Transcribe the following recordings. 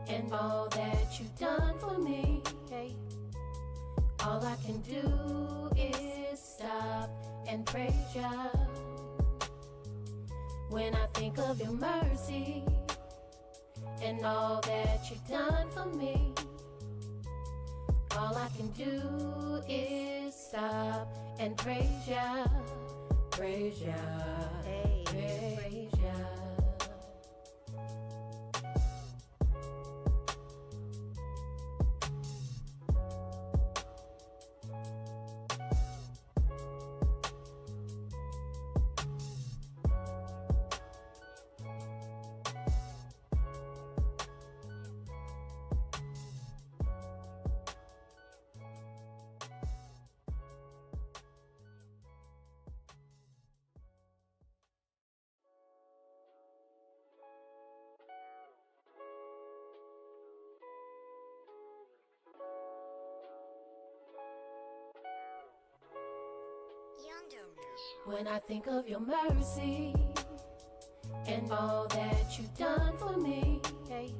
and all that you've done for me. Hey, all I can do is stop and praise ya. When I think of your mercy and all that you've done for me, all I can do is stop and praise ya, praise ya, hey, praise ya. When I think of your mercy and all that you've done for me, hey,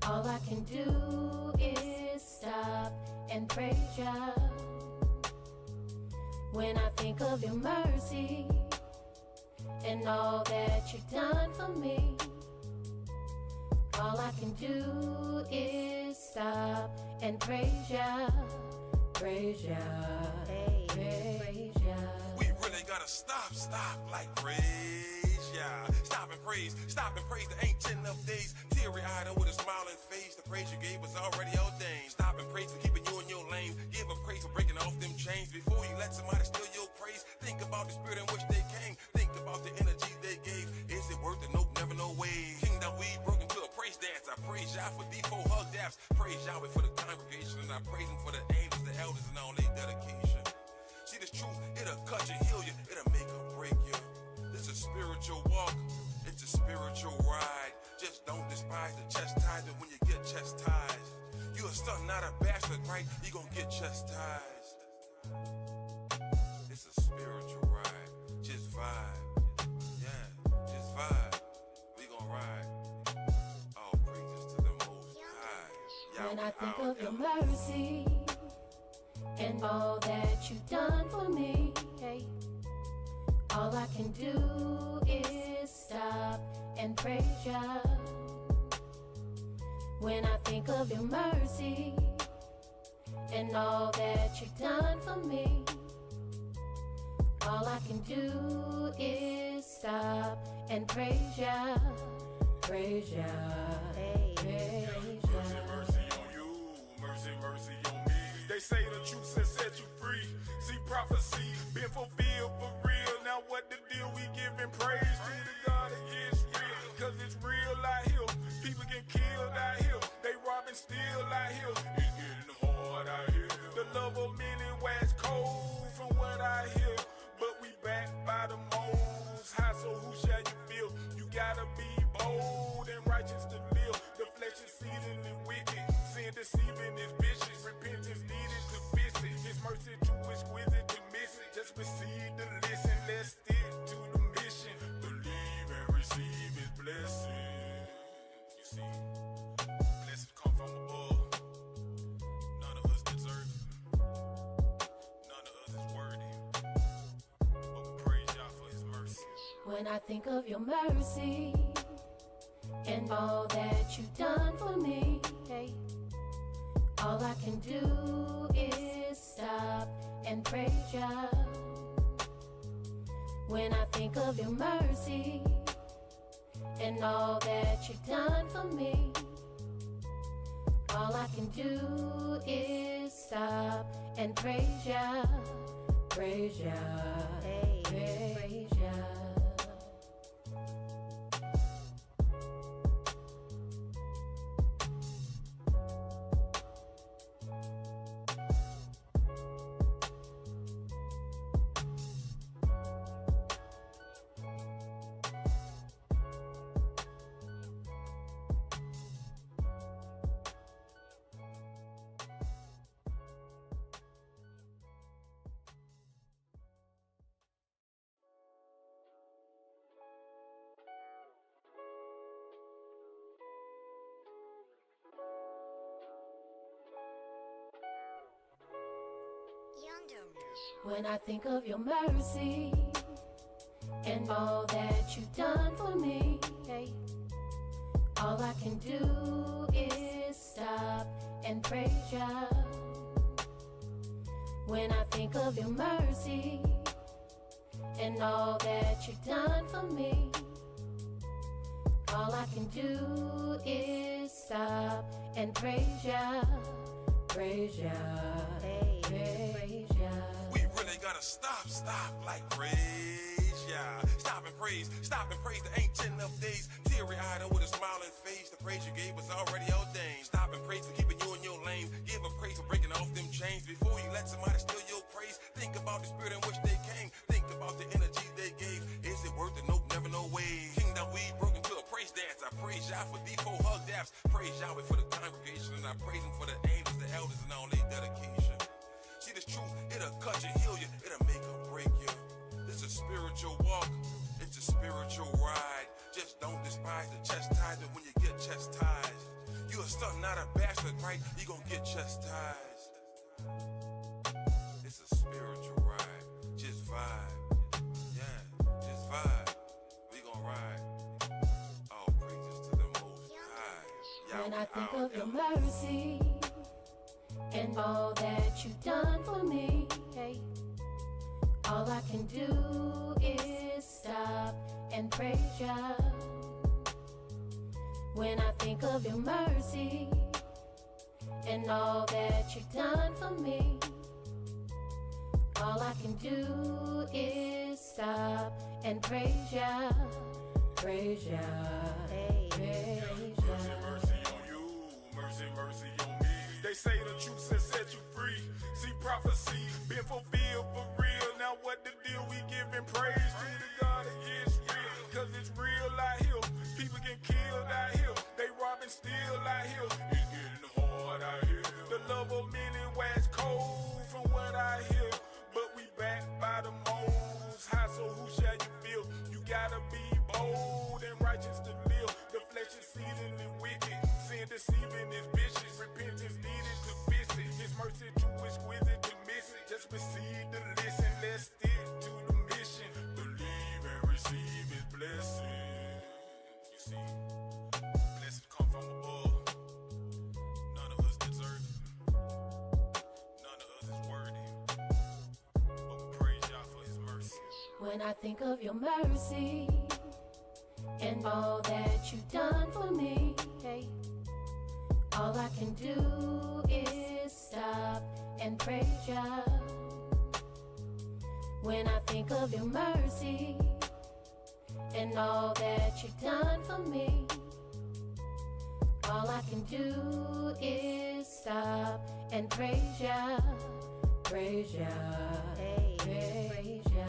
all I can do is stop and praise ya. When I think of your mercy and all that you've done for me, all I can do is stop and praise ya, praise ya, hey, praise ya. We really gotta stop, like praise ya. Stop and praise the ancient of days. Teary-eyed with a smiling face, the praise you gave was already ordained. Stop and praise for keeping you in your lane. Give a praise for breaking off them chains. Before you let somebody steal your praise, think about the spirit in which they came. Think about the energy they gave. Is it worth it? Nope, never, no way. Kingdom we broke into a praise dance. I praise y'all for D4 hug daps. Praise Yahweh for the congregation, and I praise him for the angels, the elders, and all their dedication. See, this truth, it'll cut you, heal you, it'll make or break you. This is a spiritual walk, it's a spiritual ride. Just don't despise the chastisement when you get chastised. You a son, not a bastard, right? You gon' get chastised. It's a spiritual ride, just vibe. Yeah, just vibe. We gon' ride. All praises to the Most High. When I think of your mercy and all that you've done for me, hey, all I can do is stop and praise ya. When I think of your mercy and all that you've done for me, all I can do is stop and praise ya, praise ya, hey, praise ya. Mercy on you, mercy on me. They say the truth has set you free. See prophecy been fulfilled for real. Now what the deal? We giving praise to the God of Israel. Cause it's real out here. People get killed out here. They robbing still out here. It's getting hard out here. The love of many wax cold from what I hear. But we back by the Most High, so who shall you feel? You gotta be bold and righteous to live. The flesh is exceedingly wicked. Sin deceiving is vicious. Repentance needed to fix it. His mercy too exquisite to miss it. Just receive the listen. Let's stick to the mission. Believe and receive his blessing. You see, blessings come from above. None of us deserve it. None of us is worthy. But we praise y'all for his mercy. When I think of your mercy and all that you've done for me, hey, all I can do is stop and praise ya. When I think of your mercy and all that you've done for me, all I can do is stop and praise ya, praise ya, hey, praise ya. When I think of your mercy and all that you've done for me, hey, all I can do is stop and praise ya. When I think of your mercy and all that you've done for me, all I can do is stop and praise ya, praise ya, hey, praise ya. We really gotta stop like praise ya. Stop and praise the ancient of days. Teary-eyed with a smiling face, the praise you gave was already ordained. Stop and praise for keeping you in your lane. Give a praise for breaking off them chains. Before you let somebody steal your praise, think about the spirit in which they came. Think about the energy they gave. Is it worth it? Nope, never, no way. Kingdom we broke into a praise dance. I praise y'all for D4 hug daps. Praise Yahweh for the congregation, and I praise him for the angels, the elders, and all their dedication. See, this truth, it'll cut you, heal you, it'll make or break you. It's a spiritual walk, it's a spiritual ride. Just don't despise the chastisement when you get chastised. You a son, not a bastard, right? You gon' get chastised. It's a spiritual ride, just vibe. Yeah, just vibe. We gon' ride. All praises to the Most High. When I think of your mercy and all that you've done for me, hey, all I can do is stop and praise ya. When I think of your mercy and all that you've done for me, all I can do is stop and praise ya, praise ya, hey, praise ya. Mercy, mercy on you, mercy, mercy on me. They say the truth has set you free. See, prophecy been fulfilled for real. Now what the deal? We giving praise to the God of Yisrael, cause it's real out here. People get killed out here. They robbing still out here. It's getting hard out here. The love of many wax cold from what I hear. But we backed by the Most High, so who shall you feel? You gotta be bold and righteous to live. The flesh is seething wicked. Sin deceiving is vicious. Repentance needed to fix it. His mercy too exquisite to miss it. Just proceed to listen. Let's stick to the mission. Believe and receive his blessing. You see, blessings come from above. None of us deserve it. None of us is worthy. But we praise y'all for his mercy. When I think of your mercy and all that you've done for me, hey, all I can do is stop and praise ya. When I think of your mercy and all that you've done for me, all I can do is stop and praise ya, praise ya, hey, praise ya.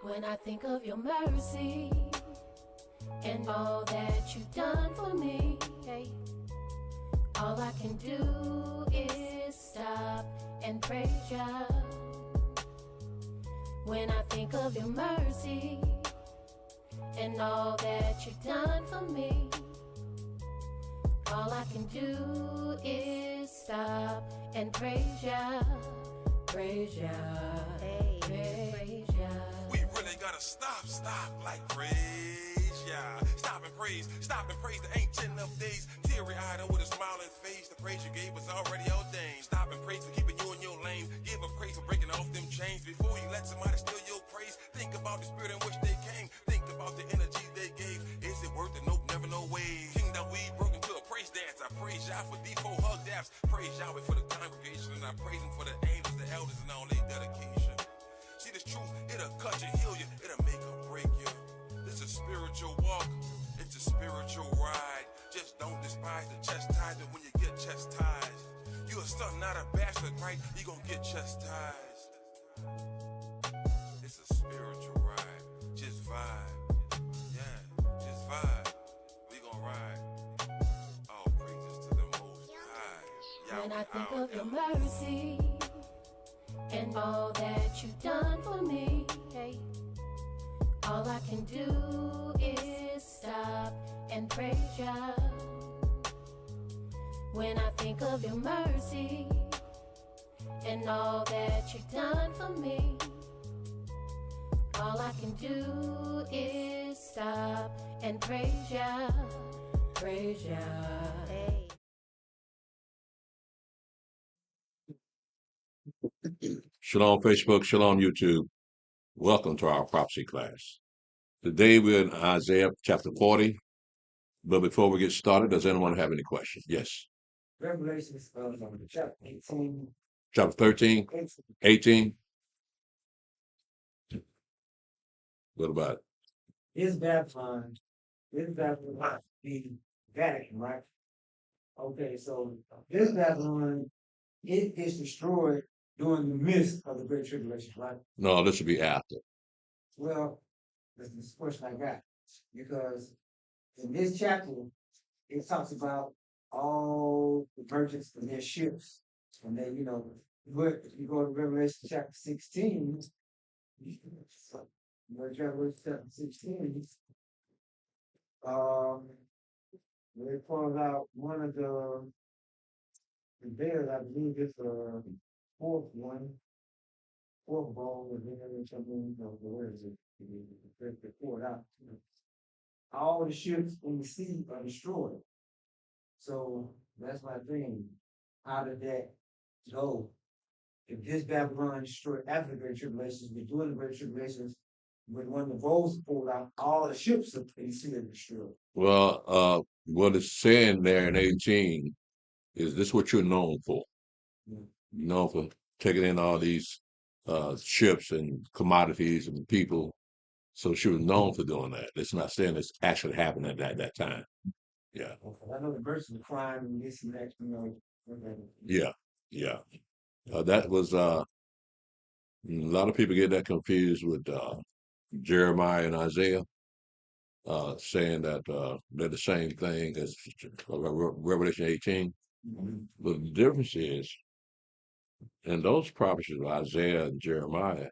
When I think of your mercy and all that you've done for me, hey, all I can do is stop and praise ya. When I think of your mercy and all that you've done for me, all I can do is stop and praise ya, praise ya, hey, praise ya. We really gotta stop like praise ya. Stop and praise the ancient of days. Teary-eyed with a smiling face, the praise you gave was already ordained. Stop and praise for keeping you in your lane. Give a praise for breaking off them chains. Before you let somebody steal your praise, think about the spirit in which they came. Think about the energy they gave. Is it worth it? Nope, never, no way. Kingdom we broke into a praise dance. I praise y'all for D4 hug daps. Praise Yahweh for the congregation, and I praise him for the angels, the elders, and all their dedication. See, this truth, it'll cut you, heal you, it'll make or break break you. It's a spiritual walk. It's a spiritual ride. Just don't despise the chastisement when you get chastised. You a son, not a bastard, right? You gonna get chastised. It's a spiritual ride. Just vibe. Yeah, just vibe. We gonna ride. All praises to the Most High. When I think Yahweh, of your mercy and all that you've done for me, hey, all I can do is stop and praise ya. When I think of your mercy and all that you've done for me, all I can do is stop and praise ya, praise ya. Hey. Shalom Facebook, Shalom YouTube. Welcome to our prophecy class. Today we're in Isaiah chapter 40. But before we get started, does anyone have any questions? Yes. Revelations chapter 18. Chapter 13, 18. What about it? Is Babylon the Vatican, right? Okay, so this Babylon, it is destroyed during the midst of the Great Tribulation, right? No, this will be after. Well, this is the question I got. Because in this chapter, it talks about all the merchants and their ships. And then, but if you go to Revelation chapter 16, Revelation chapter 16, they called out one of the bears, I believe it's the fourth ball, and then something, where is it? They poured out. All the ships in the sea are destroyed. So that's my thing. How did that go? If this Babylon destroyed after the Great Tribulations, but during the Great Tribulations, when the bowls pulled out, all the ships in the sea are destroyed. Well, what it's saying there in 18 is this what you're known for. Yeah. You're known for taking in all these ships and commodities and people. So she was known for doing that. It's not saying it's actually happened at that time. Yeah. Okay. I know the verse of crime and this and that, Yeah. Yeah. That was a lot of people get that confused with Jeremiah and Isaiah, saying that they're the same thing as Revelation 18. Mhm. But the difference is, in those prophecies of Isaiah and Jeremiah,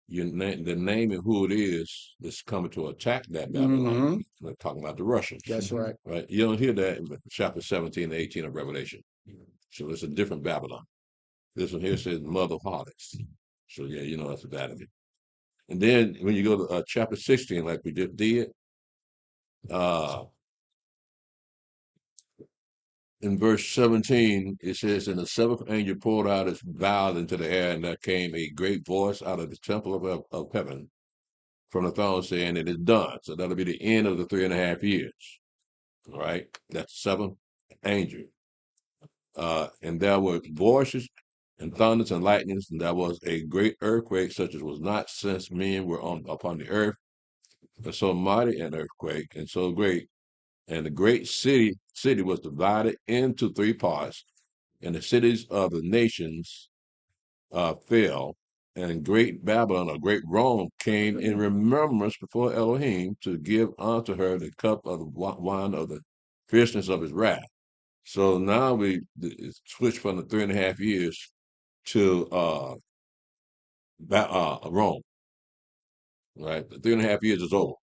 the name and who it is that's coming to attack that Babylon. They're talking about the Russians. That's right. Right? You don't hear that in chapter 17 and 18 of Revelation. So it's a different Babylon. This one here says mother of harlots. So yeah, you know that's the Vatican. And then when you go to chapter 16, like we just did, in verse 17, it says, "And the seventh angel poured out his vial into the air, and there came a great voice out of the temple of heaven from the throne saying, It is done." So that'll be the end of the 3.5 years. All right? That's the seventh angel. And there were voices and thunders and lightnings, and there was a great earthquake, such as was not since men were upon the earth. And so mighty an earthquake, and so great. And the great city was divided into 3 parts, and the cities of the nations fell, and great Babylon, or great Rome, came in remembrance before Elohim to give unto her the cup of the wine of the fierceness of his wrath. So now we switch from the 3.5 years to Rome, right? The 3.5 years is over,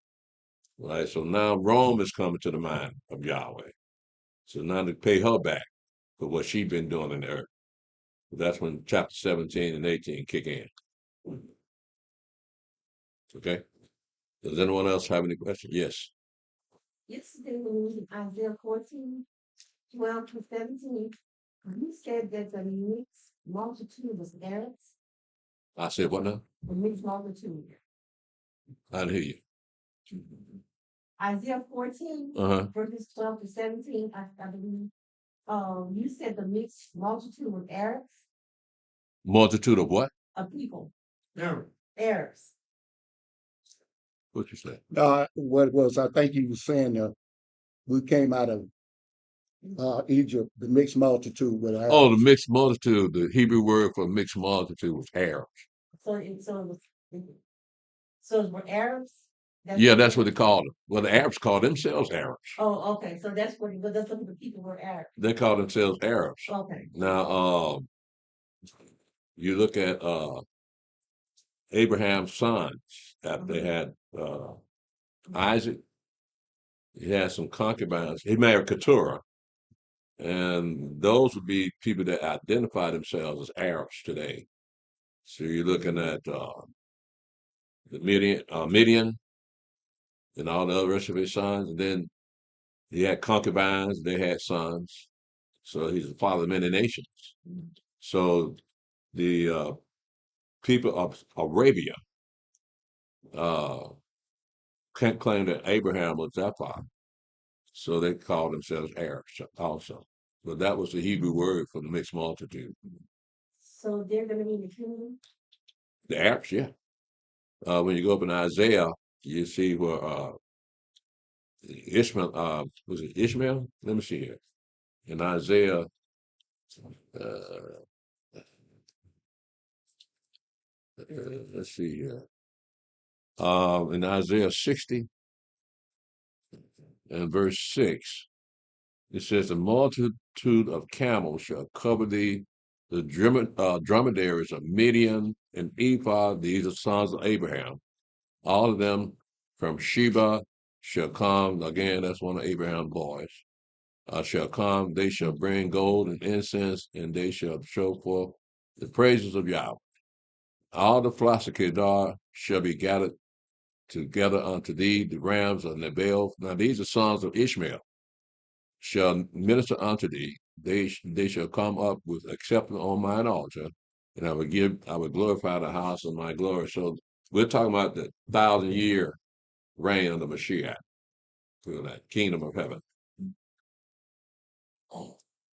right? So now Rome is coming to the mind of Yahweh. So now to pay her back for what she's been doing in the earth. That's when chapter 17 and 18 kick in. Okay? Does anyone else have any questions? Yes. Yesterday when we read Isaiah 14, 12 to 17, you said that the mixed multitude was Arabs. I said what now? The mixed multitude. I didn't hear you. Isaiah 14, verses 12 to 17, I believe. You said the mixed multitude was Arabs. Multitude of what? Of people. Never. Arabs. What you say? What it was, I think you were saying we came out of Egypt, the mixed multitude with Oh, the Arabs. mixed multitude. The Hebrew word for mixed multitude was Arab. So it were Arabs? Yeah, that's what they called them. Well, the Arabs call themselves Arabs. Oh, okay, so that's what the people were Arabs. They call themselves Arabs. Okay. Now, you look at Abraham's sons after they had Isaac. He had some concubines. He married Keturah, and those would be people that identify themselves as Arabs today. So you're looking at the Midian, and all the other rest of his sons, and then he had concubines. They had sons, so he's the father of many nations. So the people of Arabia uh, can't claim that Abraham was their father, so they call themselves Arabs also. But that was the Hebrew word for the mixed multitude. So they're gonna be in the kingdom? The Arabs, yeah. When you go up in Isaiah, you see where Ishmael, was it Ishmael? Let me see here. In Isaiah, uh, let's see here. In Isaiah 60 and verse 6, it says, the multitude of camels shall cover thee, the dromedaries of Midian and Ephah, these are sons of Abraham. All of them from Sheba shall come. Again, that's one of Abraham's boys. Shall come, they shall bring gold and incense, and they shall show forth the praises of Yahweh. All the flocks of Kedar shall be gathered together unto thee, the rams of Nebel. Now these are sons of Ishmael, shall minister unto thee. They shall come up with acceptance on mine altar, and I will glorify the house of my glory. So we're talking about the 1,000-year reign of the Mashiach through that kingdom of heaven.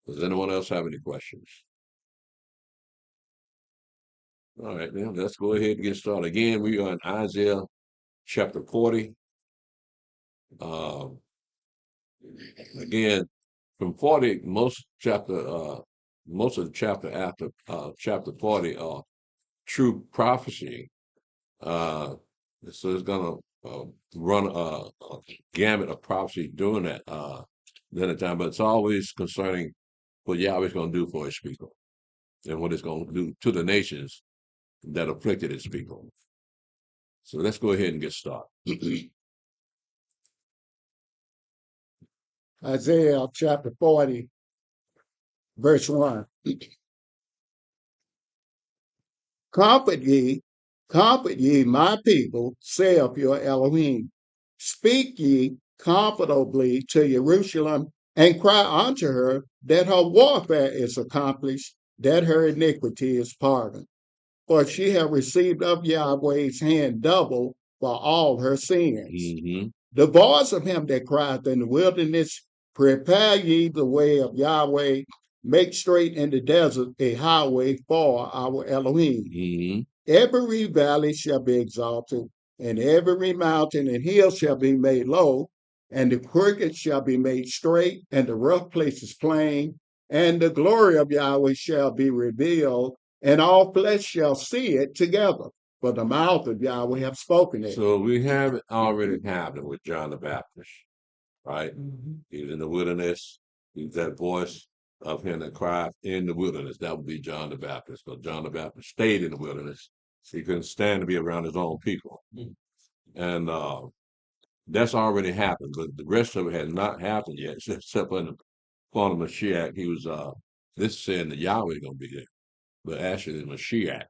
Does anyone else have any questions? All right, then let's go ahead and get started. Again, we are in Isaiah chapter 40. Again, from 40, most of the chapter after chapter 40 are true prophecy. So it's gonna run a gamut of prophecy during that time, but it's always concerning what Yahweh's gonna do for his people and what it's gonna do to the nations that afflicted his people. So let's go ahead and get started. Isaiah chapter 40, verse 1. Comfort ye, my people, saith your Elohim. Speak ye comfortably to Jerusalem, and cry unto her that her warfare is accomplished, that her iniquity is pardoned. For she hath received of Yahweh's hand double for all her sins. Mm-hmm. The voice of him that crieth in the wilderness, prepare ye the way of Yahweh, make straight in the desert a highway for our Elohim. Mm-hmm. Every valley shall be exalted, and every mountain and hill shall be made low, and the crooked shall be made straight, and the rough places plain, and the glory of Yahweh shall be revealed, and all flesh shall see it together. For the mouth of Yahweh have spoken it. So we have it already happened with John the Baptist, right? He was in the wilderness. He's that voice of him that cried in the wilderness. That would be John the Baptist, because John the Baptist stayed in the wilderness. He couldn't stand to be around his own people. And that's already happened, but the rest of it had not happened yet, except in the form of Mashiach. He was, this is saying that Yahweh is going to be there, but actually the Mashiach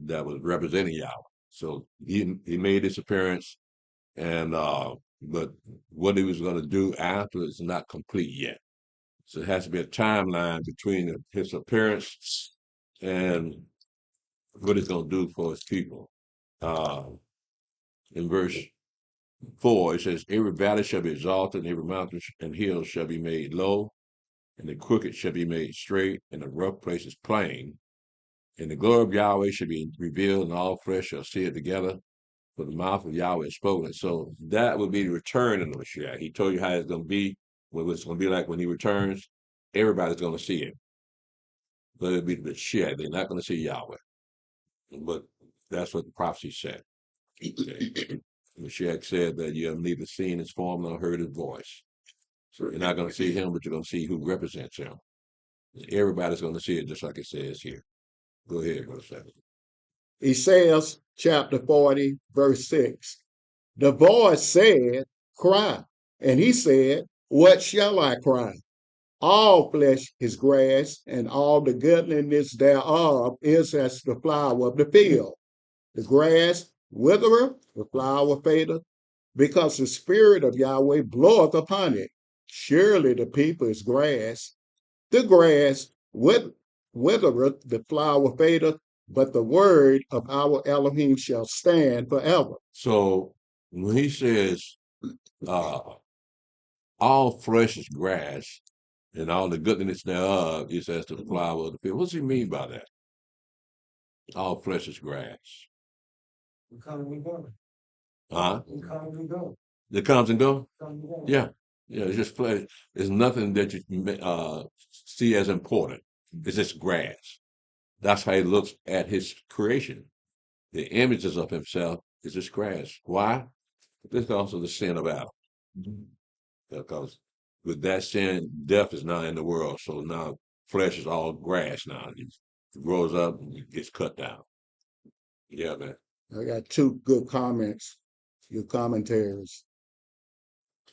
that was representing Yahweh. So he made his appearance, and but what he was going to do after is not complete yet. So it has to be a timeline between his appearance and what he's going to do for his people. In verse 4, it says, every valley shall be exalted, and every mountain and hill shall be made low, and the crooked shall be made straight, and the rough places plain. And the glory of Yahweh shall be revealed, and all flesh shall see it together. for the mouth of Yahweh spoken. So that would be the return of the Mashiach. He told you how it's going to be, what it's going to be like when he returns. Everybody's going to see it. But it'll be the Mashiach. They're not going to see Yahweh. But that's what the prophecy said. Okay. Mashiach said that you have neither seen his form nor heard his voice. So you're not going to see him, but you're going to see who represents him. Everybody's going to see it just like it says here. Go ahead, Brother Sam. Isaiah chapter 40, verse 6. The voice said, cry. And he said, what shall I cry? All flesh is grass, and all the goodliness thereof is as the flower of the field. The grass withereth, the flower fadeth, because the spirit of Yahweh bloweth upon it. Surely the people is grass. The grass withereth, the flower fadeth, but the word of our Elohim shall stand forever. So when he says all flesh is grass, and all the goodness thereof is as the flower of the field, what's he mean by that? All flesh is grass. We come and we go. Huh? We come and we go. It comes and go? Come and go. Yeah. Yeah, it's just flesh. It's nothing that you see as important. It's just grass. That's how he looks at his creation. The images of himself is just grass. Why? Because of the sin of Adam. Because with that sin, death is now in the world. So now flesh is all grass now. It grows up and it gets cut down. Yeah, man. I got two good comments, your commentaries.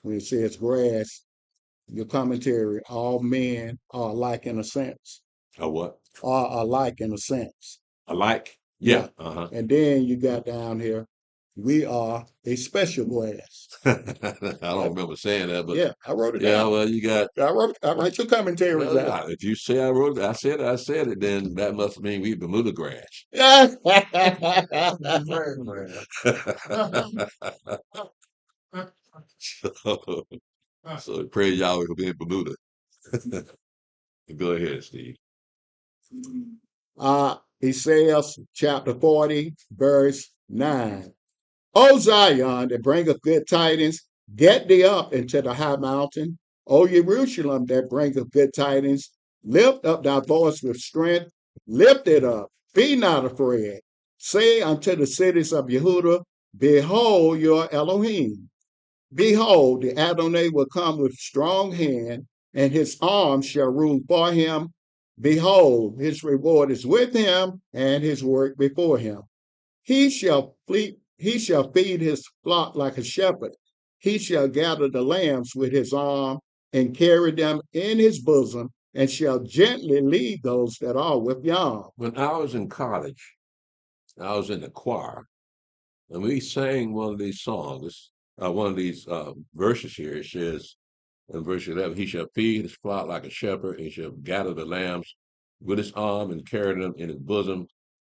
When it says grass, your commentary, all men are alike in a sense. A what? Are alike in a sense. Alike? Yeah. Uh-huh. And then you got down here, we are a special grass. I don't remember saying that, but yeah, I wrote it yeah, down. well, you got. I write your commentaries Well, out. if you say I wrote it, I said it, then that must mean we Bermuda grass. So praise Yahweh for being Bermuda. Go ahead, Steve. Isaiah chapter 40, verse 9. O Zion, that bringeth good tidings, get thee up into the high mountain. O Jerusalem, that bringeth good tidings, lift up thy voice with strength, lift it up, be not afraid. Say unto the cities of Yehuda, behold your Elohim. Behold, the Adonai will come with strong hand, and his arm shall rule for him. Behold, his reward is with him, and his work before him. He shall feed his flock like a shepherd. He shall gather the lambs with his arm and carry them in his bosom, and shall gently lead those that are with young. When I was in college, I was in the choir, and we sang one of these songs, one of these verses here. It says in verse 11, he shall feed his flock like a shepherd, and shall gather the lambs with his arm and carry them in his bosom,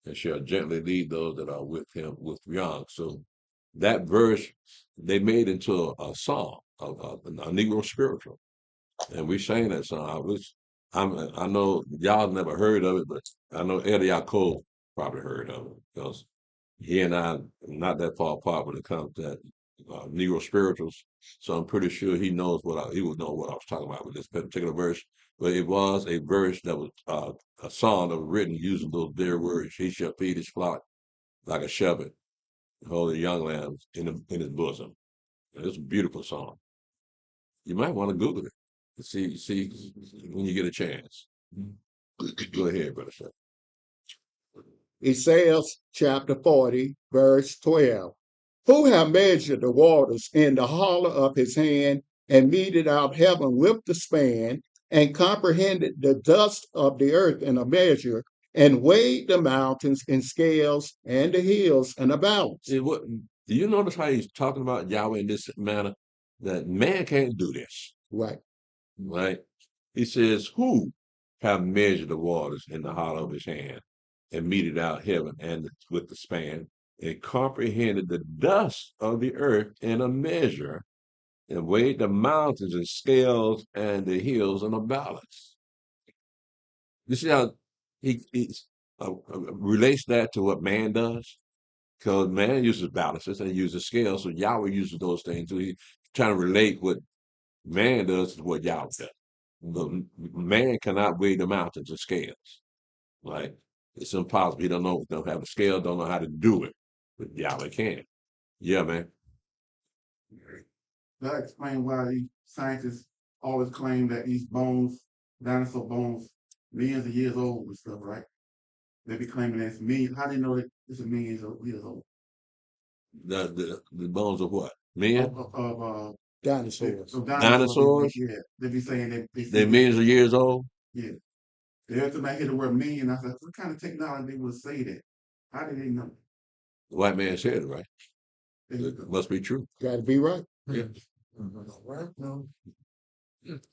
and shall gently lead those that are with him with young. So that verse they made into a song, a Negro spiritual, and we sang that song. I know y'all never heard of it, but I know Eddie Yaakov probably heard of it because he and I are not that far apart when it comes to that, Negro spirituals. So I'm pretty sure he would know what I was talking about with this particular verse. But it was a verse that was a song that was written using those very words. He shall feed his flock like a shepherd, hold the young lambs in his bosom. And it's a beautiful song. You might want to Google it to see when you get a chance. Go ahead, Brother Seth. Isaiah chapter 40, verse 12. Who have measured the waters in the hollow of his hand, and meted out heaven with the span, and comprehended the dust of the earth in a measure, and weighed the mountains in scales, and the hills in a balance? Do you notice how he's talking about Yahweh in this manner? That man can't do this. Right. Right? He says, who have measured the waters in the hollow of his hand, and meted out heaven and with the span, and comprehended the dust of the earth in a measure, and weighed the mountains in scales and the hills in a balance. You see how he relates that to what man does? Because man uses balances and uses scales, so Yahweh uses those things. So he's trying to relate what man does to what Yahweh does. But man cannot weigh the mountains in scales. Right? It's impossible. He don't have a scale, don't know how to do it. But Yahweh can. Yeah, man. That explains why these scientists always claim that these bones, dinosaur bones, millions of years old and stuff, right? They be claiming that it's millions. How do they know that it's a million years old? The bones of what? Men? Dinosaurs. Of Dinosaurs? yeah. They be saying that They're millions of years old? Yeah. Every time I hear the word million, I said, what kind of technology would say that? How do they know? The white man said it, right? There you It go. must be true. Got to be right. Yeah. Right? No.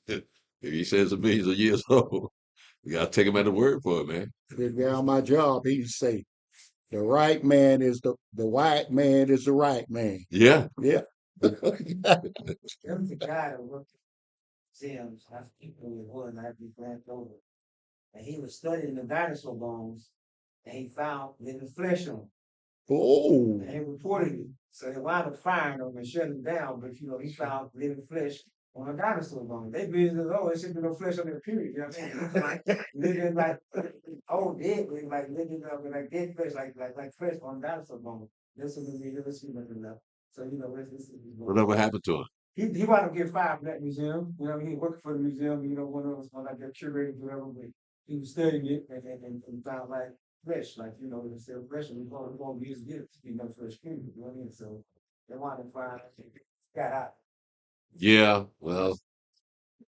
If he says a millions of years old, you gotta take him at the word for it, man. Been down my job, he'd say, the right man is the white man is the right man. Yeah. Yeah. There was a guy that worked at Sims, I think who it was, and I'd be glanced over. And he was studying the dinosaur bones, and he found living flesh on them. Oh. And he reported it. So they wound up firing them and shutting them down, but he found living flesh on a dinosaur bone. They business, there should be no flesh on their period, you know what I'm saying? Like living like dead, like living up with like dead flesh, like flesh on dinosaur bone. This is the never see nothing left. So this is Whatever happened to him? he wound up getting fired from that museum. You know, he worked for the museum, one of those like their curators, whatever, but he was studying it and found like flesh, it's still fresh, and we won't use it to be no fresh food, you know what I mean? So they wanted to find got out. Yeah, well,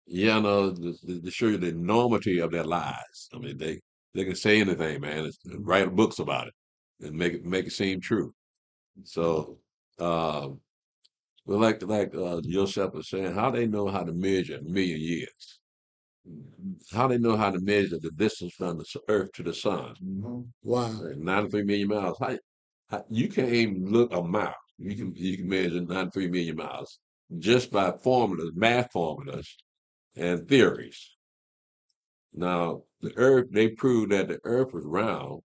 yeah, no, to show you the enormity of their lies. I mean, they can say anything, man. Write books about it and make it seem true. So, well, like Joseph was saying, how they know how to measure a million years? How they know how to measure the distance from the Earth to the sun? Wow. 93 million miles. You can't even look a mile. You can measure 93 million miles just by formulas, math formulas, and theories. Now, the Earth, they proved that the Earth was round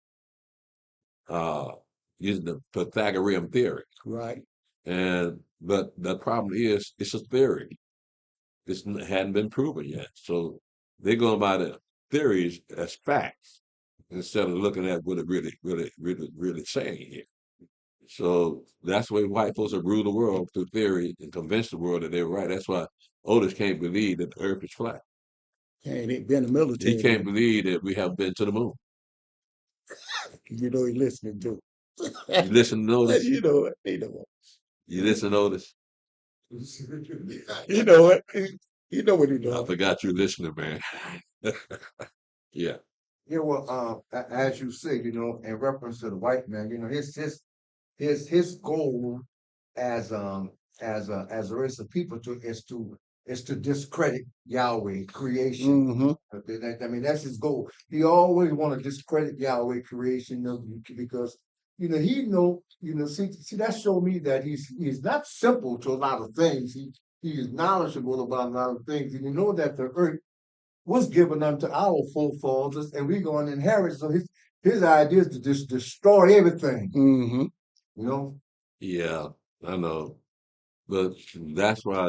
uh, using the Pythagorean theory. Right. But the problem is, it's a theory. This hadn't been proven yet. So they're going by the theories as facts instead of looking at what it really saying here. So that's the way white folks have ruled the world through theory and convinced the world that they're right. That's why Otis can't believe that the Earth is flat. And it been the military. He can't believe that we have been to the moon. He's listening to. You listen to Otis? You know it. You know You listen to Otis? it. You know it. You know what he's doing. I forgot you listening, man. Yeah. Yeah, well, as you say, in reference to the white man, his goal as a race of people is to discredit Yahweh creation. I mean, that's his goal. He always want to discredit Yahweh creation because he see that showed me that he's not simple to a lot of things. He is knowledgeable about a lot of things, and that the earth was given unto our forefathers, and we're going to inherit. So his idea is to just destroy everything. Yeah, I know. But that's why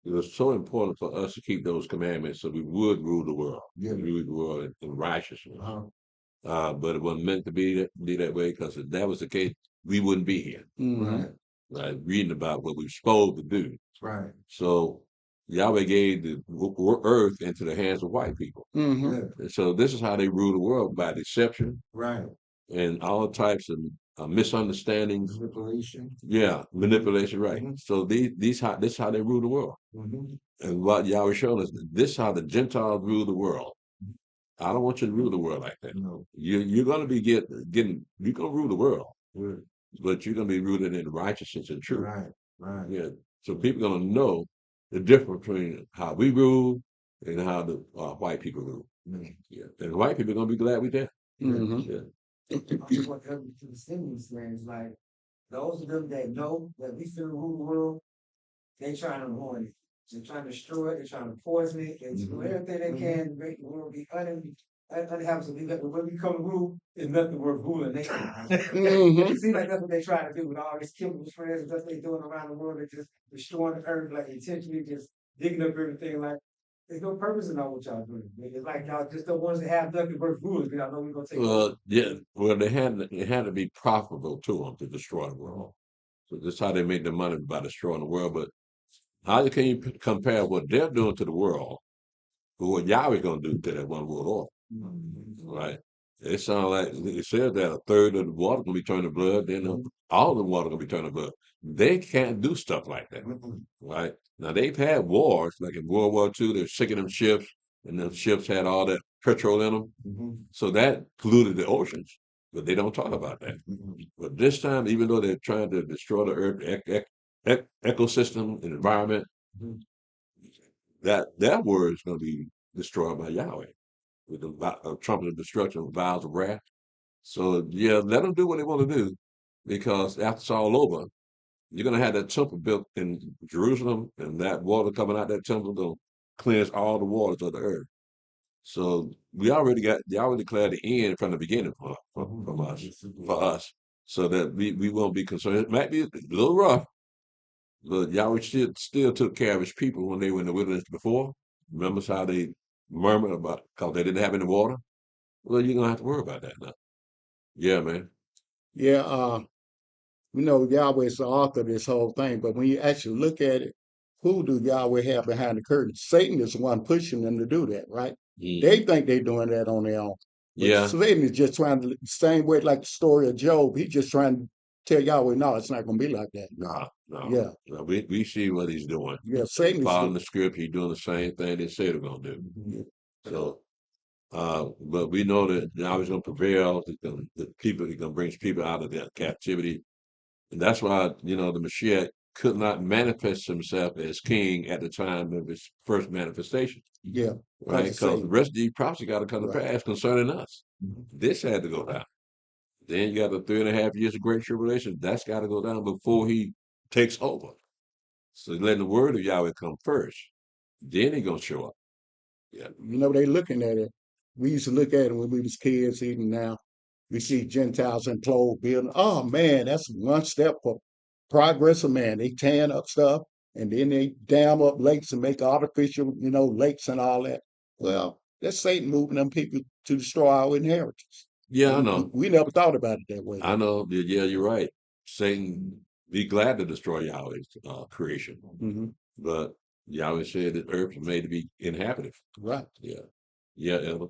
it was so important for us to keep those commandments so we would rule the world. Yeah. Rule the world in righteousness. But it wasn't meant to be that way, because if that was the case, we wouldn't be here. Right? Reading about what we're supposed to do. Right. So Yahweh gave the earth into the hands of white people. Yeah. And so this is how they rule the world, by deception. Right. And all types of misunderstandings. Manipulation. Yeah, manipulation, right. So this is how they rule the world. And what Yahweh showed us, this is how the Gentiles rule the world. I don't want you to rule the world like that. No. You're going to be you're going to rule the world, but you're going to be rooted in righteousness and truth. Right. Yeah. So people are going to know the difference between how we rule and how the white people rule. Yeah. And white people are going to be glad we did. Yeah. What happened to the Simeons things, like those of them that know that we finna rule the world, they trying to ruin it. They're trying to destroy it. They're trying to poison it. They do everything they can to make the world be that happens to be that when we come to rule, it's nothing worth ruling. Mhm. It seems like that's what they try to do with all these chemical spreads and stuff they doing around the world. They're just destroying the earth, like intentionally just digging up everything. Like there's no purpose in all what y'all doing. It's like y'all just the ones that have nothing worth ruling. Y'all know we're gonna take over. Well, yeah, well, it had to be profitable to them to destroy the world. So that's how they make their money by destroying the world. But how can you compare what they're doing to the world with what Yahweh's going to do to that one world order? Right? It sounds like it says that a third of the water going to be turned to blood, then all the water going to be turned to blood. They can't do stuff like that. Right? Now, they've had wars, like in World War II, they're sinking them ships, and them ships had all that petrol in them. So that polluted the oceans, but they don't talk about that. But this time, even though they're trying to destroy the earth, ecosystem, and environment, that word is going to be destroyed by Yahweh with the trumpet of destruction, vials of wrath. So yeah, let them do what they want to do, because after it's all over, you're going to have that temple built in Jerusalem, and that water coming out that temple will cleanse all the waters of the earth. So we already declared the end from the beginning for us, so that we won't be concerned. It might be a little rough, but Yahweh still took care of his people when they were in the wilderness before. Remember how they murmured about because they didn't have any water? Well, you're gonna have to worry about that now. Yeah, man. Yeah, Yahweh is the author of this whole thing, but when you actually look at it, who do Yahweh have behind the curtain? Satan is the one pushing them to do that, right? They think they're doing that on their own. But Yeah. Satan is just trying to, same way like the story of Job, he's just trying to tell Yahweh, no, it's not going to be like that. No. Yeah. No, we see what he's doing. Yeah, Satan is Following the script, he's doing the same thing they said they're gonna do. So, but we know that Yahweh's gonna prevail. He's gonna bring his people out of their captivity, and that's why the Mashiach could not manifest himself as king at the time of his first manifestation. Yeah. Right, because the rest of these prophecies got to come to pass concerning us. This had to go down. Then you got the 3.5 years of great tribulation. That's got to go down before he takes over. So letting the word of Yahweh come first. Then he gonna show up. Yeah. They looking at it. We used to look at it when we was kids, even now. We see Gentiles implode building. Oh man, that's one step for progress of man. They tearing up stuff and then they dam up lakes and make artificial, lakes and all that. Well, that's Satan moving them people to destroy our inheritance. Yeah, I We, know. we never thought about it that way. I know. Yeah, you're right. Satan be glad to destroy Yahweh's creation. But Yahweh said that earth was made to be inhabited. Right. Yeah. Yeah, Elder.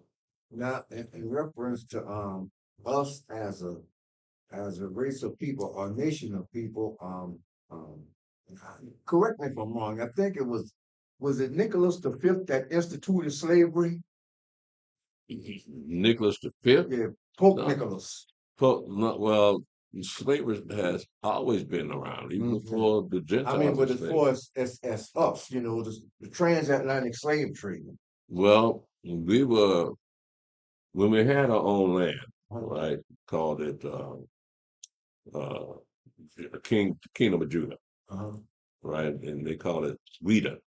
Now, in reference to us as a race of people or nation of people, correct me if I'm wrong. I think it was it Nicholas V that instituted slavery? Nicholas V? Yeah, Pope No. Nicholas. Well, slavery has always been around, even before the Gentiles. I mean, but were as slaves. far as us, the transatlantic slave trade. Well, when we had our own land, right, called it Kingdom of Judah, right, and they call it Sweden.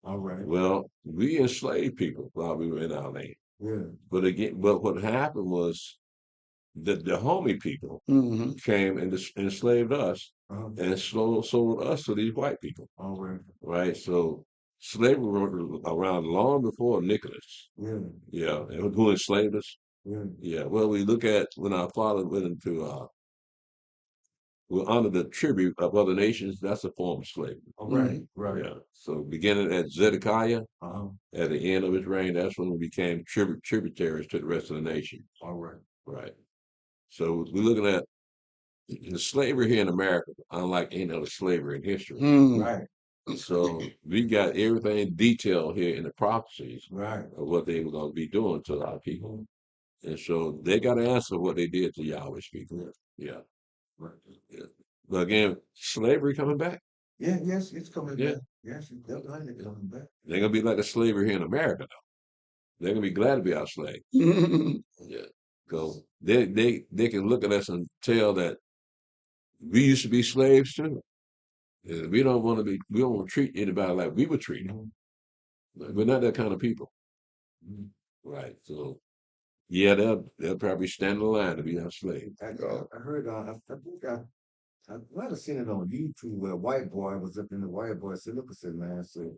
All right. Well, we enslaved people while we were in our land. Yeah. But what happened was that the homie people came and enslaved us and sold us to these white people. All right. Right. So slavery was around long before Nicholas. Yeah. Yeah. And who enslaved us? Yeah. Yeah. Well, we look at when our father went into we're under the tribute of other nations. That's a form of slavery. Right. Right. Yeah. So beginning at Zedekiah, at the end of his reign, that's when we became tributaries to the rest of the nation. All right. Right. So we're looking at the slavery here in America, unlike any other slavery in history. Right. So we got everything detailed here in the prophecies Right. of what they were going to be doing to our people. And so they got to answer what they did to Yahweh's people. Yeah. Right. Yeah. But again, slavery coming back. Yeah, yes, it's coming Yeah. back. Yes, it's definitely coming back. They're going to be like the slavery here in America, though. They're going to be glad to be our slave. Yeah. Because they can look at us and tell that we used to be slaves too. And we don't want to treat anybody like we were treated. We're not that kind of people. Right. So Yeah, they'll probably stand in line to be our slave. I heard, I might have seen it on YouTube where a white boy was up in the white boy said, look, I said, man, so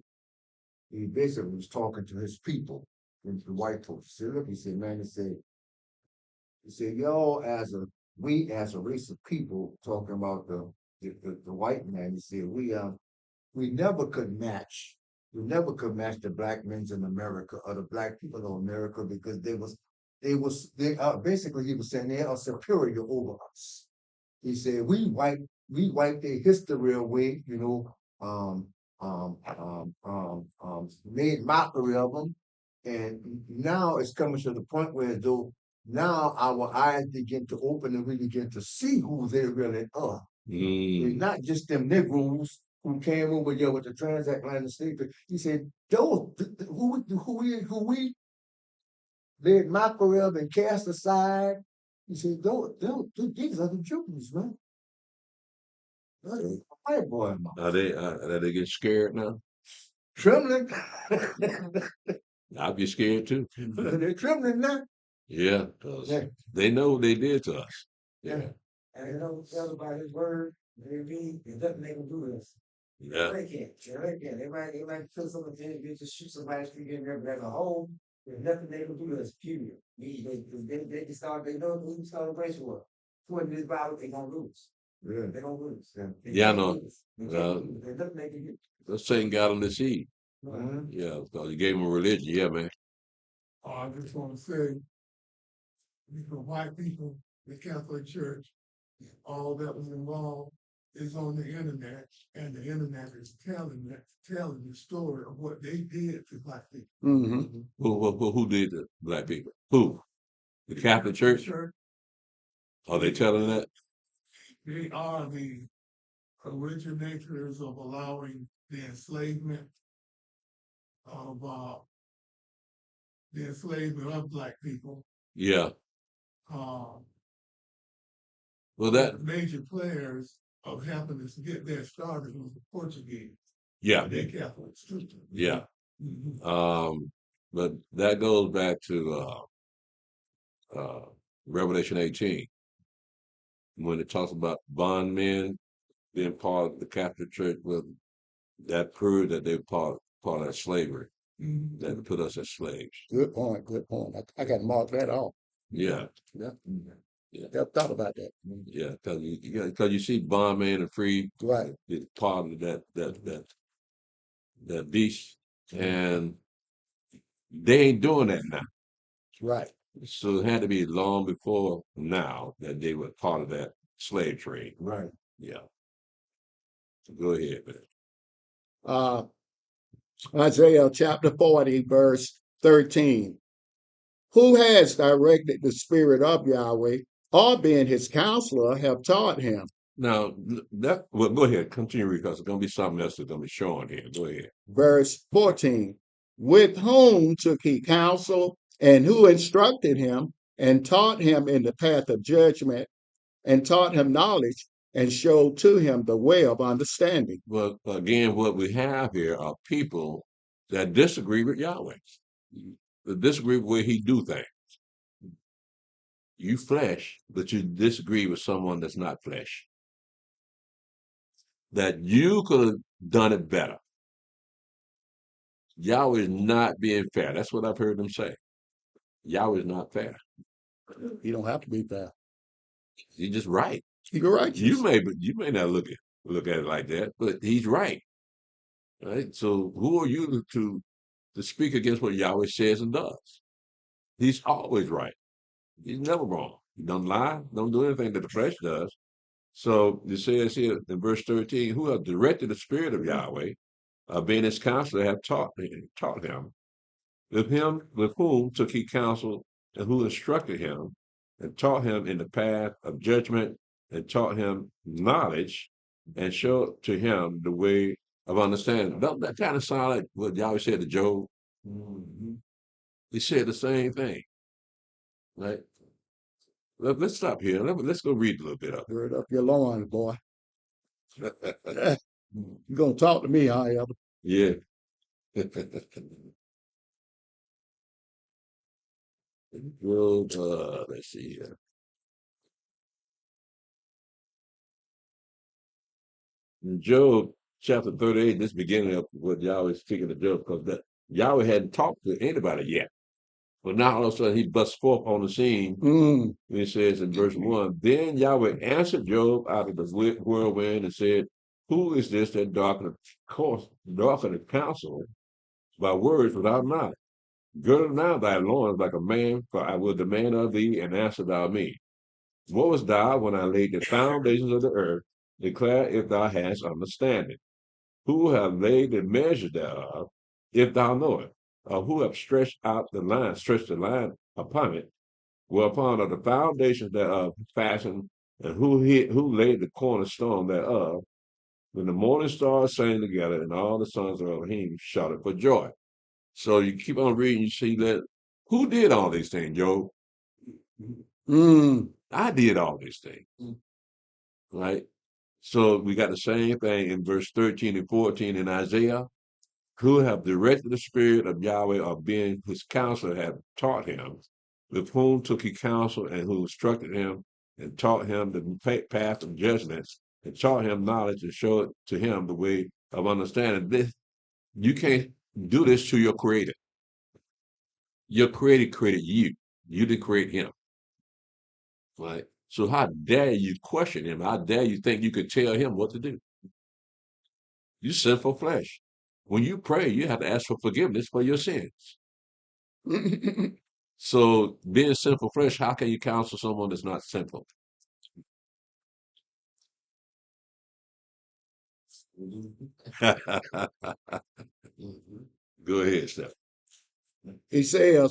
he basically was talking to his people, and the white folks. He said, look, he said, man, he said, y'all we as a race of people, talking about the white man, he said, we never could match. We never could match the black men in America or the black people of America because they basically he was saying they are superior over us. He said we wipe their history away, made mockery of them, and now it's coming to the point where though now our eyes begin to open and we begin to see who they really are. It's not just them Negroes who came over here with the transatlantic slave. He said, those who we made mockery of and cast aside. He said, these are the Jews, man. White boy, Are they getting scared now? trembling. I'll be scared too. They're trembling now. Yeah, 'cause Yeah. they know what they did to us. Yeah. And they don't tell about his word, they mean, there's nothing they can do this. Yeah. They can't, they can't. They might kill someone, they just shoot somebody, street in there, but as a whole, there's nothing they can do to us, period. They just start, they know who celebration was. According to this Bible, they gonna lose. Yeah. They gonna lose. They Yeah, I can't know. lose. They can't lose. There's nothing they can do. Satan got them deceived. Mhm. Yeah, because he gave them a religion. Yeah, man. I just want to say, white people, the Catholic Church, all that was involved is on the internet, and the internet is telling the story of what they did to black people. Mm-hmm. Who did the black people? Who? The Catholic Church? Are they telling that? They are the originators of allowing the enslavement of black people. Yeah. Um, Well, that. major players of helping us get that started was the Portuguese. Yeah. They Catholics too. Yeah. Mhm. But that goes back to Revelation 18 when it talks about bondmen being part of the Catholic Church. Well, that proved that they were part of slavery. Mhm. That put us as slaves. Good point. Good point. I got to mark that off. Yeah. Yeah. Yeah. Never thought about that. Yeah, because you see bondman and free Right. is part of that beast, and they ain't doing that now. Right. So it had to be long before now that they were part of that slave trade. Right. Yeah. So go ahead, man. Uh, Isaiah chapter 40, verse 13. Who has directed the spirit of Yahweh, or being his counselor, have taught him? Now well, go ahead, continue because it's gonna be something else that's gonna be showing here. Go ahead. Verse 14. With whom took he counsel, and who instructed him, and taught him in the path of judgment, and taught him knowledge, and showed to him the way of understanding. But again, what we have here are people that disagree with Yahweh. That disagree with the way he do things. You flesh, but you disagree with someone that's not flesh. That you could have done it better. Yahweh is not being fair. That's what I've heard them say. Yahweh is not fair. You don't have to be fair. He's just right. You're right. You may not look at it like that, but he's right. Right? So who are you to speak against what Yahweh says and does? He's always right. He's never wrong. He don't lie, don't do anything that the flesh does. So it says here in verse 13, who have directed the spirit of Yahweh, being his counselor, have taught him. With whom took he counsel, and who instructed him, and taught him in the path of judgment, and taught him knowledge, and showed to him the way of understanding. Don't that kind of sound like what Yahweh said to Job? Mhm. He said the same thing. Right? Let's stop here. Let's go read a little bit of it. Gird up your loins, boy. You're going to talk to me, huh, Elder? Yeah. Job, let's see here. In Job chapter 38, this beginning of what Yahweh is speaking to Job, because that Yahweh hadn't talked to anybody yet. But now all of a sudden he busts forth on the scene. Mm. It says in verse 1, then Yahweh answered Job out of the whirlwind and said, who is this that darkeneth counsel by words without knowledge? Gird now thy loins like a man, for I will demand of thee, and answer thou me. What was thou when I laid the foundations of the earth? Declare if thou hast understanding. Who have laid the measure thereof, if thou know it? Or who have stretched the line upon it? Whereupon are the foundations thereof fastened, and who laid the cornerstone thereof? When the morning stars sang together, and all the sons of Elohim shouted for joy. So you keep on reading, you see that who did all these things, Job? Mm. I did all these things, right? So we got the same thing in verse 13 and 14 in Isaiah. Who have directed the spirit of Yahweh, or being his counselor, have taught him, with whom took he counsel, and who instructed him, and taught him the path of judgment, and taught him knowledge, and showed to him the way of understanding. This you can't do this to your creator. Your creator created you. You didn't create him. Right? So how dare you question him? How dare you think you could tell him what to do? You sinful flesh. When you pray, you have to ask for forgiveness for your sins. So being sinful flesh, how can you counsel someone that's not sinful? Go ahead, Steph. Isaiah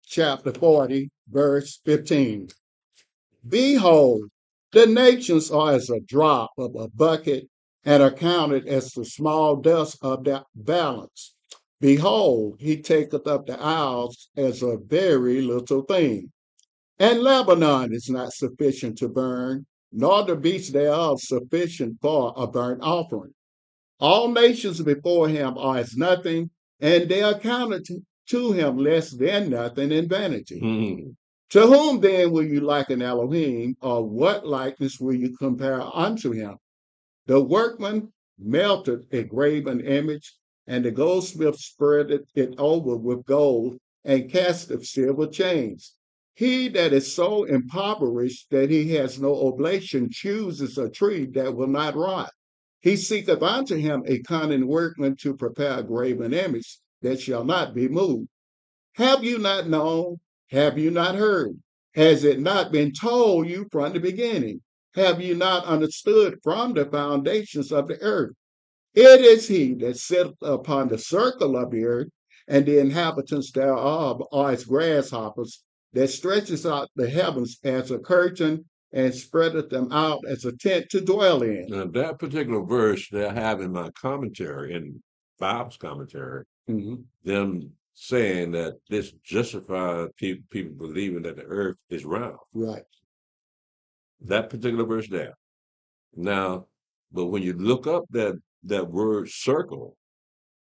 chapter 40, verse 15. Behold, the nations are as a drop of a bucket, and are counted as the small dust of that balance. Behold, he taketh up the isles as a very little thing. And Lebanon is not sufficient to burn, nor the beasts thereof sufficient for a burnt offering. All nations before him are as nothing, and they are counted to him less than nothing in vanity. Mm. To whom then will you liken Elohim, or what likeness will you compare unto him? The workman melted a graven image, and the goldsmith spread it over with gold, and cast of silver chains. He that is so impoverished that he has no oblation chooses a tree that will not rot. He seeketh unto him a cunning workman to prepare a graven image that shall not be moved. Have you not known? Have you not heard? Has it not been told you from the beginning? Have you not understood from the foundations of the earth? It is he that sitteth upon the circle of the earth, and the inhabitants thereof are as grasshoppers, that stretches out the heavens as a curtain, and spreadeth them out as a tent to dwell in. Now, that particular verse that I have in my commentary, in Bible's commentary, them saying that this justifies people believing that the earth is round. Right. That particular verse there. Now, but when you look up that word circle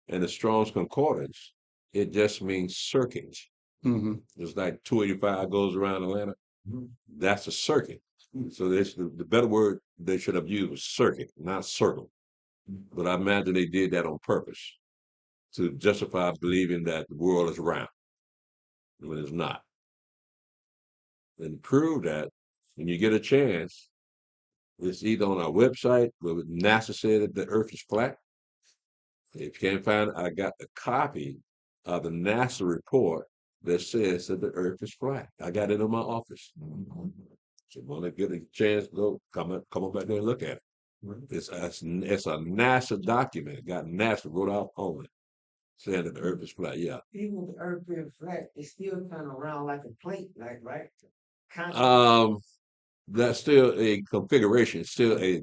in the Strong's Concordance, it just means circuit. It's like 285 goes around Atlanta. That's a circuit. So that's the better word they should have used was circuit, not circle. But I imagine they did that on purpose to justify believing that the world is round when it's not. And to prove that, when you get a chance, it's either on our website where NASA said that the Earth is flat. If you can't find it, I got a copy of the NASA report that says that the Earth is flat. I got it in my office. So when I get a chance, come on back there and look at it. It's a NASA document. It got NASA wrote out on it, saying that the Earth is flat. Yeah. Even with the earth being flat, it's still kind of round like a plate, like, right? That's still a configuration, still a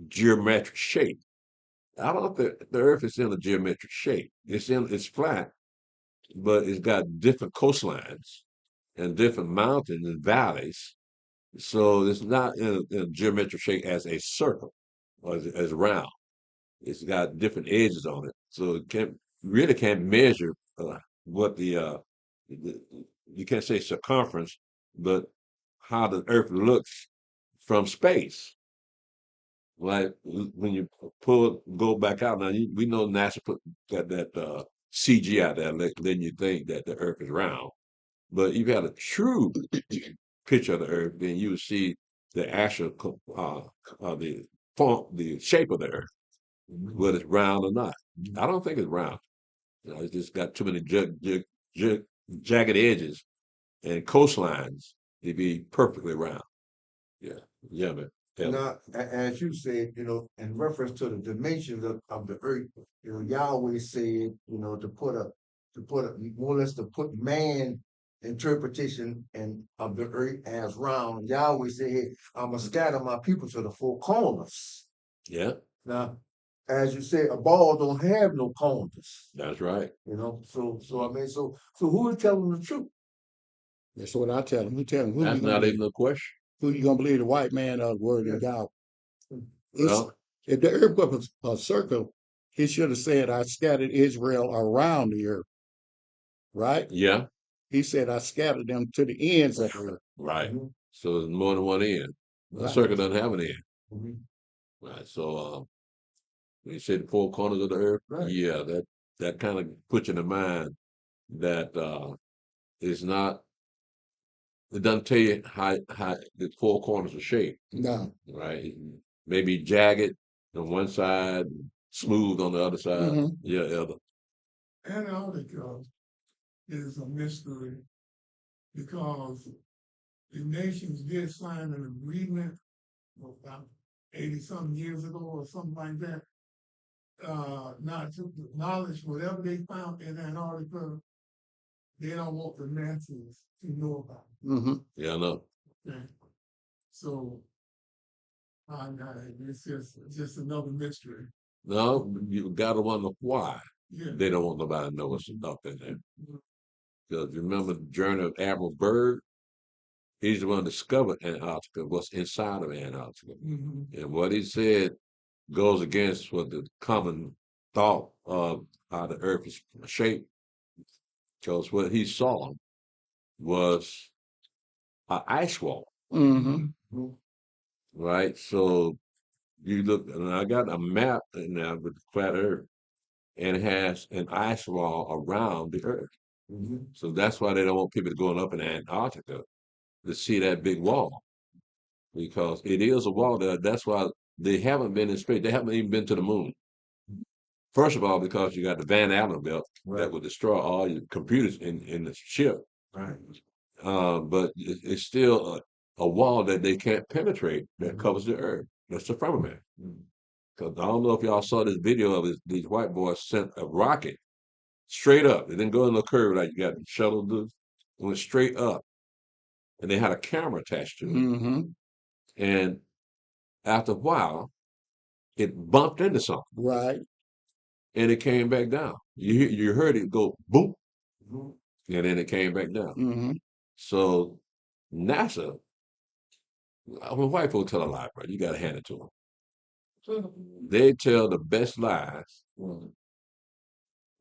geometric shape. I don't know if the Earth is in a geometric shape. It's flat, but it's got different coastlines and different mountains and valleys. So it's not in a geometric shape as a circle or as round. It's got different edges on it, so it really can't measure what the you can't say circumference, but how the Earth looks from space. Like when you go back out now, we know NASA put that CG out there, letting you think that the Earth is round. But if you had a true picture of the Earth, then you would see the actual the shape of the Earth, whether it's round or not. I don't think it's round. It's just got too many jagged edges and coastlines to be perfectly round. Yeah, yeah, man. Now, as you said, in reference to the dimensions of the earth, Yahweh said, to put more or less to put man interpretation and of the earth as round. Yahweh said, I'm gonna scatter my people to the four corners. Yeah. Now, as you said, a ball don't have no corners. That's right. So who is telling the truth? That's what I tell him. Who tell him? Who That's you gonna not believe? even a question. Who you gonna believe? The white man or the word of God? Well, If the earth was a circle, he should have said, I scattered Israel around the earth, right? yeah, He said, I scattered them to the ends of the earth. right. So there's more than one end. A Right. circle doesn't have an end. Mhm. Right. So when you say the four corners of the earth, Right. yeah, that kind of puts you in mind that it's not. It doesn't tell you how the four corners are shaped. No. Right. Maybe jagged on one side, smooth on the other side. Mhm. Yeah, the other. Antarctica is a mystery because the nations did sign an agreement about 80-something years ago or something like that, not to acknowledge whatever they found in Antarctica. They don't want the masses to know about it. Mm-hmm. Yeah, I know. Okay. So it's just another mystery. No, you gotta wonder why Yeah. they don't want nobody to know what's up in there. Mhm. Because remember the journey of Admiral Byrd? He's the one who discovered Antarctica, what's inside of Antarctica. Mhm. And what he said goes against what the common thought of how the earth is shaped. Because what he saw was an ice wall, Mm-hmm. right? So you look, and I got a map in there with the flat earth, and it has an ice wall around the earth. So that's why they don't want people going up in Antarctica to see that big wall, because it is a wall there. That's why they haven't been in space. They haven't even been to the moon. First of all, because you got the Van Allen belt that will destroy all your computers in the ship. Right. But it's still a wall that they can't penetrate that covers the earth. That's the firmament. Because I don't know if y'all saw this video of these white boys sent a rocket straight up. It didn't go in the curve like you got the shuttle do. It went straight up. And they had a camera attached to it. Mm-hmm. And after a while, it bumped into something. Right. And it came back down. You heard it go boom, and then it came back down. Mm-hmm. So NASA, when white folks tell a lie, bro, you got to hand it to them. They tell the best lies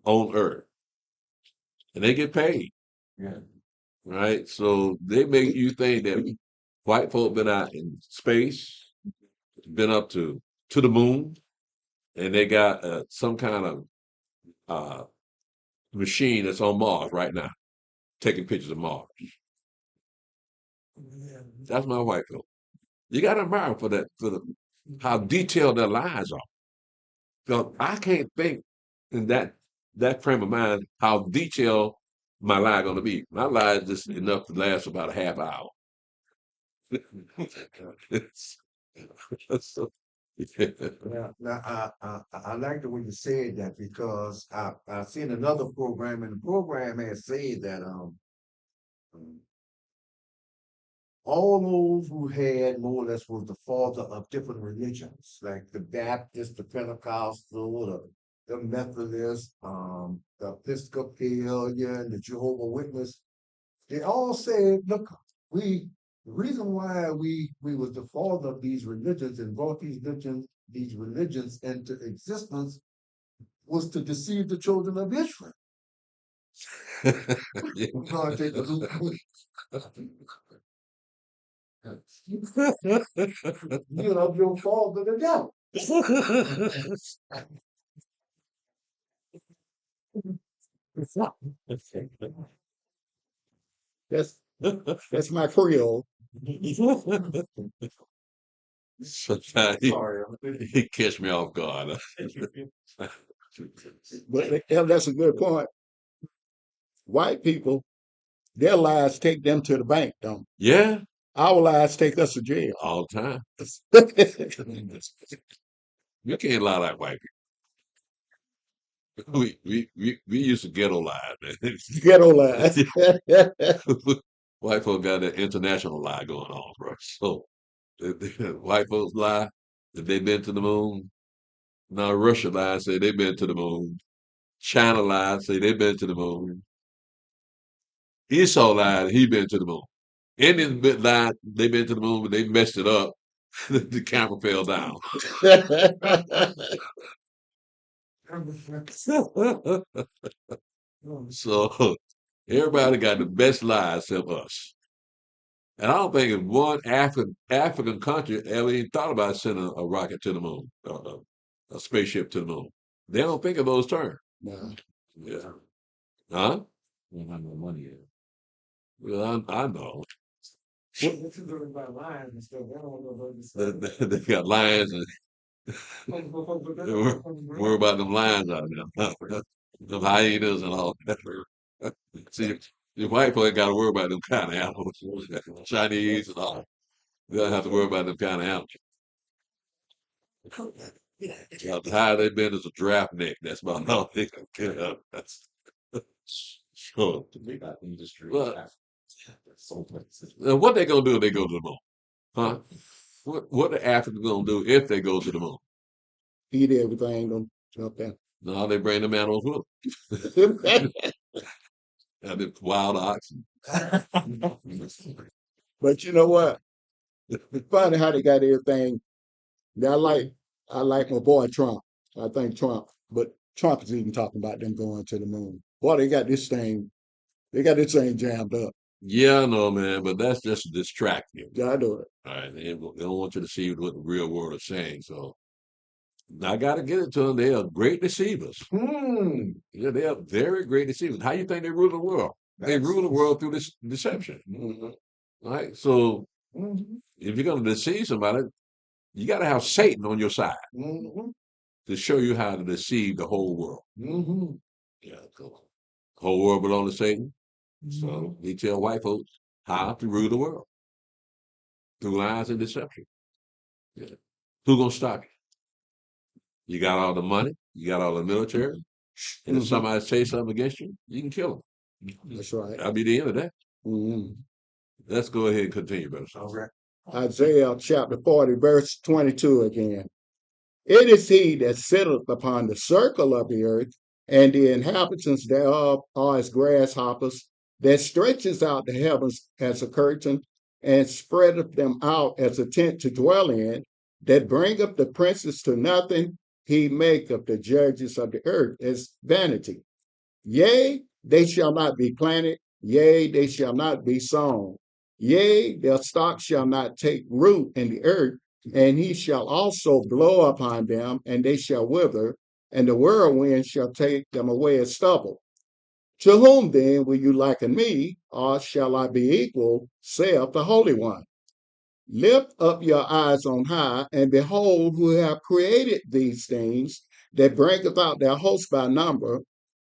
on Earth, and they get paid. Yeah. Right? So they make you think that white folk been out in space, been up to the moon, and they got some kind of machine that's on Mars right now, taking pictures of Mars. Yeah. That's my white folk. You got to admire for that, how detailed their lies are. So I can't think in that frame of mind how detailed my lie going to be. My lie is just enough to last about a half hour. So, Now, I like the way you said that because I seen another program and the program had said that all those who had more or less was the father of different religions, like the Baptist, the Pentecostal, the Methodist, the Episcopalian, the Jehovah Witness. They all said, look, the reason why we was the father of these religions and brought these religions into existence was to deceive the children of Israel. I'm gonna take the loop. You know, your fault to the devil. That's my Creole. Sometimes Sorry. he catch me off guard. But that's a good point. White people, their lies take them to the bank, don't Yeah, our lies take us to jail. all the time. You can't lie like white people. We used to ghetto lie, man. Ghetto lies. White folks got that international lie going on, bro. So white folks lie that they've been to the moon. Now Russia lie say they've been to the moon. China lie say they've been to the moon. Esau lied he been to the moon. Indians lied they been to the moon, but they messed it up. The camera fell down. So everybody got the best lies except us. And I don't think if one African country ever even thought about sending a rocket to the moon, a spaceship to the moon. They don't think of those terms. No. Yeah. Huh? We don't have no money yet. Well, I know. What you doing about lions and stuff? I don't know about this stuff. They got lions and worry about them lions out there. Them hyenas and all that. See, the white folk got to worry about them kind of animals. Chinese and all. They don't have to worry about them kind of animals. The higher they been is a giraffe neck. That's about all they can get up. That's sure. Well, what they gonna do if they go to the moon? Huh? What the Africans gonna do if they go to the moon? Eat everything up there. No, they bring them animals with them. And the wild oxen. But you know what? It's funny how they got everything. I like my boy Trump. I think Trump, but Trump is even talking about them going to the moon. Boy, they got this thing jammed up. Yeah, I know, man, but that's just to distract you. Yeah, I do it. All right, they don't want you to see what the real world is saying. So I got to get it to them. They are great deceivers. Yeah, they are very great deceivers. How you think they rule the world? They rule the world through this deception. Right? So if you're going to deceive somebody, you got to have Satan on your side to show you how to deceive the whole world. Yeah, cool. Whole world belongs to Satan. So they tell white folks how to rule the world through lies and deception. Yeah. Who gonna stop you? You got all the money, you got all the military, and if somebody say something against you, you can kill them. That's right. That'll be the end of that. Let's go ahead and continue, brother. All right. Isaiah chapter 40, verse 22 again. It is he that sitteth upon the circle of the earth, and the inhabitants thereof are as grasshoppers, that stretches out the heavens as a curtain, and spreadeth them out as a tent to dwell in, that bringeth the princes to nothing, he maketh the judges of the earth as vanity. Yea, they shall not be planted, yea, they shall not be sown. Yea, their stock shall not take root in the earth, and he shall also blow upon them, and they shall wither, and the whirlwind shall take them away as stubble. To whom then will you liken me, or shall I be equal, saith the Holy One? Lift up your eyes on high, and behold who have created these things, that bringeth out their host by number.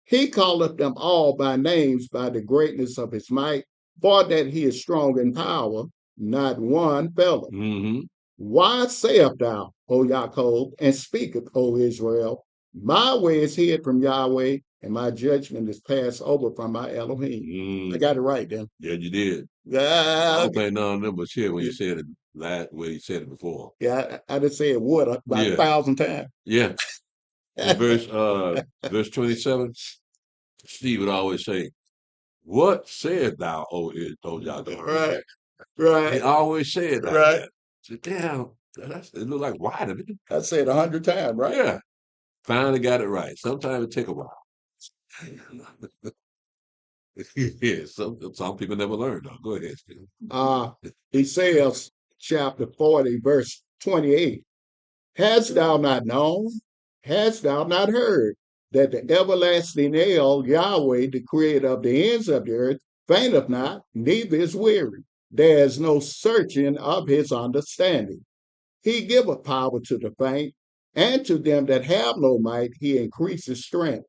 He calleth them all by names by the greatness of his might, for that he is strong in power, not one faileth. Why sayest thou, O Jacob, and speaketh, O Israel? My way is hid from Yahweh, and my judgment is passed over from my Elohim. I got it right then. Yeah, you did. I Yeah, don't think none of them was here when you said it that way you said it before. yeah, I just said what about Yeah. 1,000 times. Yeah. In verse 27, Steve would always say, what said thou, O Jacob? Right, He right, always said that. right. I said, damn, it look like why did it? I said 100 times, right? Yeah. Finally got it right. Sometimes it take a while. Yeah, some people never learn though. Go ahead, Steve. Isaiah chapter 40, verse 28. Hast thou not known? Hast thou not heard that the everlasting El, Yahweh, the creator of the ends of the earth, fainteth not, neither is weary. There is no searching of his understanding. He giveth power to the faint, and to them that have no might he increases strength.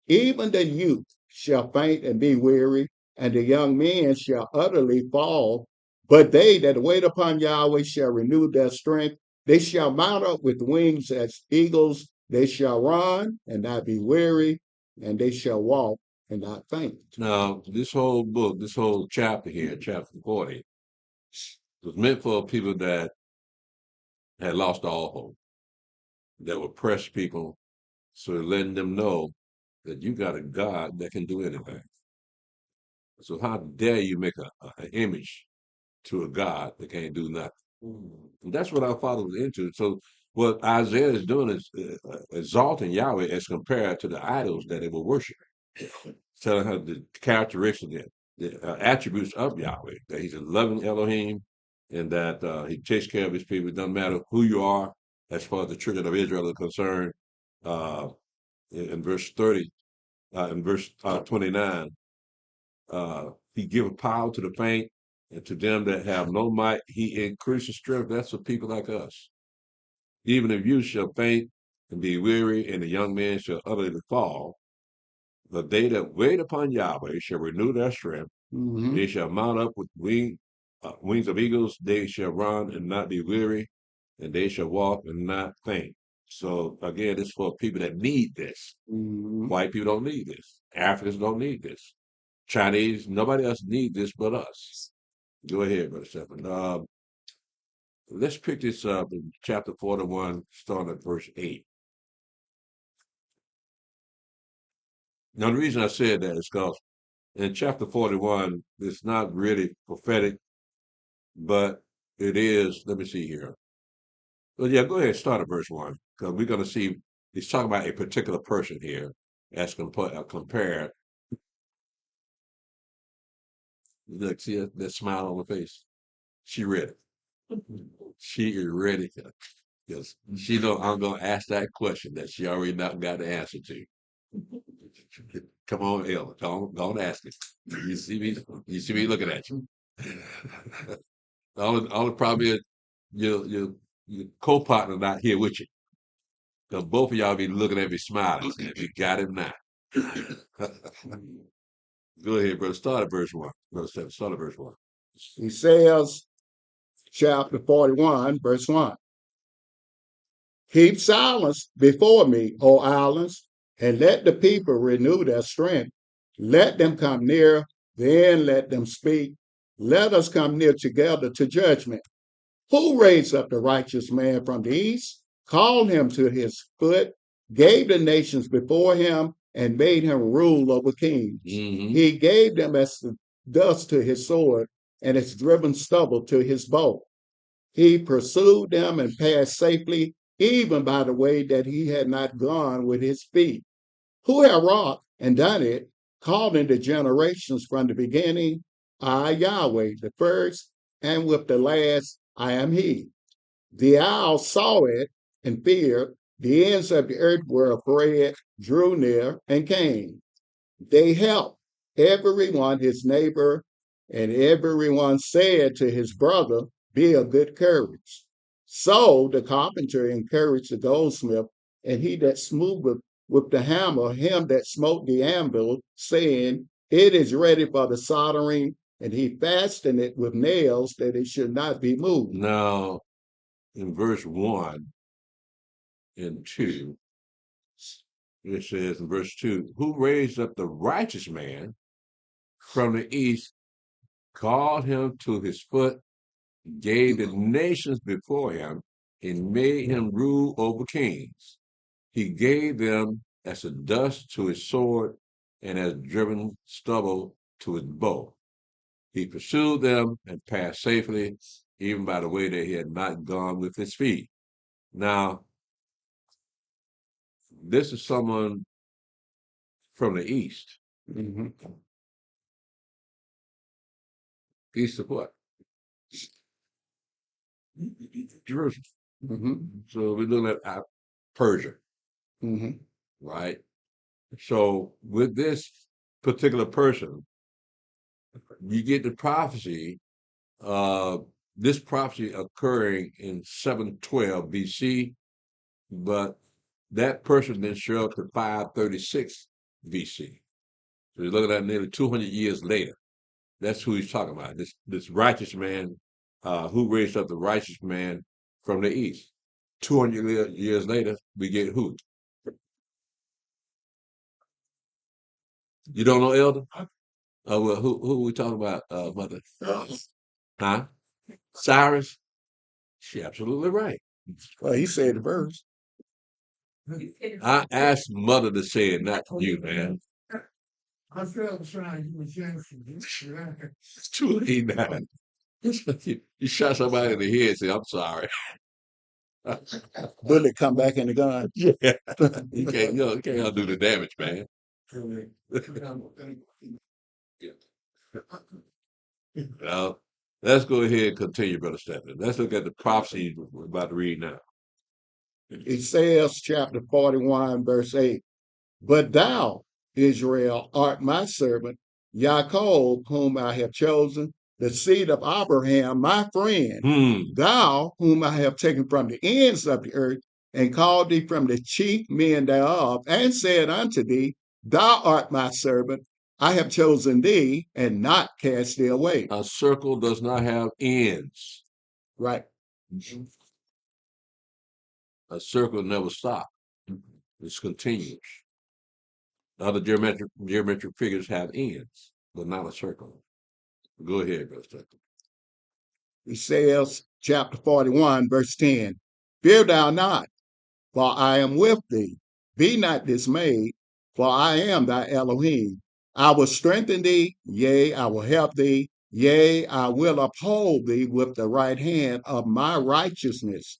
Even the youth shall faint and be weary, and the young men shall utterly fall. But they that wait upon Yahweh shall renew their strength. They shall mount up with wings as eagles. They shall run and not be weary, and they shall walk and not faint. Now, this whole book, this whole chapter here, chapter 40, was meant for people that had lost all hope, that were pressed people, so letting them know that you got a God that can do anything. So how dare you make an image to a God that can't do nothing? And that's what our father was into. So what Isaiah is doing is exalting Yahweh as compared to the idols that they were worshiping, telling her the characteristics, the attributes of Yahweh, that he's a loving Elohim and that he takes care of his people. It doesn't matter who you are as far as the children of Israel are concerned. Uh, in verse 30, in verse 29, he giveth power to the faint, and to them that have no might, he increases strength. That's for people like us. Even if you shall faint and be weary, and the young men shall utterly fall, but they that wait upon Yahweh shall renew their strength. Mhm. They shall mount up with wings of eagles. They shall run and not be weary, and they shall walk and not faint. So again, it's for people that need this. Mhm. White people don't need this. Africans don't need this. Chinese, nobody else needs this but us. Go ahead, Brother Stephen. Let's pick this up in chapter 41, starting at verse 8. Now, the reason I said that is because in chapter 41, it's not really prophetic, but it is. Let me see here. Well, yeah, go ahead, start at verse 1, because we're going to see he's talking about a particular person here as compared. Look, see that smile on her face? She ready. She is ready. Because she know I'm going to ask that question that she already not got the answer to. Come on, Ella. Don't ask it. You see me looking at you. All the problem is your co-partner not here with you. Because both of y'all be looking at me smiling. Saying, you got him now. Go ahead, brother. Start at verse 1. Brother Stephen, start at verse 1. Isaiah chapter 41, verse 1. Keep silence before me, O islands, and let the people renew their strength. Let them come near, then let them speak. Let us come near together to judgment. Who raised up the righteous man from the east, called him to his foot, gave the nations before him, and made him rule over kings? Mm-hmm. He gave them as the dust to his sword, and as driven stubble to his bow. He pursued them and passed safely, even by the way that he had not gone with his feet. Who had wrought and done it, calling the generations from the beginning, I, Yahweh, the first, and with the last, I am he. The isles saw it and feared. The ends of the earth were afraid, drew near, and came. They helped everyone his neighbor, and everyone said to his brother, be of good courage. So the carpenter encouraged the goldsmith, and he that smote with the hammer, him that smote the anvil, saying, it is ready for the soldering, and he fastened it with nails that it should not be moved. Now, in verse 1 and 2, it says in verse 2, who raised up the righteous man from the east, called him to his foot, gave the nations before him, and made him rule over kings. He gave them as a dust to his sword, and as driven stubble to his bow. He pursued them and passed safely, even by the way that he had not gone with his feet. Now, this is someone from the east. Mhm. Feast of what? Jerusalem. Mm-hmm. So we're looking at Persia, Mm-hmm. right? So with this particular person, you get the prophecy, uh, this prophecy occurring in 712 BC, but that person didn't show up to 536 BC. So you're looking at nearly 200 years later. That's who he's talking about. This righteous man, who raised up the righteous man from the east. 200 years later, we get who? You don't know, Elder? Well, who we talking about, Mother? Huh? Cyrus? She absolutely right. Well, he said the verse. I asked Mother to say it, not you, man. I felt trying to do a Jackson. It's too late now. You shot somebody in the head and say, I'm sorry. Bullet come back in the gun. Yeah. You can't undo the damage, man. Now, let's go ahead and continue, Brother Stephen. Let's look at the prophecy we're about to read now. Isaiah chapter 41, verse 8. But thou, Israel, art my servant, Jacob, whom I have chosen, the seed of Abraham, my friend. Thou, whom I have taken from the ends of the earth, and called thee from the chief men thereof, and said unto thee, Thou art my servant, I have chosen thee, and not cast thee away. A circle does not have ends. Right. A circle never stops. It's continuous. Other geometric figures have ends, but not a circle. Go ahead, Brother Stephen. Isaiah chapter 41, verse 10. Fear thou not, for I am with thee. Be not dismayed, for I am thy Elohim. I will strengthen thee, yea, I will help thee, yea, I will uphold thee with the right hand of my righteousness.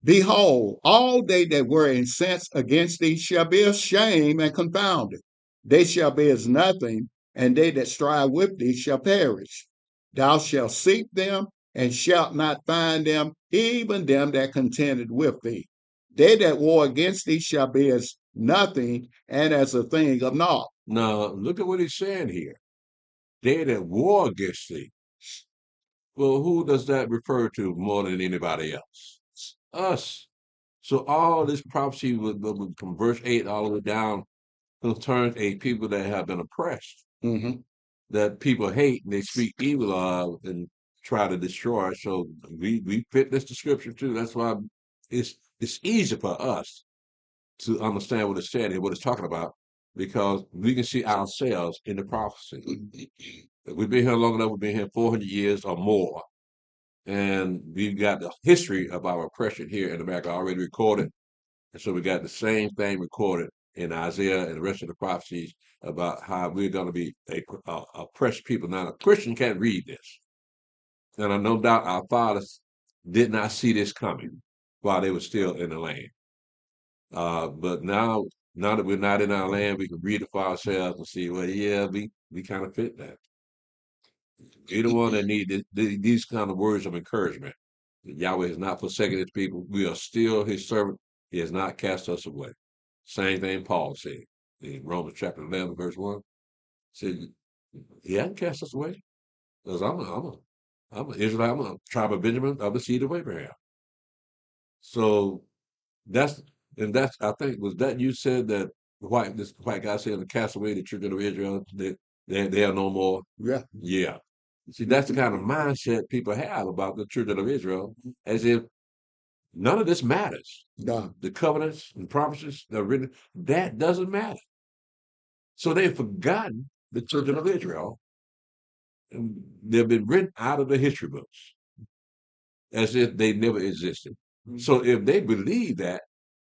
Behold, all they that were incensed against thee shall be ashamed and confounded. They shall be as nothing, and they that strive with thee shall perish. Thou shalt seek them, and shalt not find them, even them that contended with thee. They that war against thee shall be as nothing, and as a thing of naught. Now, look at what he's saying here. They that war against thee. Well, who does that refer to more than anybody else? Us. So all this prophecy from verse 8 all the way down concerns a people that have been oppressed, that people hate and they speak evil of and try to destroy. So we fit this description too. That's why it's easy for us to understand what it's saying and what it's talking about, because we can see ourselves in the prophecy. We've been here long enough, we've been here 400 years or more. And we've got the history of our oppression here in America already recorded. And so we got the same thing recorded in Isaiah and the rest of the prophecies about how we're going to be a oppressed people. Now, a Christian can't read this. And I no doubt our fathers did not see this coming while they were still in the land. But now that we're not in our land, we can read it for ourselves and see, well, yeah, we kind of fit that. You're the one that need these kind of words of encouragement. Yahweh has not forsaken his people. We are still his servant. He has not cast us away. Same thing Paul said in Romans chapter 11, verse 1. Said, he hasn't cast us away. Because I'm an Israelite, I'm a tribe of Benjamin, of the seed of Abraham. So that's I think, was that you said that this white guy said to cast away the children of Israel, that they are no more? Yeah. Yeah. See, that's the kind of mindset people have about the children of Israel, as if none of this matters. No. The covenants and promises that are written, that doesn't matter. So they've forgotten the children of Israel, and they've been written out of the history books as if they never existed. So if they believe that,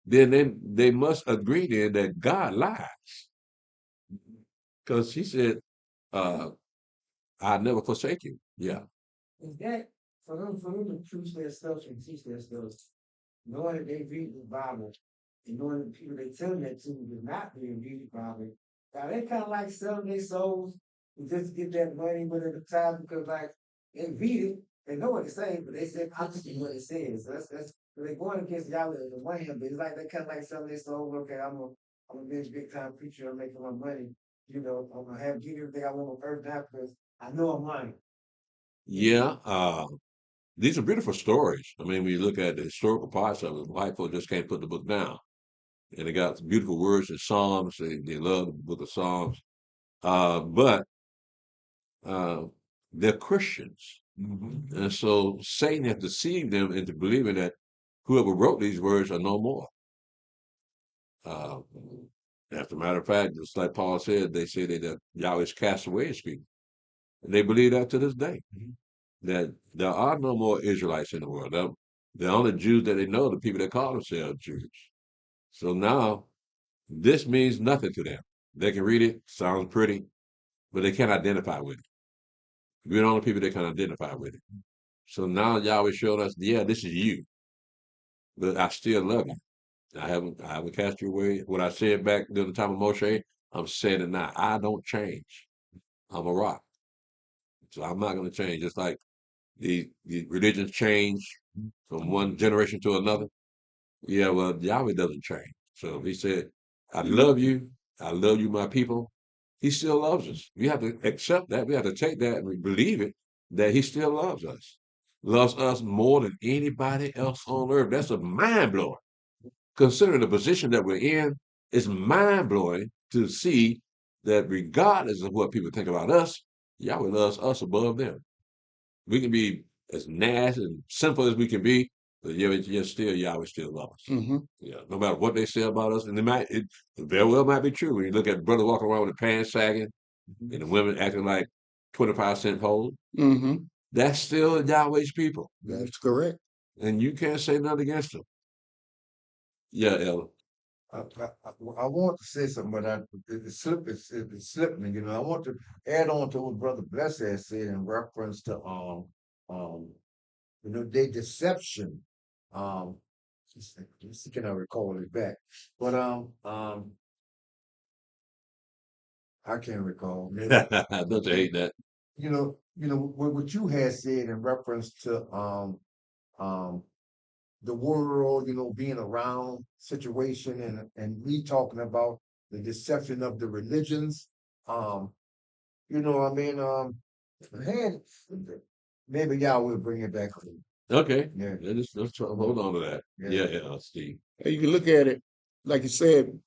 then they must agree then that God lies. Because he said, I never forsake you. Yeah. Is that for them to preach their stuff and teach their stuff, knowing that they read the Bible and knowing the people they tell that to is not being read the Bible, now they kind of like selling their souls just to get that money, but at the time, because like and read it and know what it's saying, but they said opposite what it says. So that's so they're going against Yahweh on the one hand, but it's like they kind of like selling their soul. Okay, I'm a big time preacher. I'm making my money. You know, I'm gonna have give everything I want on earth now because I know I'm lying. Yeah, these are beautiful stories. I mean, when you look at the historical parts of it, white folk just can't put the book down. And they got beautiful words in Psalms. They love the book of Psalms. But they're Christians. And so Satan has deceived them into believing that whoever wrote these words are no more. Uh, as a matter of fact, just like Paul said, they say that Yahweh's cast away his people. And they believe that to this day, that there are no more Israelites in the world. The only Jews that they know are the people that call themselves Jews. So now this means nothing to them. They can read it, sounds pretty, but they can't identify with it. We're the only people that can identify with it. So now Yahweh showed us, yeah, this is you, but I still love you. I haven't cast you away. What I said back during the time of Moshe, I'm saying it now. I don't change. I'm a rock. So I'm not going to change. Just like the religions change from one generation to another. Yeah, well, Yahweh doesn't change. So he said, I love you. I love you, my people. He still loves us. We have to accept that. We have to take that and we believe it, that he still loves us. Loves us more than anybody else on earth. That's a mind blowing. Considering the position that we're in, it's mind blowing to see that regardless of what people think about us, Yahweh loves us above them. We can be as nasty and simple as we can be, but yet still Yahweh still loves us. Mm-hmm. Yeah, no matter what they say about us, and it very well might be true. When you look at the brother walking around with the pants sagging and the women acting like 25-cent hoes, Mm-hmm. that's still Yahweh's people, That's correct. and you can't say nothing against them. Yeah, Ella. I want to say something, but it slipped me. You know, I want to add on to what Brother Bless has said in reference to their deception. Um, just can I recall it back? But I can't recall. Don't you hate that? What you had said in reference to the world, being around situation and me talking about the deception of the religions. I mean, had maybe y'all will bring it back. Okay. Yeah. Yeah, let's hold on to that. Yeah, Steve. You can look at it, like you said,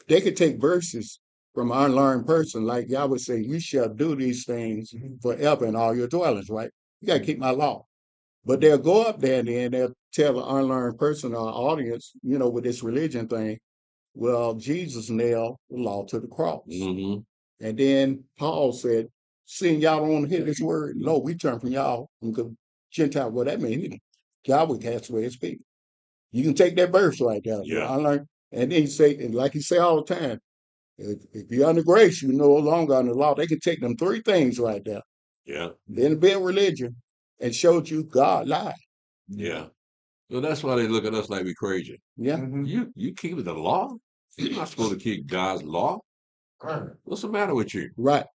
they could take verses from an unlearned person, like Yah would say, you shall do these things forever in all your dwellings, right? You got to keep my law. But they'll go up there and then they'll tell an unlearned person or audience, with this religion thing, well, Jesus nailed the law to the cross. Mm-hmm. And then Paul said, seeing y'all don't want to hear this word, no, we turn from y'all and go Gentile. Well, that means God would cast away his people. You can take that verse right there. Yeah. Unlearned. And then he say, and like he say all the time, if you're under grace, you're no longer under law. They can take them three things right there. Yeah. Then build religion and showed you God lied. Yeah. So that's why they look at us like we're crazy. Yeah. You keep the law? You're not supposed to keep God's law. What's the matter with you? Right.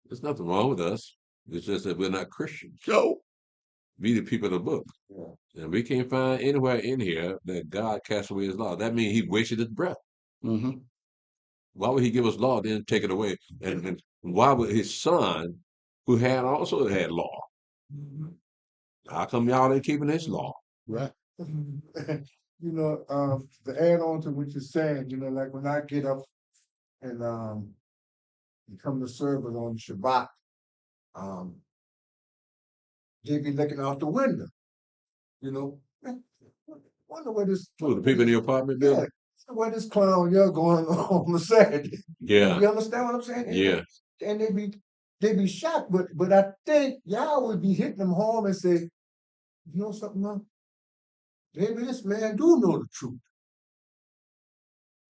There's nothing wrong with us. It's just that we're not Christians. So Be the people of the book. Yeah. And we can't find anywhere in here that God cast away his law. That means he wasted his breath. Mm-hmm. Why would he give us law, then take it away? And why would his son, who had also had law, how come y'all ain't keeping his law? Right. To add on to what you're saying, like when I get up and come to service on Shabbat, they be looking out the window, wonder where this The people in the apartment building? where this clown you're going on the Saturday. Yeah. You understand what I'm saying? Yeah. And they be shocked, but I think y'all would be hitting them home and say, you know something, man? Maybe this man do know the truth.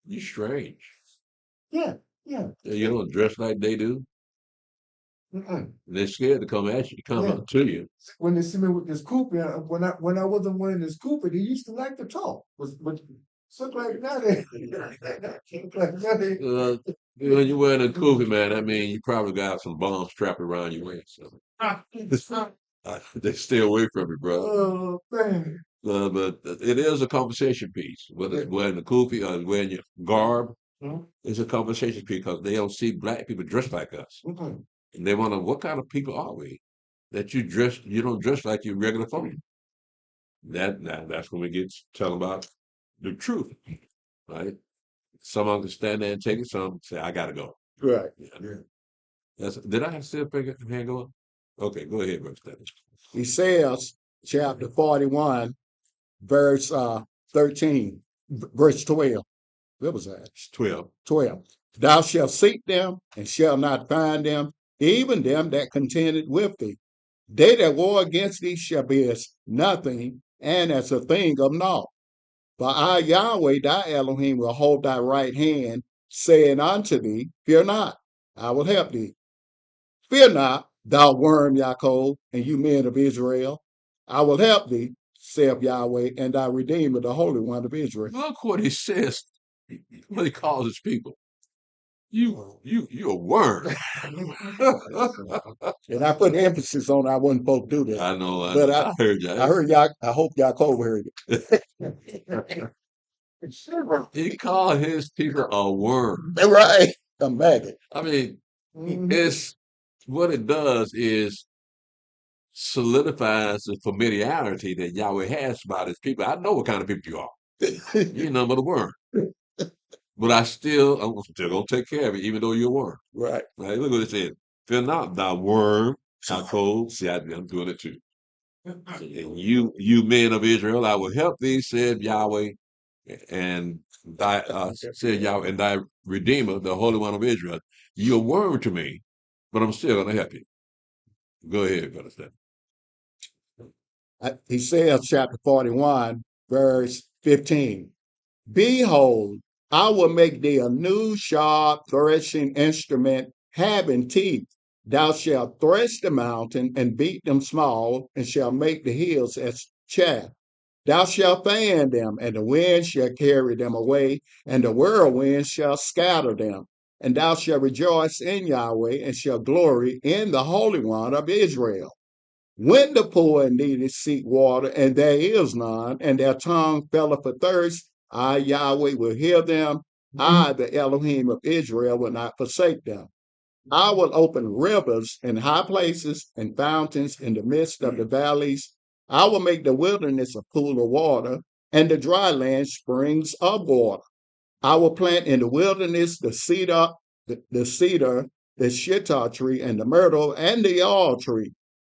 You strange. Yeah. You don't dress like they do. They're scared to come at you, up to you. When they see me with this coupe, when I wasn't wearing this coupe, they used to like to talk. But look like now they When you're wearing a coupe, man, I mean, you probably got some bombs strapped around your waist. So. They stay away from it, bro. Oh, man. But it is a conversation piece. Whether it's wearing the kufi or wearing your garb, it's a conversation piece because they don't see black people dressed like us. Mhm. And they wonder, what kind of people are we? That you don't dress like your regular folk. That's when we get to tell about the truth, right? Someone can stand there and take it, some say, I gotta go. Right. Yeah. Did I still pick it hand going? Okay, go ahead, Brother Stanley. Isaiah chapter 41, verse 13, verse 12. What was that? It's 12. 12. Thou shalt seek them and shalt not find them, even them that contended with thee. They that war against thee shall be as nothing and as a thing of naught. For I, Yahweh, thy Elohim, will hold thy right hand, saying unto thee, Fear not, I will help thee. Fear not, thou worm Yaakov, and you men of Israel. I will help thee, saith Yahweh, and thy Redeemer, the Holy One of Israel. Look what he says, what he calls his people. You're a worm. And I put emphasis on I wouldn't folk do that. I know, But I heard that. I heard y'all, I hope Yaakov heard it. He called his people a worm. Right. A maggot. I mean, it's what it does is solidifies the familiarity that Yahweh has about his people. I know what kind of people you are. You're nothing but a worm. But I'm still gonna take care of it, even though you're a worm. Right. Right? Look what it said. Fear not, thou worm, how cold. See, I'm doing it too. And you men of Israel, I will help thee, said Yahweh, and said Yahweh, and thy Redeemer, the Holy One of Israel. You're a worm to me, but I'm still gonna help you. Go ahead, Brother Stephen. He says, chapter 41, verse 15. Behold, I will make thee a new sharp threshing instrument having teeth. Thou shalt thresh the mountain and beat them small, and shall make the hills as chaff. Thou shalt fan them, and the wind shall carry them away, and the whirlwind shall scatter them. And thou shalt rejoice in Yahweh, and shall glory in the Holy One of Israel. When the poor and needy seek water, and there is none, and their tongue felleth for thirst, I, Yahweh, will hear them. I, the Elohim of Israel, will not forsake them. I will open rivers in high places and fountains in the midst of the valleys. I will make the wilderness a pool of water, and the dry land springs of water. I will plant in the wilderness the cedar, the shittah tree, and the myrtle, and the yall tree.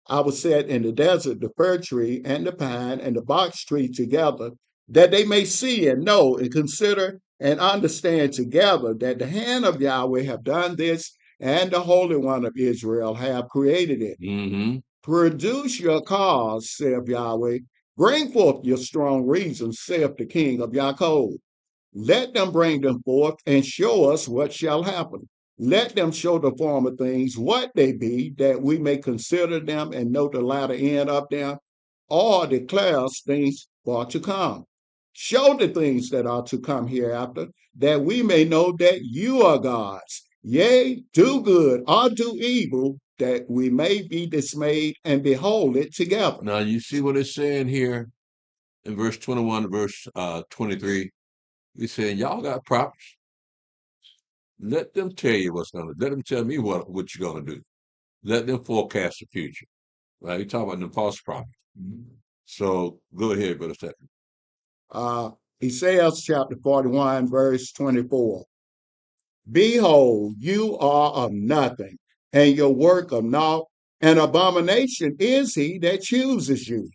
I will set in the desert the fir tree, and the pine, and the box tree together, that they may see and know and consider and understand together that the hand of Yahweh have done this, and the Holy One of Israel have created it. Mm-hmm. Produce your cause, saith Yahweh. Bring forth your strong reasons, saith the King of Yaakov. Let them bring them forth and show us what shall happen. Let them show the former things what they be, that we may consider them and know the latter end of them, or declare us things for to come. Show the things that are to come hereafter, that we may know that you are gods. Yea, do good or do evil, that we may be dismayed and behold it together. Now you see what it's saying here in verse 21 to verse 23. He's saying, y'all got prophets. Let them tell you what's gonna. Let them tell me what you're gonna do. Let them forecast the future. Right? You talk about the false prophet. So go ahead, Brother Stephen. Isaiah chapter 41, verse 24. Behold, you are of nothing, and your work of naught. An abomination is he that chooses you.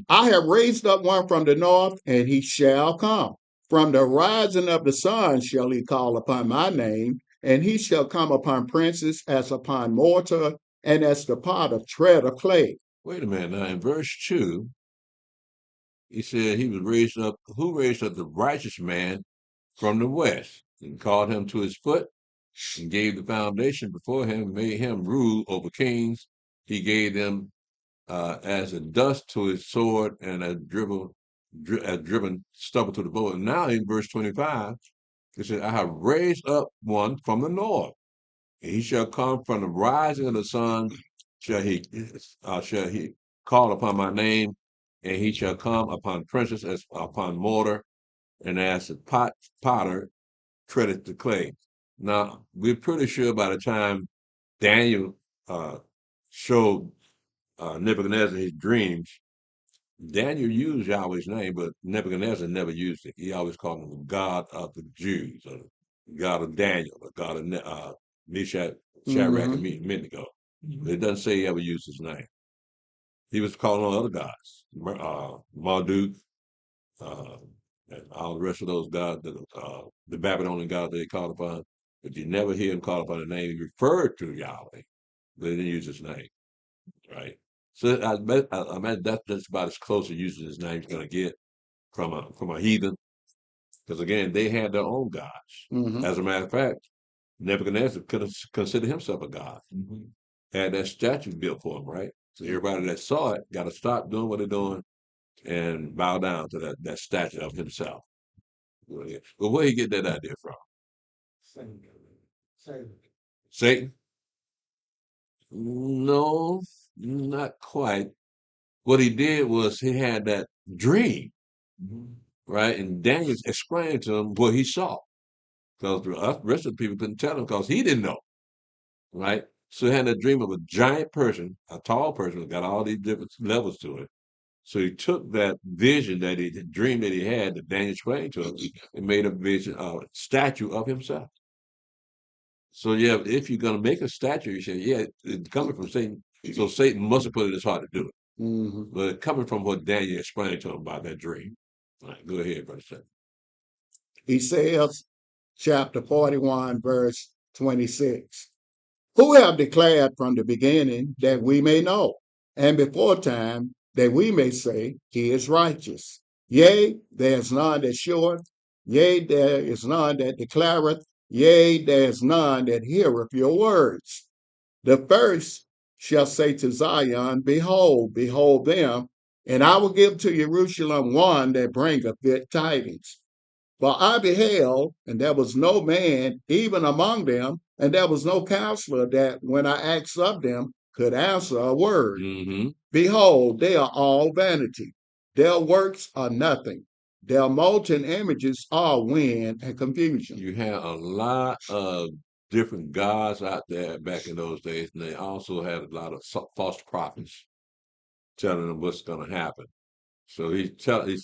I have raised up one from the north, and he shall come. From the rising of the sun shall he call upon my name, and he shall come upon princes as upon mortar, and as the pot of tread of clay. Wait a minute. Now in verse 2, he said he was raised up. Who raised up the righteous man from the west and called him to his foot and gave the foundation before him, made him rule over kings. He gave them as a dust to his sword and a driven stubble to the bow. And now in verse 25, it says, I have raised up one from the north. And he shall come from the rising of the sun shall he call upon my name, and he shall come upon princes as upon mortar, and as the potter treadeth the clay. Now we're pretty sure by the time Daniel showed Nebuchadnezzar his dreams, Daniel used Yahweh's name, but Nebuchadnezzar never used it. He always called him the God of the Jews, or the God of Daniel, the God of Meshach, Shadrach, and Abednego. But it doesn't say he ever used his name. He was calling on other gods, Marduk, uh, and all the rest of those gods, the Babylonian gods that they called upon. But you never hear him call upon the name. He referred to Yahweh, but he didn't use his name, right? So I imagine that's about as close to using his name as going to get from a heathen, because again they had their own gods. As a matter of fact, Nebuchadnezzar could have considered himself a god. Had that statue built for him, right? So everybody that saw it got to stop doing what they're doing and bow down to that statue of himself. But where he get that idea from? Satan? No, not quite. What he did was he had that dream, right? And Daniel explained to him what he saw, because the rest of the people couldn't tell him because he didn't know, right? So he had a dream of a giant person, a tall person, got all these different levels to it. So he took that vision the dream that he had that Daniel explained to him, and made a vision, a statue of himself. So yeah, if you're gonna make a statue, you say, yeah, it's coming from Satan. So Satan must have put it in his heart to do it. But coming from what Daniel explained to him about that dream. All right, go ahead, brother. He says, chapter 41, verse 26. Who have declared from the beginning that we may know, and before time that we may say he is righteous. Yea, there is none that showeth, yea, there is none that declareth, yea, there is none that heareth your words. The first shall say to Zion, Behold, behold them, and I will give to Jerusalem one that bringeth good tidings. For I beheld, and there was no man even among them, and there was no counselor that, when I asked of them, could answer a word. Behold, they are all vanity. Their works are nothing. Their molten images are wind and confusion. You had a lot of different gods out there back in those days, and they also had a lot of false prophets telling them what's going to happen. So he's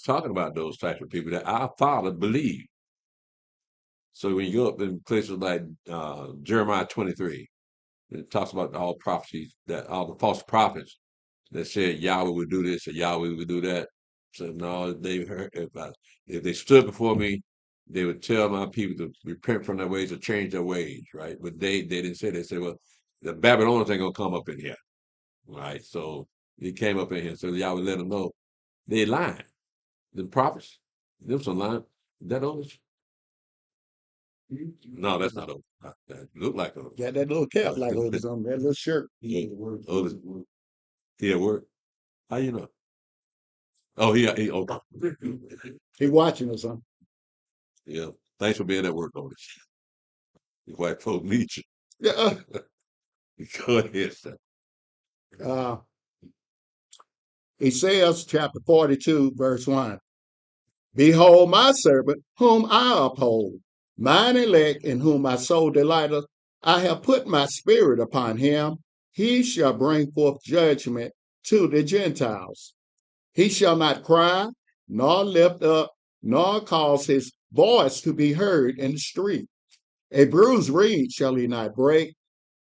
talking about those types of people that our father believed. So when you go up in places like Jeremiah 23, it talks about all prophecies, that all the false prophets that said Yahweh would do this or Yahweh would do that. So no, they heard, if they stood before me, they would tell my people to repent from their ways or change their ways, right? But they didn't say that. They said, well, the Babylonians ain't gonna come up in here, right? So he came up in here, so Yahweh let them know they lying. The prophets, them some lying. Is that Otis? No, that's not Otis. That look like Otis. Got that little cap like Otis on that little shirt. Otis. He at work. How you know? Oh, he okay. He watching us, huh? Yeah. Thanks for being at work, Otis. The white folk need you. Yeah. Go ahead, sir. Isaiah chapter 42, verse 1. Behold my servant, whom I uphold, mine elect, in whom my soul delighteth. I have put my spirit upon him. He shall bring forth judgment to the Gentiles. He shall not cry, nor lift up, nor cause his voice to be heard in the street. A bruised reed shall he not break,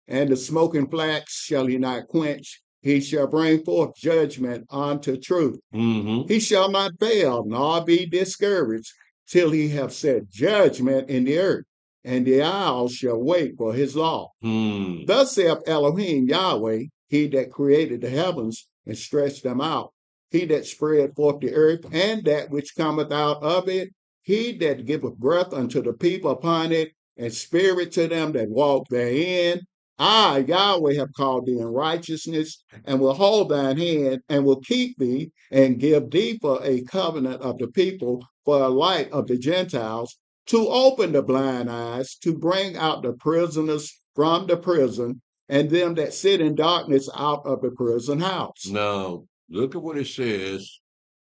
and the smoking flax shall he not quench. He shall bring forth judgment unto truth. He shall not fail, nor be discouraged, till he have set judgment in the earth, and the isles shall wait for his law. Thus saith Elohim Yahweh, he that created the heavens and stretched them out, he that spread forth the earth, and that which cometh out of it, he that giveth breath unto the people upon it, and spirit to them that walk therein. I, Yahweh, have called thee in righteousness, and will hold thine hand, and will keep thee, and give thee for a covenant of the people, for a light of the Gentiles, to open the blind eyes, to bring out the prisoners from the prison, and them that sit in darkness out of the prison house. Now, look at what it says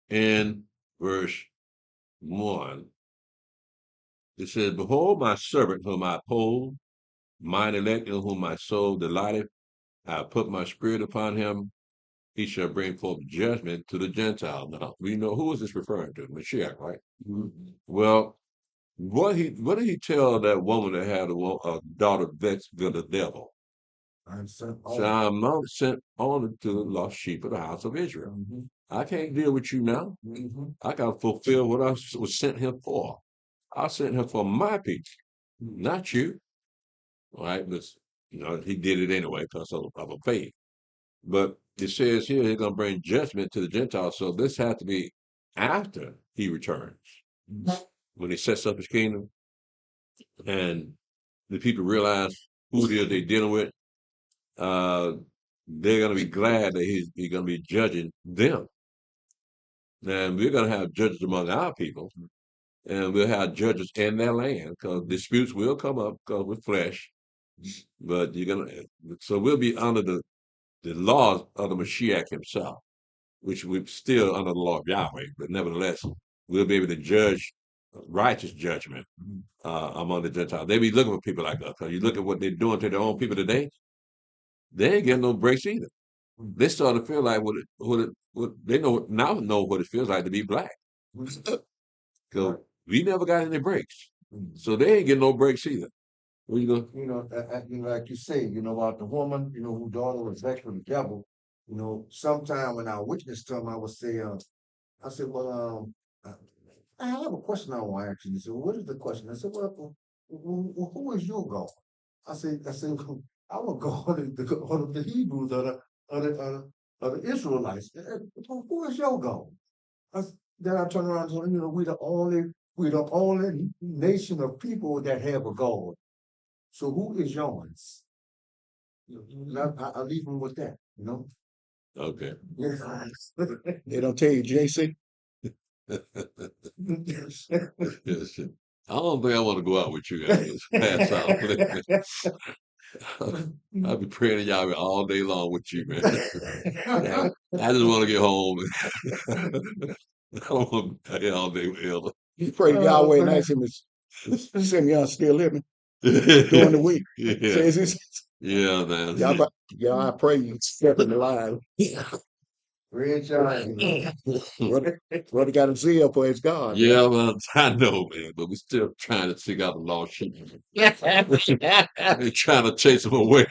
in verse 1. It says, Behold, my servant whom I uphold, mine elect in whom my soul delighteth. I have put my spirit upon him. He shall bring forth judgment to the Gentiles. Now, we know who is this referring to? Mashiach, right? Mhm. Well, what did he tell that woman that had a daughter vexed with the devil? I'm sent So I'm not sent on to the lost sheep of the house of Israel. Mm-hmm. I can't deal with you now. Mm-hmm. I got to fulfill what I was sent him for. I sent him for my people, not you. All right, but he did it anyway because of a faith. But it says here he's going to bring judgment to the Gentiles. So this has to be after he returns, when he sets up his kingdom, and the people realize who it is they're dealing with. They're going to be glad that he's going to be judging them. And we're going to have judges among our people, and we'll have judges in their land, because disputes will come up because we're flesh. But so we'll be under the laws of the Mashiach himself, which we're still under the law of Yahweh, but nevertheless, we'll be able to judge righteous judgment among the Gentiles. They be looking for people like us. Because you look at what they're doing to their own people today, they ain't getting no breaks either. They start to feel like what they know what it feels like to be black. Because we never got any breaks. So they ain't getting no breaks either. Where you going? Like you say, about the woman, whose daughter was vexed with the devil. Sometime when I witnessed to him, I would say, I said, well, I have a question I want to ask you. He said, well, what is the question? I said, well, who is your God? I said, our God is the God of the Hebrews, of the Israelites. Who is your God? Then I turned around and said, we're the only nation of people that have a God. So who is yours? I leave them with that, Okay. They don't tell you, JC. I don't think I want to go out with you guys. Pass out. I'll be praying to Yahweh all day long with you, man. I just want to get home. I don't want to be all day with Elder. You pray to Yahweh and ask him to send me out still living during the week. Yeah. Says this. Yeah, man. Y'all, I pray you step in the line. Brother got a zeal for his God. Yeah, well, I know, man, but we're still trying to figure out the lost sheep. We're trying to chase them away.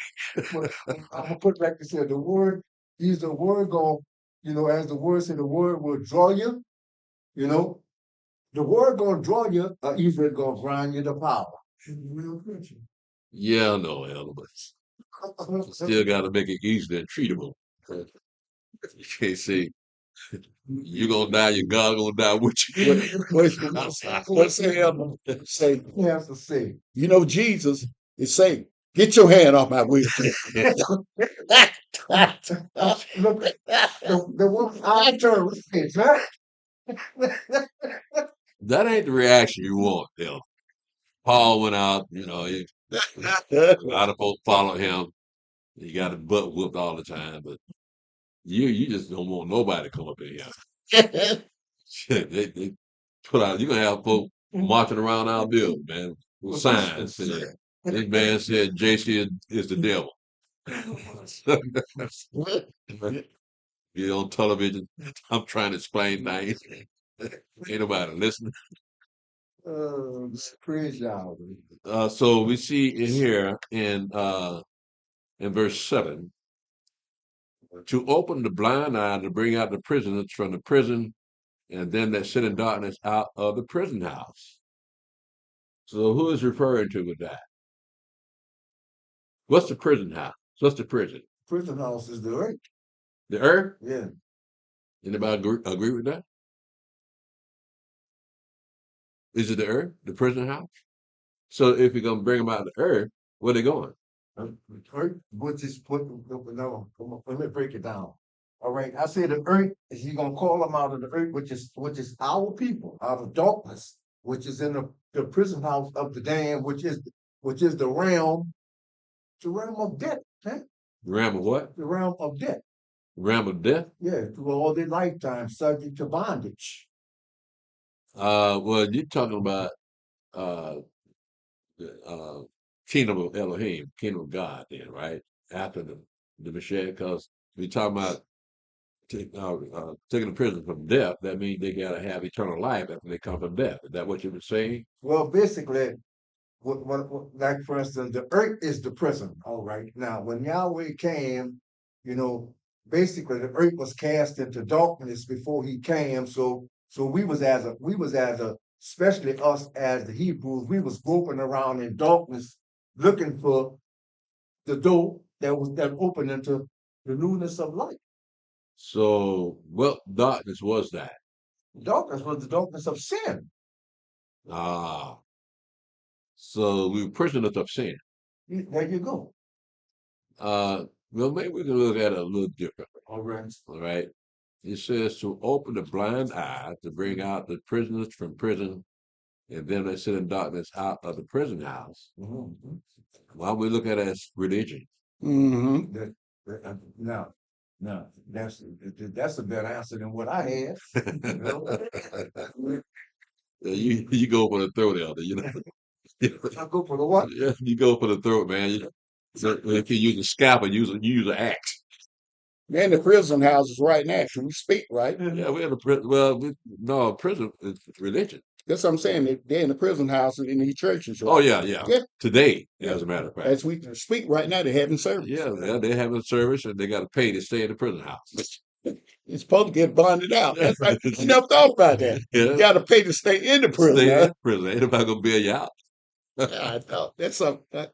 I'm gonna put like I said, the word, use the word going, as the word said, the word will draw you, the word gonna draw you, or either gonna grind you to power. Real preacher. Yeah, I know, Elder, but still got to make it easy and treatable. You can't say you're gonna die, your God gonna die with you. What's the Elder say? He has to say, Jesus is saying, get your hand off my wheel. look, the one I turn right. That ain't the reaction you want, Elder. Paul went out, a lot of folks followed him. He got his butt whooped all the time, but you just don't want nobody to come up in here. Shit, they put out. You're gonna have folks marching around our building, man, with signs saying, "This man said JC is the devil." Be on television. I'm trying to explain things. Ain't nobody listening. Praise Yahweh. So we see in here in verse 7, to open the blind eye, to bring out the prisoners from the prison, and them that sit in darkness out of the prison house. So who is referring to with that? What's the prison house? What's the prison? Prison house is the earth. The earth? Yeah. Anybody agree with that? Is it the earth, the prison house? So if you're gonna bring them out of the earth, where they going? Earth, which is no, let me break it down. All right, I say the earth is he gonna call them out of the earth, which is our people, out of darkness, which is in the prison house of the damned, which is the realm the realm of death, huh? Realm of what? The realm of death. Realm of death? Yeah, through all their lifetime, subject to bondage. Well, you're talking about uh, the kingdom of Elohim, kingdom of God, then, right? After the Mashiach, because we're talking about taking a prisoner from death. That means they got to have eternal life after they come from death. Is that what you were saying? Well, basically, like for instance, the earth is the prison. All right. Now, when Yahweh came, you know, basically the earth was cast into darkness before he came. So we was as a, especially us as the Hebrews, we was groping around in darkness, looking for the door that opened into the newness of light. So, what darkness was that? Darkness was the darkness of sin. Ah, so we were prisoners of sin. There you go. Well, maybe we can look at it a little differently. All right. All right. It says to open the blind eye, to bring out the prisoners from prison, and them that sit in darkness out of the prison house. Mm-hmm. Why we look at it as religion? Mm-hmm. Now, that's a better answer than what I had. You know? You go for the throat, elder. You know. I go for the what? Yeah, you go for the throat, man. So if you use a scalpel, you use an axe. They're in the prison houses right now. Should we speak, right? Yeah, we're in the prison. Well, no, prison is religion. That's what I'm saying. They're in the prison houses in these churches, right? Oh yeah. Yeah. Today, Yeah. as a matter of fact. As we speak right now, they're having service. Yeah, they're having service and they got to pay to stay in the prison house. It's supposed to get bonded out. That's right. You never thought about that. Yeah. You got to pay to stay in the prison. Stay huh? in prison. Ain't nobody gonna bail you out. Yeah, I thought that's something.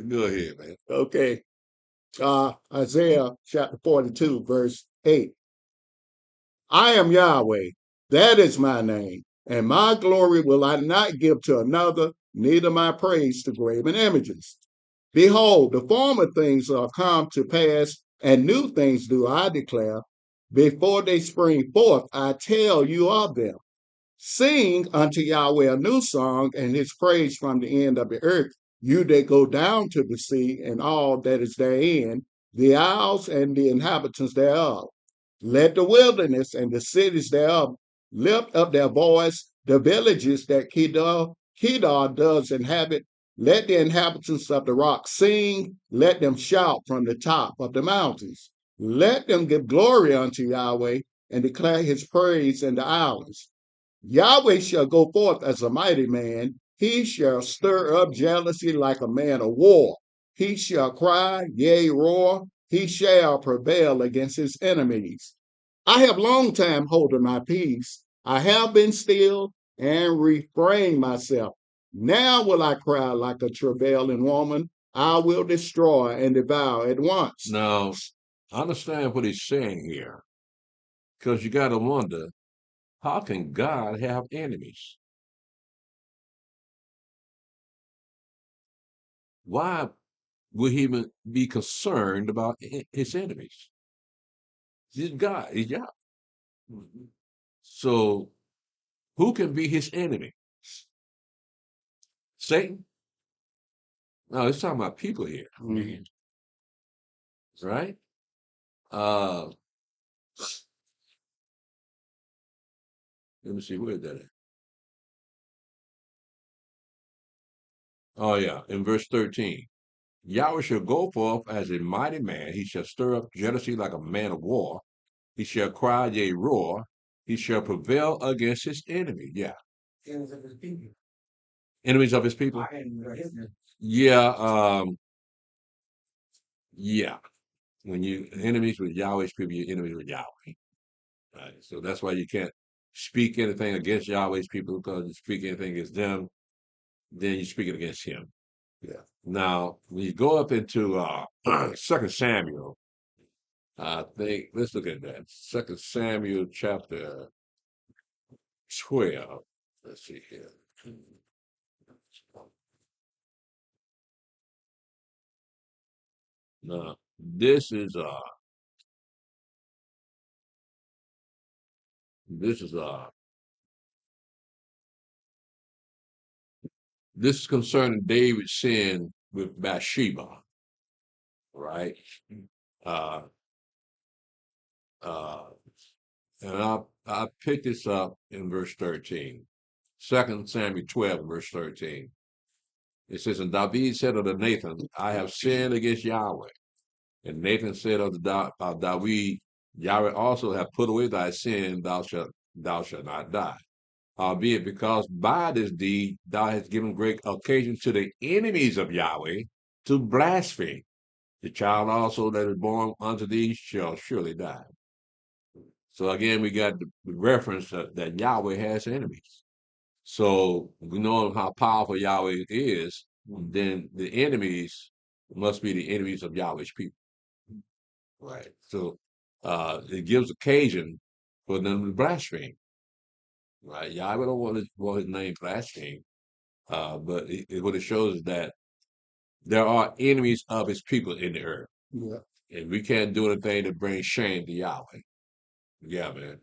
Go ahead, man. Okay. Isaiah chapter 42, verse 8. I am Yahweh, that is my name, and my glory will I not give to another, neither my praise to graven images. Behold, the former things are come to pass, and new things do I declare. Before they spring forth, I tell you of them. Sing unto Yahweh a new song, and his praise from the end of the earth. You that go down to the sea, and all that is therein, the isles and the inhabitants thereof. Let the wilderness and the cities thereof lift up their voice, the villages that Kedar does inhabit. Let the inhabitants of the rock sing, let them shout from the top of the mountains. Let them give glory unto Yahweh and declare his praise in the islands. Yahweh shall go forth as a mighty man. He shall stir up jealousy like a man of war. He shall cry, yea, roar. He shall prevail against his enemies. I have long time holden my peace. I have been still and refrained myself. Now will I cry like a travailing woman. I will destroy and devour at once. Now, I understand what he's saying here, because you got to wonder, how can God have enemies? Why would he even be concerned about his enemies? He's God. He's Yah. So, who can be his enemy? Satan? No, it's talking about people here, right? Uh, Let me see, where is that at? Oh, yeah, in verse 13. Yahweh shall go forth as a mighty man. He shall stir up jealousy like a man of war. He shall cry, yea, roar. He shall prevail against his enemy. Yeah. Enemies of his people. Enemies of his people? Our enemies are his enemies. Yeah. Yeah. When you enemies with Yahweh's people, you're enemies with Yahweh. Right. So that's why you can't speak anything against Yahweh's people, because you speak anything against them, then you're speaking against him. Yeah. Now, when you go up into 2 Samuel, I think, let's look at that. 2 Samuel chapter 12. Let's see here. Now, this is concerning David's sin with Bathsheba. right? Uh, uh, and I picked this up in verse 13. 2 Samuel 12, verse 13. It says, and David said unto Nathan, I have sinned against Yahweh. And Nathan said unto David, Yahweh also hath put away thy sin, thou shalt not die. Albeit because by this deed thou hast given great occasion to the enemies of Yahweh to blaspheme. The child also that is born unto thee shall surely die. So again, we got the reference that Yahweh has enemies. So we know how powerful Yahweh is, then the enemies must be the enemies of Yahweh's people. Right. So it gives occasion for them to blaspheme. Right. Yahweh don't want his name blasphemed. But what it shows is that there are enemies of his people in the earth. Yeah. And we can't do anything to bring shame to Yahweh. Yeah, man.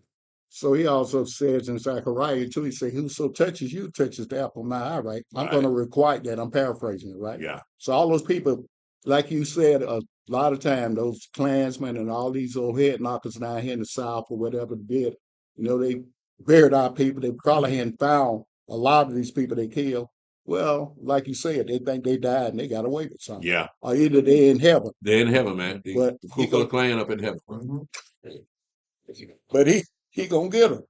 So he also says in Zechariah too, he said, whoso touches you touches the apple of my eye, right? I'm Right. going to requite that. I'm paraphrasing it, right? Yeah. So all those people, like you said, a lot of time, those Klansmen and all these old head knockers down here in the South or whatever they did, they buried our people. They probably hadn't found a lot of these people they killed. Well, like you said, they think they died and they got away with something. Yeah. Or either they're in heaven. They're in heaven, man. The But Ku Klux Klan up in heaven. But he gonna get them.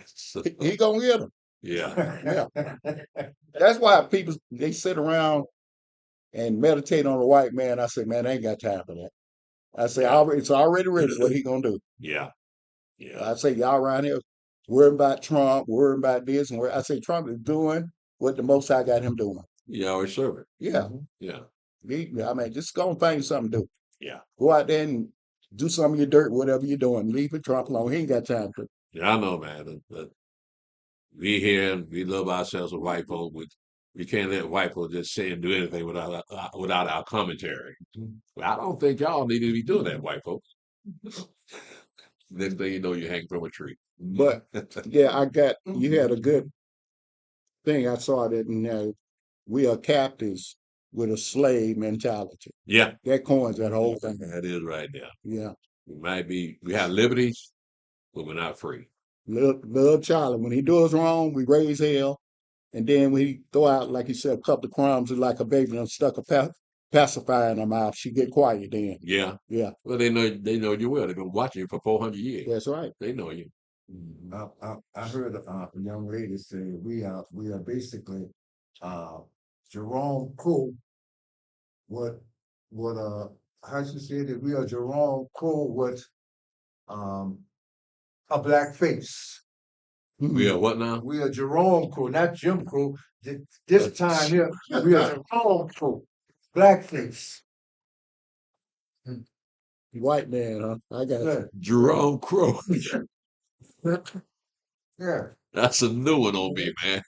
So, He gonna get them. yeah. Yeah. That's why people they sit around and meditate on a white man. I say, man, I ain't got time for that. I say, Yeah. it's already written what he gonna do. Yeah. Yeah. I say, y'all around here worrying about Trump, worrying about this, and I say Trump is doing what the Most High got him doing. Yahweh servant. Yeah. Yeah. I mean, just go and find something to do. Yeah. Go out there and do some of your dirt, whatever you're doing. Leave it Trump alone. He ain't got time to. Yeah, I know, man. We here, we love ourselves with white folk. We can't let white folk just say and do anything without our commentary. Well, I don't think y'all need to be doing that, white folks. Next thing you know, you hang from a tree. But yeah, you had a good thing. I saw that in we are captives with a slave mentality. Yeah, That coins that whole thing. that is right there. Yeah. We have liberties, but we're not free. Love Charlie. When he does wrong, we raise hell. And then when he throw out, like you said, a couple of crumbs like a baby and stuck a pacifier in her mouth, she get quiet then. Yeah. Yeah. Well, they know you well. They've been watching you for 400 years. That's right. They know you. I heard a young lady say we are basically Jerome Crow. What how she said that we are Jerome Crow with a black face. We are what now? We are Jerome Crow, not Jim Crow. This time here, we are Jerome Crow, blackface. White man, huh? I got Yeah. Jerome Crow. Yeah. That's a new one on me, man.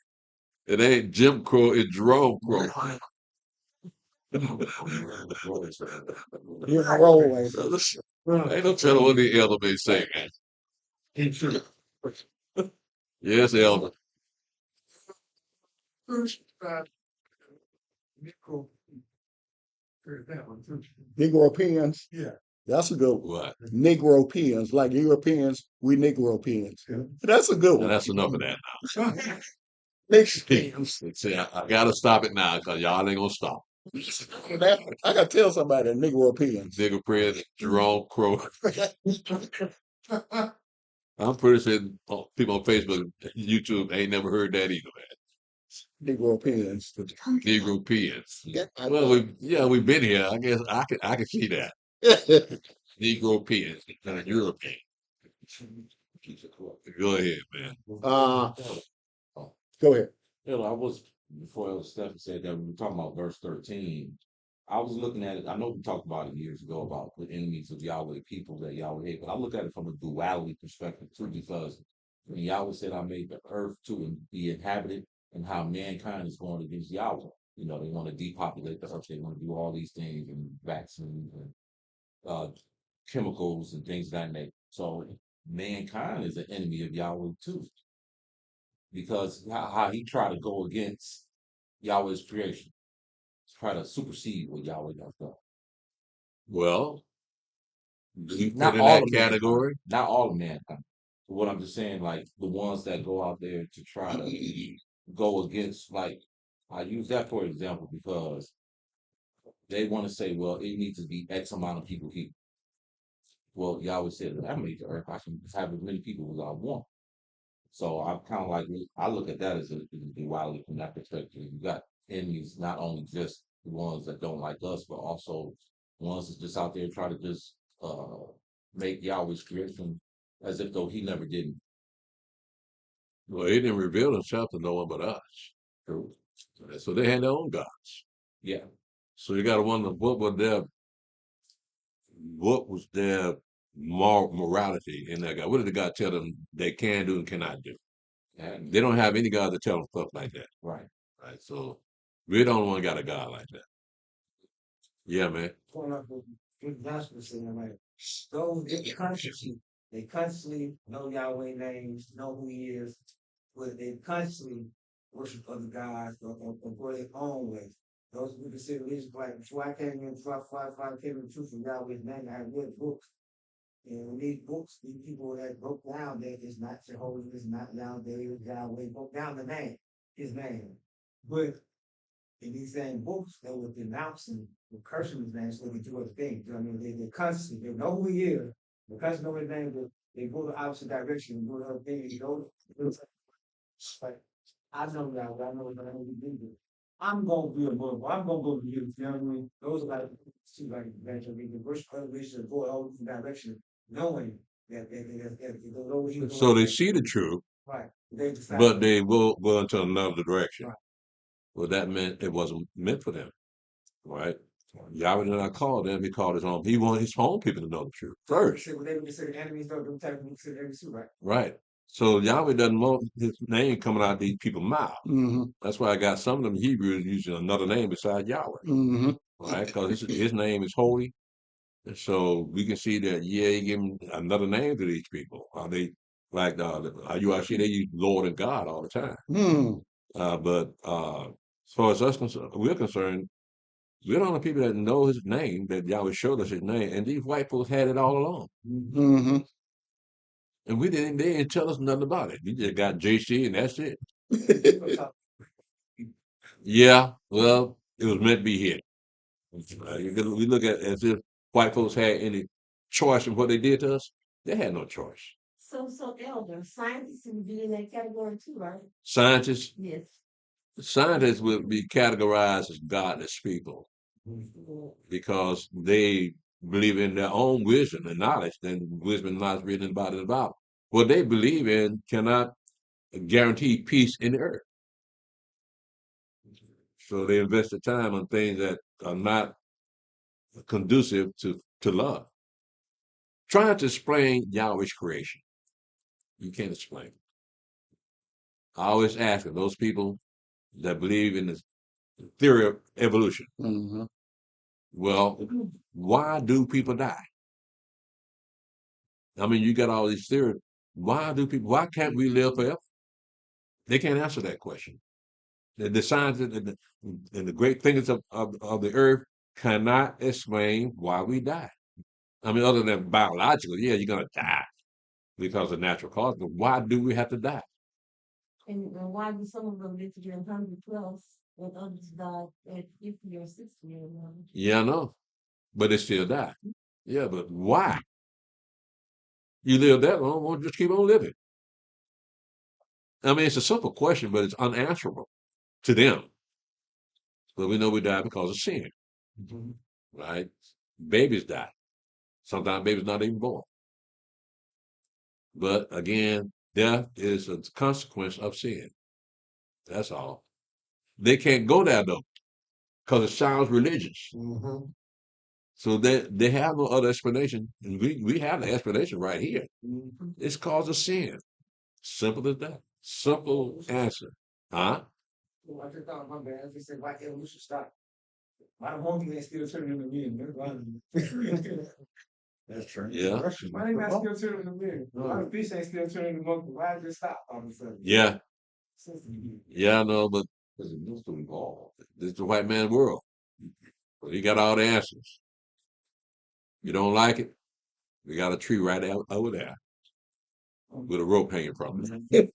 It ain't Jim Crow, it's Jerome Crow. you. Roll, ain't Ain't no telling what the elder may say, man. Yes, elder. Negropeans. Yeah. That's a good one. What? Negropeans, like Europeans, we Negropeans. Yeah. That's a good Now, one. that's enough of that now. Negropeans. See, I gotta stop it now because y'all ain't gonna stop. I gotta tell somebody Negropeans. Nigga Prince, Jerome Crow. I'm pretty sure people on Facebook, YouTube ain't never heard that either, man. Negropeans. Negropeans. Yeah. Well, we've been here. I guess I can see that. Negropeans, not European. Go ahead, man. Go ahead. I was before Elder Stephen said that we were talking about verse 13. I was looking at it. I know we talked about it years ago about the enemies of Yahweh, people that Yahweh hate, but I look at it from a duality perspective too, because when Yahweh said, "I made the earth to be inhabited," and how mankind is going against Yahweh. They want to depopulate the earth. They want to do all these things and vaccines and chemicals and things of that nature. So mankind is an enemy of Yahweh too, because how he tried to go against Yahweh's creation, try to supersede what Yahweh has done. Well, do you Not put in all that of mankind. category? Not all of mankind. But what I'm just saying, like the ones that go out there to try to go against, like I use that for example because they want to say, well, it needs to be X amount of people here. Well, Yahweh said that I made the earth. I can have as many people as I want. So I'm kind of like I look at that as a duality from that perspective. You got enemies, not only just the ones that don't like us, but also ones that just out there try to just make Yahweh's creation as if though he never did. Well, he didn't reveal himself to no one but us. True. So they had their own gods. Yeah. So you got to wonder what was their morality in that God? What did the God tell them they can do and cannot do? And They don't have any God to tell them stuff like that. right. Right. So we don't want got a God like that. Yeah, man. Going up with gospel saying like those they constantly know Yahweh names, know who he is, but they constantly worship other gods or go their own way. Those we consider religious like before I came in, before I came in the truth of Yahweh's name, I read books. And when these books, these people that broke down that it's not Jehovah, it's not Yahweh, it's Yahweh, broke down the name, his name. But in these same books, they were denouncing the cursing his name so they could do other things. You know what I mean? They constantly, they know who he is. They constantly know his name, but they go the opposite direction and do other things. You know, like, I know that, I know what I'm going to do. I'm going to be a Muslim. I'm going to go to you. You know what I mean? Those are like, two like, eventually, the worst other religions go all different direction, knowing that So they see the truth, right. They decide, but they will go into another direction. Right. Well, that meant it wasn't meant for them, right? Yahweh did not call them; he called his own. He wanted his own people to know the truth first. They would consider enemies, though, them type of consider enemies too, right? Right. So Yahweh doesn't want his name coming out of these people's mouth. Mm-hmm. That's why I got some of them Hebrews using another name besides Yahweh, Mm-hmm. right? Because his name is holy. And so we can see that, yeah, he gave him another name to these people. They like you actually they use Lord and God all the time. Mm. But as far as we're concerned, we're the only people that know his name, that Yahweh showed us his name, and these white folks had it all along. Mm-hmm. And they didn't tell us nothing about it. We just got JC and that's it. Yeah, well, it was meant to be here. We look at it as if white folks had any choice in what they did to us. They had no choice. So elder, scientists would be in that category too, right? Scientists, Yes. scientists would be categorized as godless people because they believe in their own wisdom and knowledge, and wisdom and knowledge written about it about. What they believe in cannot guarantee peace in the earth. So they invest the time on things that are not conducive to love. Trying to explain Yahweh's creation. You can't explain it. I always ask those people that believe in the theory of evolution. Mm-hmm. Well, why do people die? I mean, you got all these theories. Why can't we live forever? They can't answer that question. The scientists and the great thinkers of the earth cannot explain why we die. I mean, other than biological, yeah, you're going to die because of natural causes, but why do we have to die? And why do some of them live to be 100 plus and others die at 50 or 60 or more? Yeah, I know, but they still die. Yeah, but why? You live that long, won't you just keep on living? I mean, it's a simple question, but it's unanswerable to them. But we know we die because of sin, right? Babies die. Sometimes babies not even born. But again, death is a consequence of sin. That's all. They can't go there though, because it sounds religious. Mm-hmm. So they have no other explanation. And we have the explanation right here. It's cause of sin. Simple as that. Simple answer. Huh? I just thought my bad. I just said, why evolution stop? Why the monkey ain't still turning into men? That's true. Yeah. Why they not still turning into men? Why the fish ain't still turning into monkey? Why did it stop all of a sudden? Yeah. Since Yeah, I know, but this is the white man's world. He got all the answers. You don't like it? We got a tree right out over there with a rope hanging from it.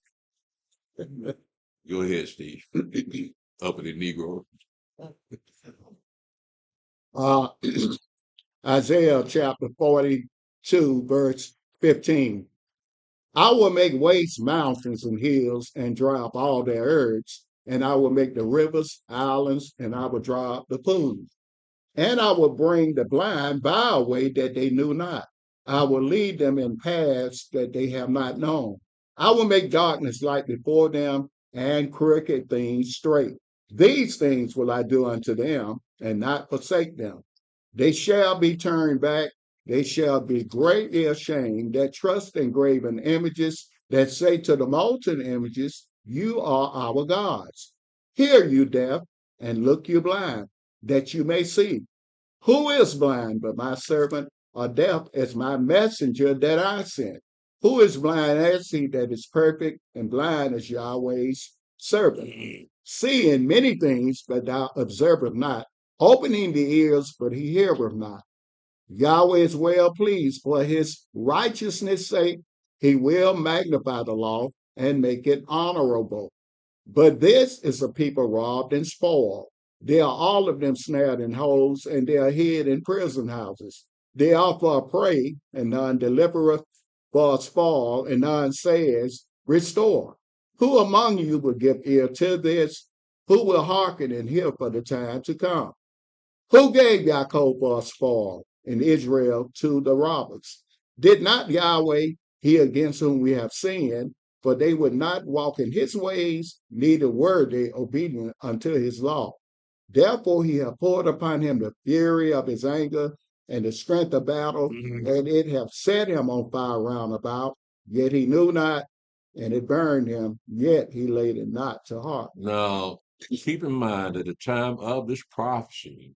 Go ahead, Steve. Uppity Negro. Uh, Isaiah chapter 42, verse 15. I will make waste mountains and hills and dry up all their herbs, and I will make the rivers islands, and I will dry up the pools. And I will bring the blind by a way that they knew not. I will lead them in paths that they have not known. I will make darkness light before them and crooked things straight. These things will I do unto them and not forsake them. They shall be turned back. They shall be greatly ashamed that trust in graven images, that say to the molten images, you are our gods. Hear you deaf, and look you blind, that you may see. Who is blind but my servant, or deaf as my messenger that I sent? Who is blind as he that is perfect, and blind as Yahweh's servant? Seeing many things, but thou observest not, opening the ears, but he heareth not. Yahweh is well pleased for his righteousness' sake. He will magnify the law and make it honorable. But this is a people robbed and spoiled. They are all of them snared in holes, and they are hid in prison houses. They are for a prey, and none delivereth, for a spoil, and none says, restore. Who among you will give ear to this? Who will hearken and hear for the time to come? Who gave Yaakov for a spoil, and Israel to the robbers? Did not Yahweh, he against whom we have sinned, for they would not walk in his ways, neither were they obedient unto his law. Therefore he hath poured upon him the fury of his anger and the strength of battle, and it hath set him on fire round about, yet he knew not, and it burned him, yet he laid it not to heart. Now, keep in mind at the time of this prophecy,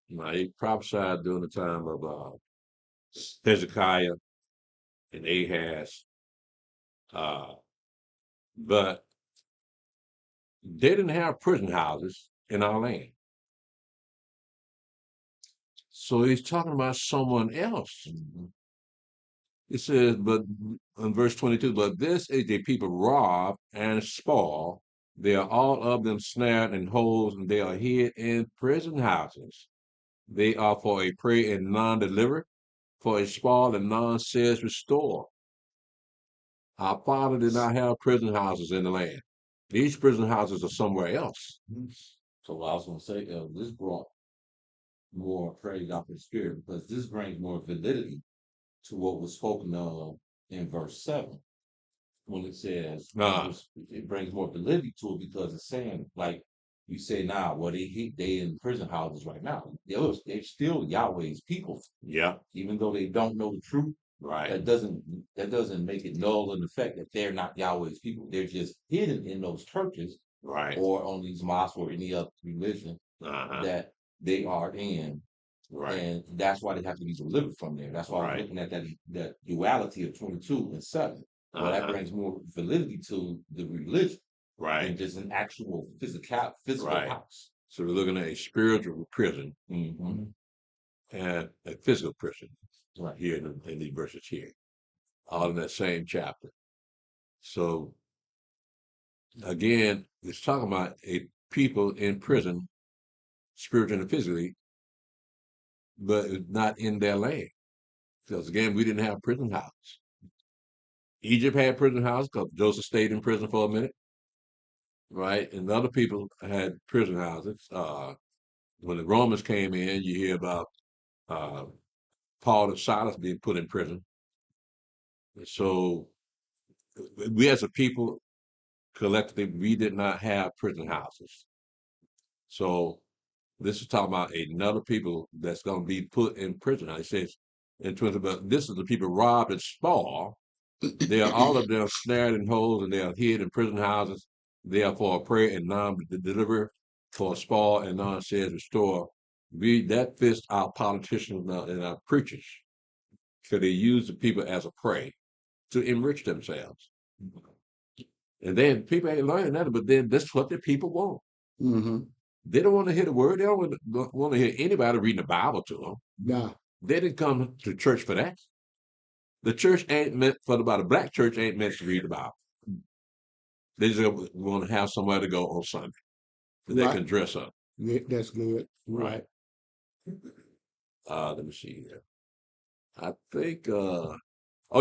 now he prophesied during the time of Hezekiah and Ahaz, but they didn't have prison houses in our land. So he's talking about someone else. It says, but in verse 22, but this is the people robbed and spoiled. They are all of them snared in holes, and they are hid in prison houses. They are for a prey and none delivered, for a spoil and none says restore. Our father did not have prison houses in the land. These prison houses are somewhere else. So I was going to say, this brought more praise out the spirit because this brings more validity to what was spoken of in verse 7 when it says it brings more validity to it because it's saying like you say now, well they in prison houses right now. They're still Yahweh's people. Yeah. Even though they don't know the truth. Right. That doesn't make it null in effect that they're not Yahweh's people. They're just hidden in those churches, right, or on these mosques or any other religion that they are in. Right. And that's why they have to be delivered from there. That's why I'm looking at that duality of 22 and 7. Well, that brings more validity to the religion, right, than just an actual physical house. So we're looking at a spiritual prison and a physical prison, right, here in these verses here, all in that same chapter. So again, it's talking about a people in prison, spiritually and physically, but it's not in their land. Because again, we didn't have prison houses. Egypt had prison houses because Joseph stayed in prison for a minute, right? And other people had prison houses. When the Romans came in, you hear about Paul and Silas being put in prison. So we as a people, collectively, we did not have prison houses. So this is talking about another people that's going to be put in prison. It says in 20, but this is the people robbed and spoiled. They are all of them snared in holes, and they are hid in prison houses. They are for a prey and none deliver, for a spoil and none says restore. That fits our politicians and our preachers, because they use the people as a prey to enrich themselves. And then people ain't learning that, but then that's what the people want. Mm-hmm. They don't want to hear the word. They don't want to hear anybody reading the Bible to them. Nah, They didn't come to church for that. The church ain't meant for the black church ain't meant to read the Bible. They just want to have somewhere to go on Sunday. So they right. can dress up. Yeah, that's good. Right. Let me see here. I think oh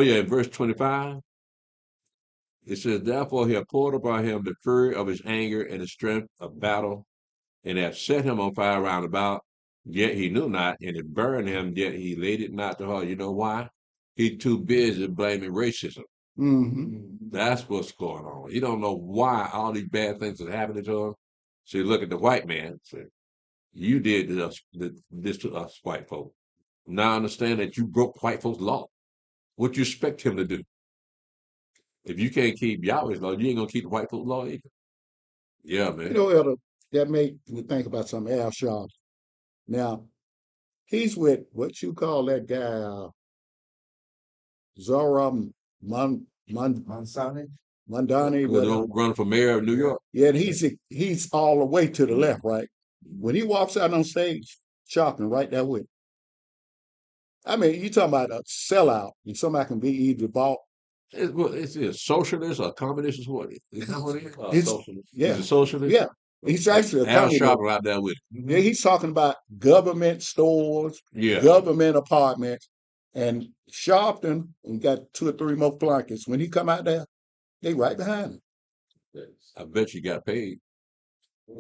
yeah, in verse 25, it says, therefore he had poured upon him the fury of his anger and the strength of battle, and had set him on fire round about, yet he knew not, and it burned him, yet he laid it not to heart. You know why? He too busy blaming racism. Mm-hmm. That's what's going on. He don't know why all these bad things are happening to him. So you look at the white man, say, you did this to us white folk. Now I understand that you broke white folks' law. What you expect him to do? If you can't keep Yahweh's law, you ain't gonna keep the white folks' law either. Yeah, You man. know, Elder, that made me think about some Al Sharpton. Now, he's with what you call that guy, Zora Mansani? Mandani, We're whatever. running for mayor of New York. Yeah, and he's all the way to the left, right? When he walks out on stage, Sharpton right there with him. I mean, you talking about a sellout, and somebody can be either bought. It's a socialist or communist is what? Is that what it is? It's Socialist. yeah, He's a socialist. yeah. He's actually a Al communist. Sharpton out there with him. Yeah, he's talking about government stores, Yeah. government apartments, and Sharpton. We got 2 or 3 more flunkies. When he come out there, they right behind him. I bet you got paid.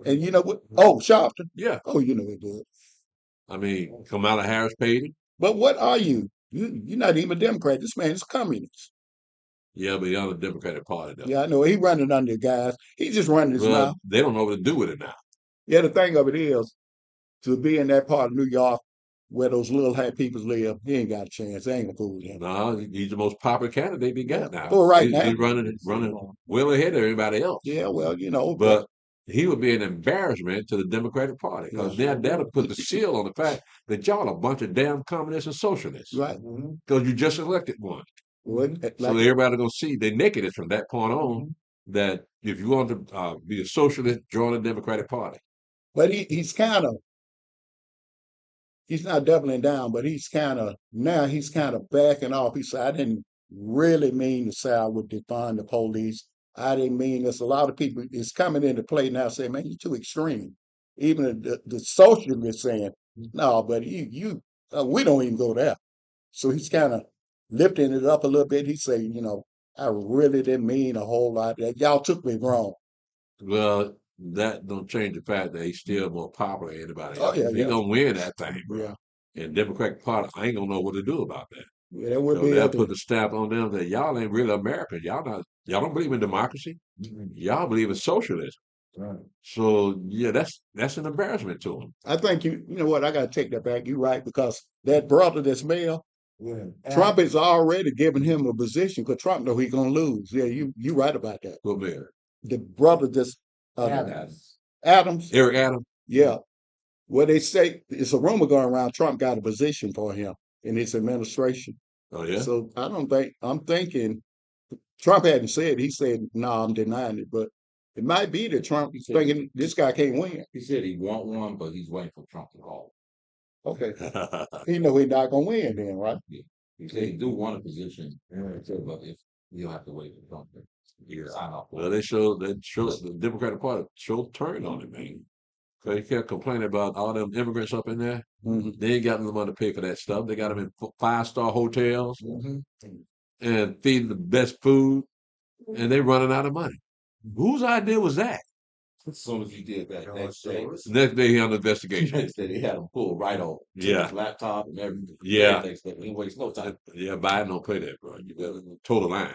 And you know what? Oh, Sharpton. Yeah. Oh, you know he did. I mean, Kamala Harris paid him. But what are you? You're not even a Democrat. This man is a communist. Yeah, but he's on the Democratic Party though. Yeah, I know. He running under guys. He just running his Well, mouth. they don't know what to do with it now. Yeah, the thing of it is, to be in that part of New York where those little hat people live, he ain't got a chance. They ain't gonna fool him. No, he's the most popular candidate we got now. For right He's now. running well ahead of everybody else. Yeah, well, you know, But he would be an embarrassment to the Democratic Party because that'll put the seal on the fact that y'all a bunch of damn communists and socialists. right. Because you just elected one. Well, So everybody gonna see they nakedness from that point on that if you want to be a socialist, join the Democratic Party. but he's kind of he's not doubling down, but he's kind of backing off. He said, I didn't really mean to say I would defund the police. I didn't mean this. A lot of people is coming into play now saying, man, you're too extreme. Even the socialists saying, no, but we don't even go there. So he's kind of lifting it up a little bit. He's saying, I really didn't mean a whole lot. Y'all took me wrong. Well, that don't change the fact that he's still more popular than anybody Oh, else. yeah, He yeah. gonna win that thing, bro. Yeah. And Democratic Party, I ain't gonna know what to do about that. Yeah, that would So be they'll it. put the stamp on them that y'all ain't really American. Y'all don't believe in democracy. Y'all believe in socialism. Right. So yeah, that's an embarrassment to them. I think you know what, I gotta take that back. You're right, because that brother that's male, Yeah. Trump is already giving him a position because Trump know he's gonna lose. Yeah, you right about that. Go there. The brother that's Adams. Eric Adams. Yeah. Well, they say it's a rumor going around Trump got a position for him in his administration. Oh yeah. So I'm thinking Trump hadn't said, he said, no, I'm denying it, but it might be that Trump is thinking this guy can't win. He said he want one, but he's waiting for Trump to call. Okay. He know he's not gonna win then, right? He said he do want a position, but if you'll have to wait for Trump to sign off. Well, they showed the Democratic Party showed turn on it, man. Cause he kept complaining about all them immigrants up in there. They ain't got no money to pay for that stuff. They got them in 5-star hotels and feeding the best food, and they running out of money. Whose idea was that? As soon as he did that, next day, Next day he on the investigation. next day they had him pulled right off. Took Yeah. his laptop and everything. Yeah. Next day, he didn't waste no time. Yeah, Biden don't play that, bro. You better toe the line.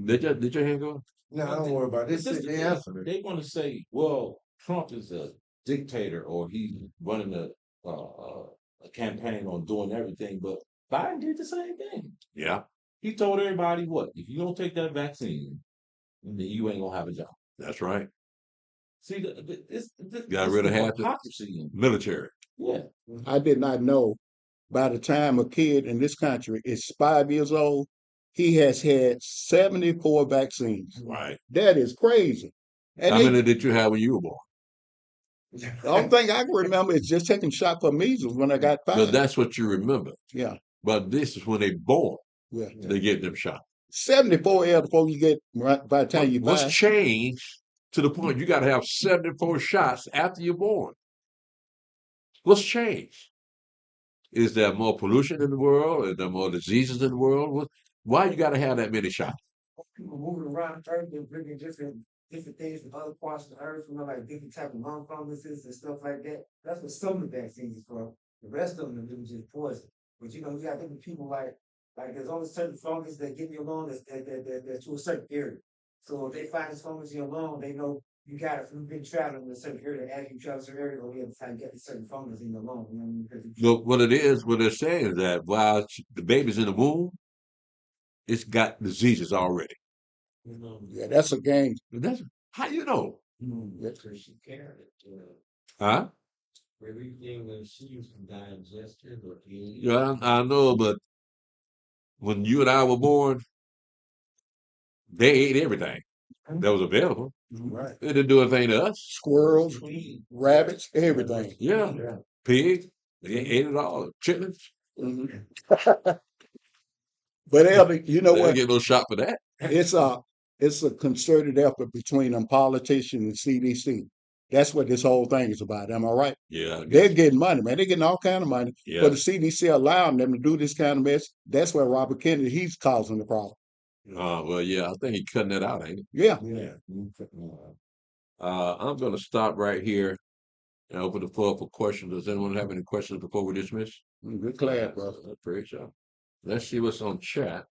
Did your hand go? No, don't worry about it. But this They answered it. They want to say, well, Trump is a dictator or he's running a campaign on doing everything, but Biden did the same thing. Yeah. He told everybody what? If you don't take that vaccine, then you ain't gonna have a job. That's right. See, Got rid of half the hypocrisy. military. Yeah. I did not know by the time a kid in this country is 5 years old, he has had 74 vaccines. Right. That is crazy. And How many did you have when you were born? The only thing I can remember is just taking shot for measles when I got But 5. that's what you remember. Yeah, But this is when they born, yeah. they get them shot. 74 years before you get right by the time you What's buy. changed to the point you got to have 74 shots after you're born? What's changed? Is there more pollution in the world? Is there more diseases in the world? Why you got to have that many shots? People moving around the earth, they're bringing different things from other parts of the earth, like different type of lung funguses and stuff like that. That's what some of the vaccines is for. The rest of them are just poison. But you got different people like there's only certain fungus that get in your lung that's to a certain area. So if they find this fungus in your lung, they know you got it from being traveling in a certain area. As you travel a certain area, they'll be able to get a certain fungus in your lung. You know what I mean? Look, what it is, what they're saying is that while the baby's in the womb, it's got diseases already. Yeah, that's a game. That's how you know. That's because she carried it. Huh? Everything when she used to digest it or eat. Yeah, I know, but when you and I were born, they ate everything that was available. Right. They didn't do anything to us. Squirrels, rabbits, everything. Yeah. Pigs, they ate it all. Chitlins, Mhm. But Elder, you know they didn't what? get no shot for that. It's a concerted effort between them politicians and CDC. That's what this whole thing is about. Am I right? Yeah, I They're guess. getting money, man. They're getting all kind of money. Yeah. But the CDC allowing them to do this kind of mess. That's where Robert Kennedy, he's causing the problem. Well, yeah, I think he's cutting that out, ain't he? Yeah. Yeah. I'm going to stop right here and open the floor for questions. Does anyone have any questions before we dismiss? Good class, brother. Praise y'all. Let's see what's on chat.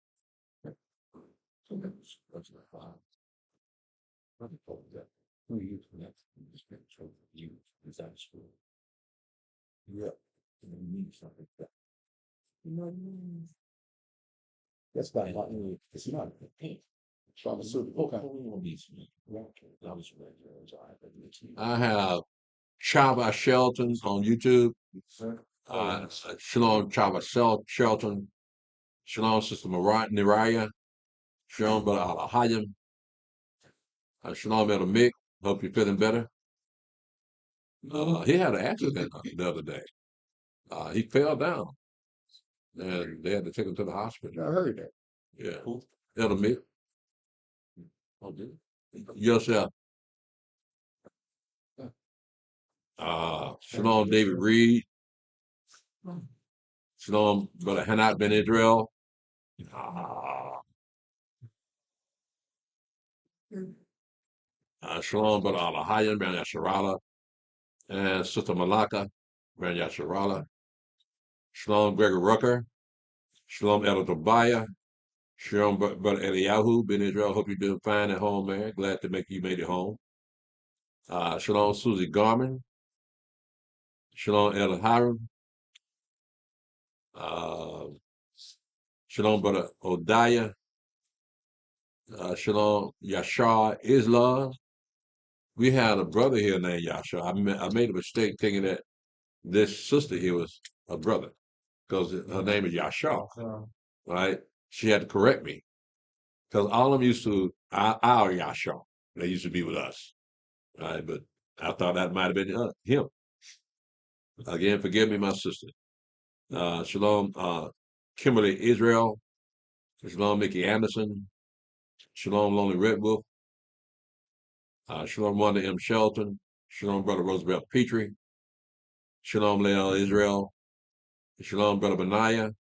Yeah. That's fine. It's not Pharmaceutical I have Chava Shelton's on YouTube. Shalom Chava Shelton. Shalom Sister Neriah. Shalom Brother Alahayim. Shalom Elder Mick. Hope you're feeling better. He had an accident the other day. He fell down, and they had to take him to the hospital. I heard that. Yeah. Elder Mick. Yourself. Shalom David Reed. Shalom Brother Hanat Ben Israel. Shalom Brother Alahayim Ben Yasharala. And Sister Malaka Ben Yasharala. Shalom Gregor Rucker. Shalom Elder Tobiah. Shalom Brother Eliyahu Ben Israel. Hope you're doing fine at home, man. Glad to make you made it home. Shalom Susie Garman. Shalom Elder Hiram. Shalom Brother Odiah. Shalom Yashar Islam. We had a brother here named Yashar. I made a mistake thinking that this sister here was a brother because her name is Yashar, right? She had to correct me because all of them used to our Yashar. They used to be with us, right? But I thought that might have been him. Again, forgive me, my sister. Shalom, Kimberly Israel. Shalom, Mickey Anderson. Shalom, Lonely Red Wolf. Shalom, Wanda M. Shelton. Shalom, Brother Roosevelt Petrie. Shalom, Leal Israel. Shalom, Brother Benaiah.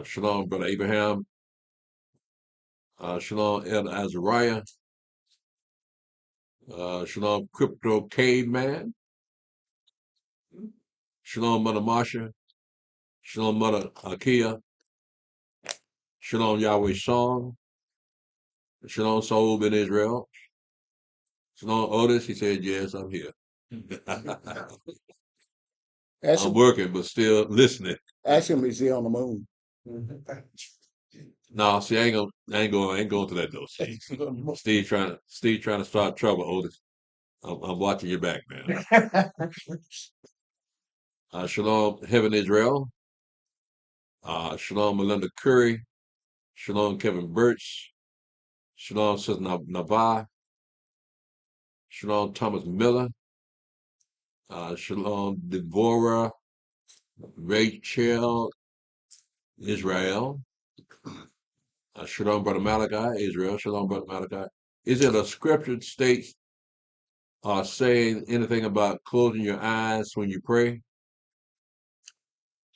Shalom, Brother Abraham. Shalom, Elder Azariah. Shalom, Crypto Caveman. Shalom, Mother Marsha. Shalom, Mother Akia. Shalom, Yahweh Song. Shalom, Saul Ben Israel. Shalom, Otis. He said, yes, I'm here. I'm working, but still listening. Ask him, is he on the moon? No, see, I ain't going to that though. Steve trying to start trouble, Otis. I'm watching your back, man. Shalom, Heaven Israel. Shalom, Melinda Curry. Shalom, Kevin Birch. Shalom, Sister Nava. Shalom, Thomas Miller. Shalom, Deborah, Rachel, Israel. Shalom, Brother Malachi, Israel. Shalom, Brother Malachi. Is it a scripture states saying anything about closing your eyes when you pray?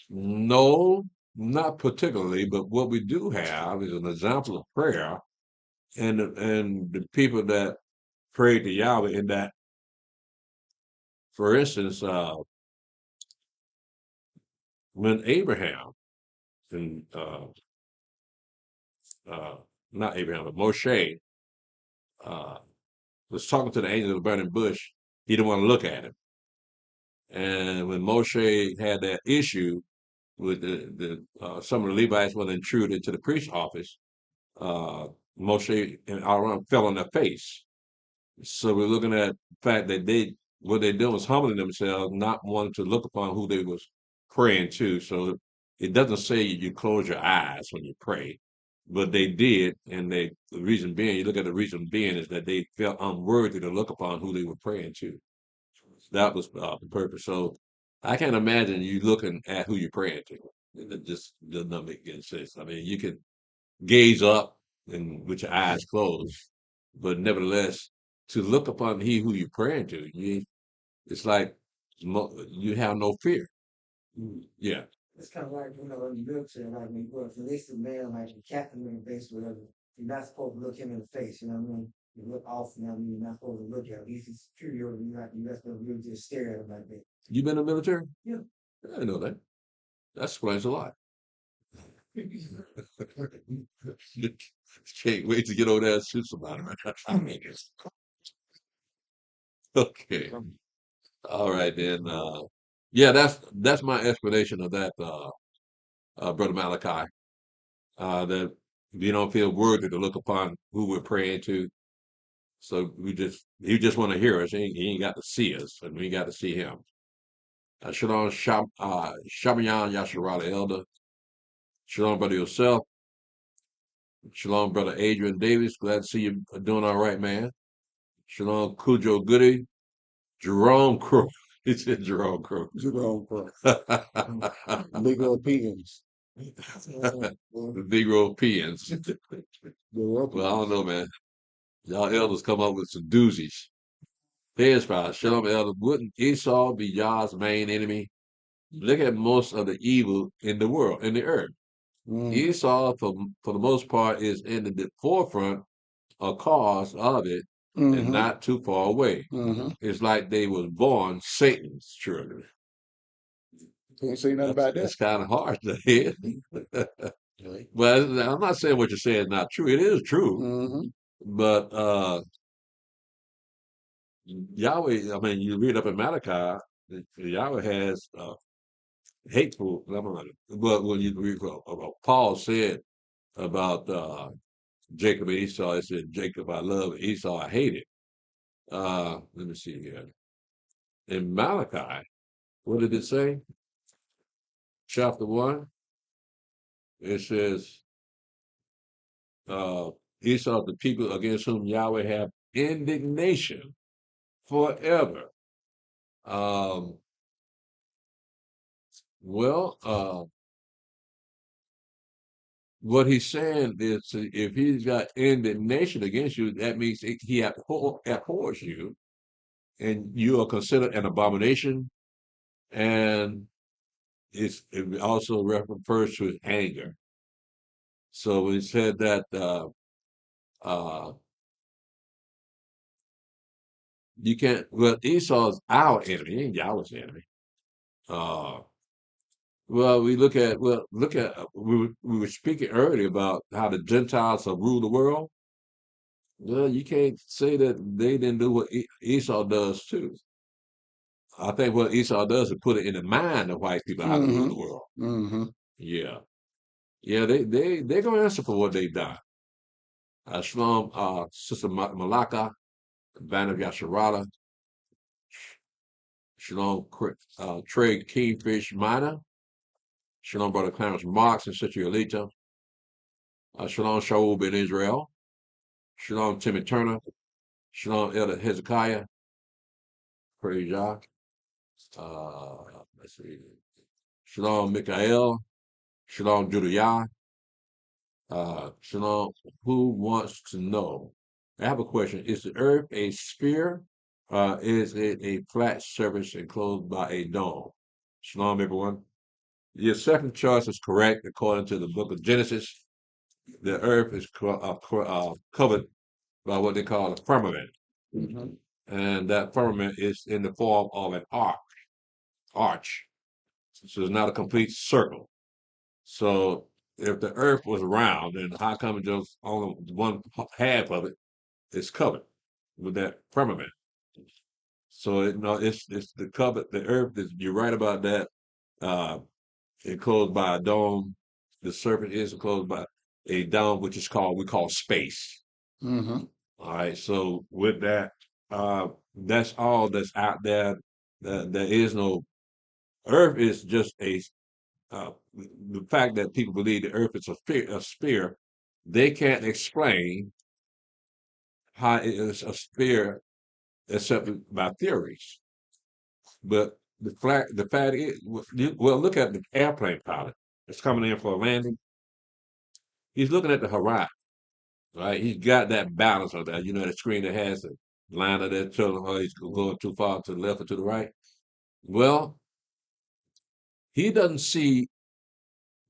No, not particularly, but what we do have is an example of prayer and the people that prayed to Yahweh in that, for instance, when Abraham and uh, not Abraham, but Moshe uh, was talking to the angel of the burning bush, he didn't want to look at him. And when Moshe had that issue with the some of the Levites when they intruded into the priest's office, uh, Moshe and Aaron fell on their face. So we're looking at the fact that what they did was humbling themselves, not wanting to look upon who they was praying to. So it doesn't say you close your eyes when you pray, but they did, and the reason being, you look at the reason being is that they felt unworthy to look upon who they were praying to. That was the purpose. So I can't imagine you looking at who you're praying to. It just does not make any sense. I mean, you can gaze up and with your eyes closed, but nevertheless, to look upon he who you're praying to, it's like you have no fear. Yeah. It's kind of like, in the military, like when you go to enlisted man, like the captain in the base, whatever, you're not supposed to look him in the face, you know what I mean? You look off, you know what I mean? You're not supposed to look at him. He's superior, you're not supposed to really just stare at him like that. You been in the military? Yeah. I didn't know that. That explains a lot. Can't wait to get over there and shoot somebody. Okay. All right then. Yeah, that's my explanation of that, Brother Malachi. That you don't feel worthy to look upon who we're praying to. So he just want to hear us. He ain't got to see us, and we got to see him. Shalom, Shamayan Yasharala Elder. Shalom, brother yourself. Shalom, brother Adrian Davis. Glad to see you doing all right, man. Shalom, Cujo Goody. Jerome Crow. He said Jerome Crow. Jerome Crow. Negro opinions. The Negro Peons. Well, I don't know, man. Y'all elders come up with some doozies. Here's fine. Shalom, elder. Wouldn't Esau be Yah's main enemy? Look at most of the evil in the world, in the earth. Esau, for the most part, is in the forefront or cause of it, and not too far away. It's like they was born Satan's children. Can't say nothing about that. It's kind of hard to hear. Well, I'm not saying what you're saying is not true. It is true. But Yahweh, I mean, you read up in Malachi, Yahweh has hateful. But when you read what Paul said about Jacob and Esau, it said, Jacob I love, Esau I hated. Let me see here. In Malachi, what did it say? Chapter 1, it says, Esau, the people against whom Yahweh have indignation forever. What he's saying is if he's got indignation against you, that means he abhors you, and you are considered an abomination, and it also refers to his anger. So he said that you can't. Well, Esau's our enemy, he ain't Yahweh's enemy. Well, we were speaking earlier about how the Gentiles have ruled the world. Well, you can't say that they didn't do what Esau does too. I think what Esau does is put it in the mind of white people how to rule the world. Yeah, yeah, they're gonna answer for what they've done. Shalom, Sister Malaka, Van of Yasharala, Shalom, Trey Kingfish Minor, Shalom, Brother Clarence Marks and Sister Yolita, Shalom, Shaul Ben Israel, Shalom, Timmy Turner, Shalom, Elder Hezekiah, praise Yah. Let's see. Shalom, Mikael. Shalom, Judayah. Shalom, who wants to know? I have a question. Is the earth a sphere? Is it a flat surface enclosed by a dome? Shalom, everyone. Your second choice is correct according to the book of Genesis. The earth is covered by what they call a firmament. And that firmament is in the form of an arch. So it's not a complete circle. So if the earth was round, then how come just only one half of it is covered with that firmament? So it's the cover. The earth is. You're right about that. Enclosed by a dome. The surface is enclosed by a dome, which is we call space. Mm-hmm. All right. So with that, that's all that's out there. There is no Earth is just the fact that people believe the Earth is a sphere. They can't explain how it is a sphere except by theories. But the fact is, well, look at the airplane pilot that's coming in for a landing. He's looking at the horizon, right? He's got that balance of that. You know, the screen that has the line of that telling him, oh, he's going too far to the left or to the right. Well, he doesn't see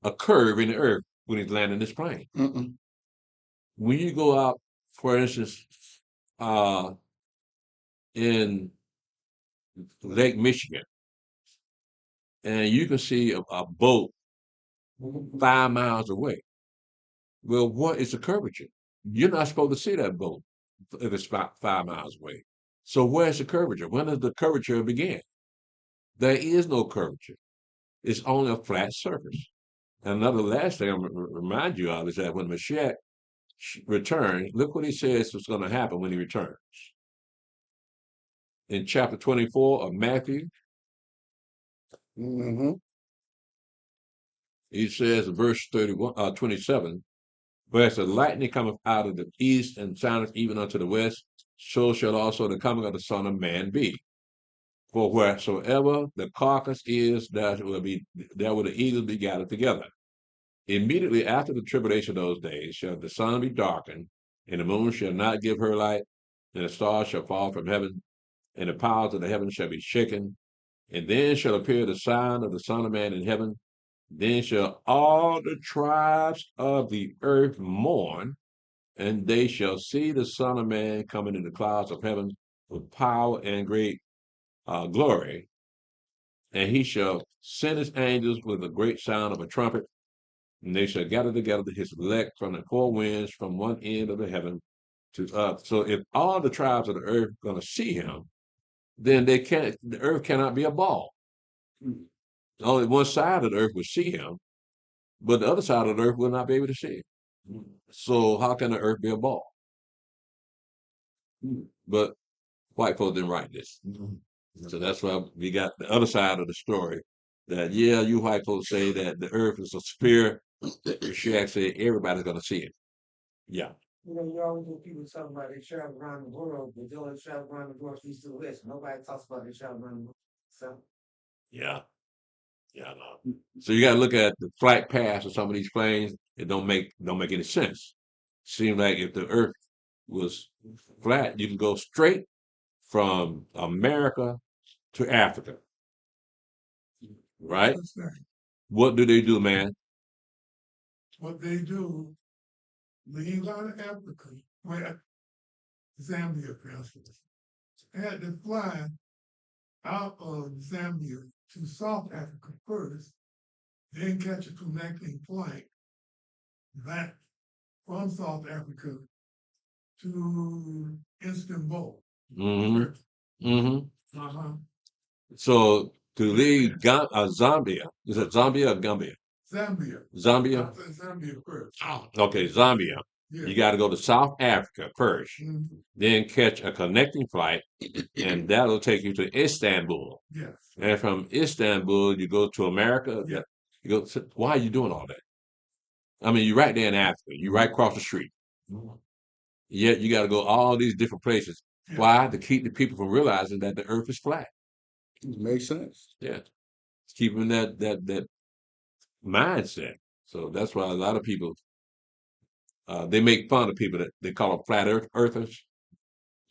a curve in the earth when he's landing this plane. Mm-mm. When you go out, for instance, in Lake Michigan, and you can see a boat 5 miles away. Well, what is the curvature? You're not supposed to see that boat if it's about 5 miles away. So where's the curvature? When does the curvature begin? There is no curvature. It's only a flat surface. And another last thing I'm going to remind you of is that when Mashiach returns, look what he says was going to happen when he returns. In chapter 24 of Matthew, Mm-hmm. he says in verse 27, whereas the lightning cometh out of the east and shineth even unto the west, so shall also the coming of the Son of Man be. For wheresoever the carcass is, there will the eagles be gathered together. Immediately after the tribulation of those days shall the sun be darkened, and the moon shall not give her light, and the stars shall fall from heaven, and the powers of the heavens shall be shaken. And then shall appear the sign of the Son of Man in heaven. Then shall all the tribes of the earth mourn, and they shall see the Son of Man coming in the clouds of heaven with power and great glory. And he shall send his angels with a great sound of a trumpet, and they shall gather together his elect from the four winds from one end of the heaven to up. So if all the tribes of the earth are going to see him, then the earth cannot be a ball. Only one side of the earth will see him, but the other side of the earth will not be able to see him. So how can the earth be a ball? But white folks didn't write this. So that's why we got the other side of the story. That yeah, you white folks say that the earth is a sphere. She actually everybody's gonna see it. Yeah. You know, you always hear people talking about they travel around the world, but they only travel around the world east to west. Nobody talks about they travel around the world. So Yeah. Yeah, no. So you gotta look at the flight paths of some of these planes. It don't make any sense. Seems like if the earth was flat, you can go straight from America to Africa. Right? What do they do, man? What they do, leave out of Africa, where Zambia, for instance, had to fly out of Zambia to South Africa first, then catch a connecting flight back from South Africa to Istanbul. Mm-hmm. Mm-hmm. Uh-huh. So to leave Zambia, is it Zambia or Gambia? Zambia. Zambia? I said Zambia first. Okay, Zambia. Yeah. You got to go to South Africa 1st, then catch a connecting flight, and that'll take you to Istanbul. Yes. And from Istanbul, you go to America. Yeah. Why are you doing all that? I mean, you're right there in Africa. You're right across the street. Yet you got to go all these different places. Yeah. Why? To keep the people from realizing that the earth is flat. Makes sense. Yeah, keeping that mindset. So that's why a lot of people they make fun of people that they call them flat earthers.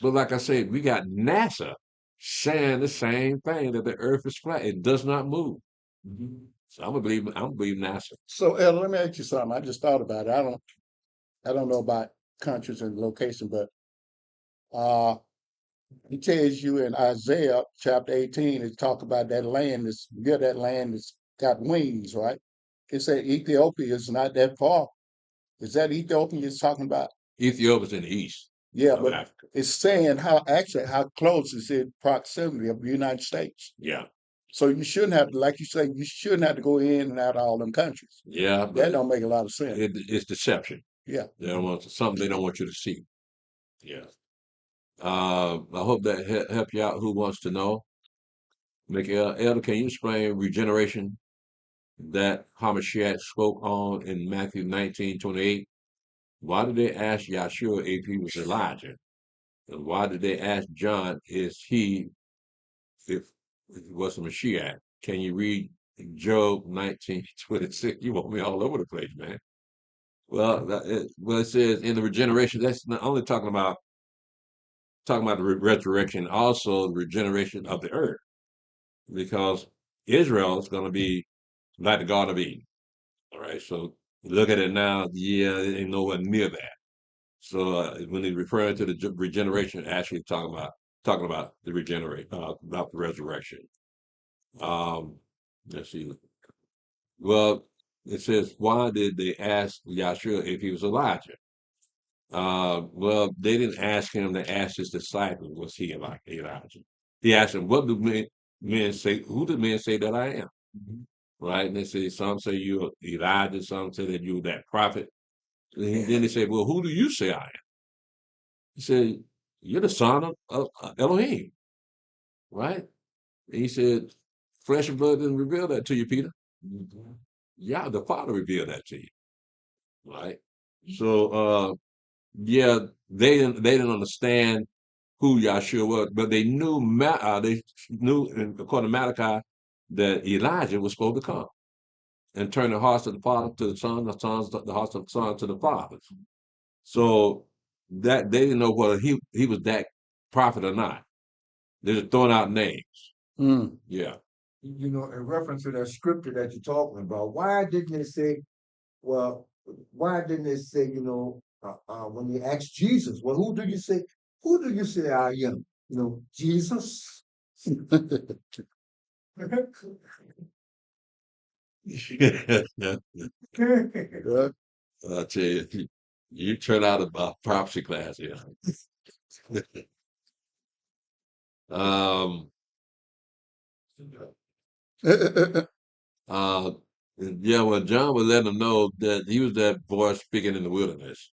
But like I said, we got NASA saying the same thing that the Earth is flat. It does not move. So I'm gonna believe NASA. So, Ella, let me ask you something. I just thought about it. I don't know about countries and location, but uh, he tells you in Isaiah chapter 18, it talk about that land that land that's got wings, right? It said Ethiopia is not that far. Is that Ethiopia you're talking about? Ethiopia's in the east Yeah, of but Africa. it's saying how close is it proximity of the United States. Yeah, So you shouldn't have to, like you say, you shouldn't have to go in and out of all them countries. yeah, That but don't make a lot of sense. it's deception. Yeah. They don't want something they don't want you to see. Yeah. I hope that help you out. Who wants to know? Make Elder, can you explain regeneration that Hamashiach spoke on in Matthew 19:28? Why did they ask Yahshua if he was Elijah? And why did they ask John, is he, if it was a Mashiach? Can you read Job 19:26? You want me all over the place, man. Well, it says in the regeneration, that's not only talking about the resurrection, also the regeneration of the earth, because Israel is going to be like the Garden of Eden. All right, so look at it now. Yeah, it ain't nowhere near that. So when he's referring to the regeneration, actually talking about the regenerate, about the resurrection. Um, let's see. Well, it says, why did they ask Yahshua if he was Elijah? Well, they didn't ask him. They asked his disciples, was he like Elijah? He asked them, what do men say? Who do men say that I am? Right? And they say, some say you're Elijah, some say that you're that prophet. And then they say, well, who do you say I am? He said, you're the son of Elohim, right? And he said, flesh and blood didn't reveal that to you, Peter. Yeah, the Father revealed that to you, right? So, yeah, they didn't understand who Yahshua was, but they knew according to Malachi, that Elijah was supposed to come and turn the hearts of the father to the son, the hearts of the son to the fathers. So that they didn't know whether he was that prophet or not. They're just throwing out names. Mm. Yeah. You know, in reference to that scripture that you're talking about, why didn't it say, well, why didn't it say, when you ask Jesus, well, who do you say I am? Jesus? Yeah. I tell you, you turn out a prophecy class here. um, uh, yeah, well, John was letting them know that he was that voice speaking in the wilderness.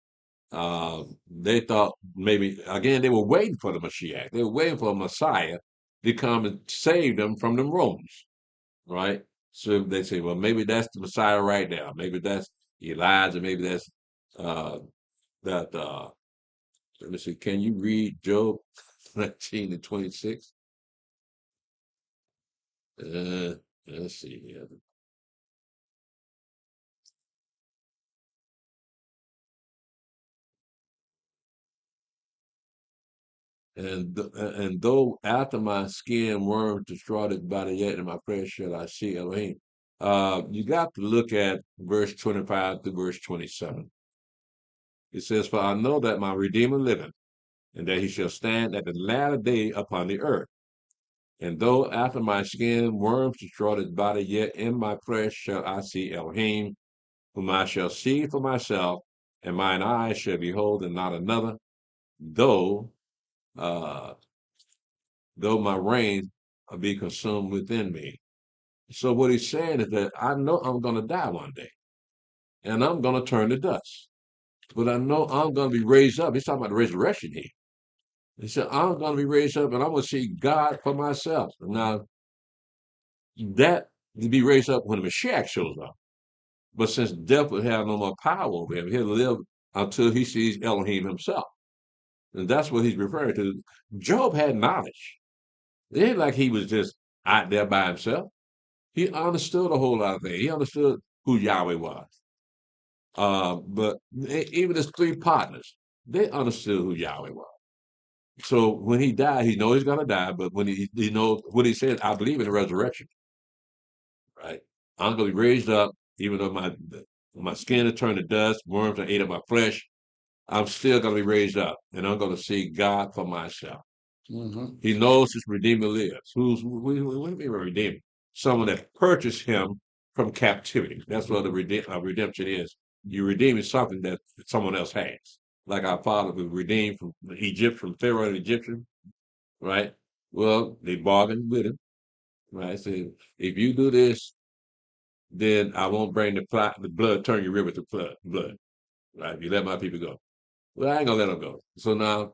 They thought maybe, again, they were waiting for the Mashiach. They were waiting for a Messiah to come and save them from them Romans, right? So they say, well, maybe that's the Messiah right now. Maybe that's Elijah. Maybe that's that. Let me see. Can you read Job 19:26? Let's see here. And though after my skin worms destroyed it by the yet in my flesh shall I see Elohim. You got to look at verse 25 to verse 27. It says, for I know that my Redeemer liveth, and that he shall stand at the latter day upon the earth. And though after my skin worms destroyed his body, yet in my flesh shall I see Elohim, whom I shall see for myself, and mine eyes shall behold and not another, though uh, though my reins be consumed within me. So what he's saying is that I know I'm going to die one day, and I'm going to turn to dust. But I know I'm going to be raised up. He's talking about the resurrection here. He said, I'm going to be raised up, and I'm going to see God for myself. Now, that to be raised up when the Mashiach shows up. But since death will have no more power over him, he'll live until he sees Elohim himself. And that's what he's referring to. Job had knowledge. It ain't like he was just out there by himself. He understood a whole lot of things. He understood who Yahweh was. But even his three partners, they understood who Yahweh was. So when he died, he knows he's gonna die. But when he knows what he said, I believe in the resurrection. Right? I'm gonna be raised up, even though my skin has turned to dust, worms have ate up my flesh. I'm still gonna be raised up, and I'm gonna see God for myself. Mhm. He knows his Redeemer lives. What do you mean by Redeemer? Someone that purchased him from captivity. That's what the redemption is. You're redeeming something that someone else has. Like our father was redeemed from Egypt, from Pharaoh and Egyptian, right? Well, they bargained with him, right? Said, if you do this, then I won't bring the blood, turn your river to blood, right? If you let my people go. Well, I ain't gonna let them go. So now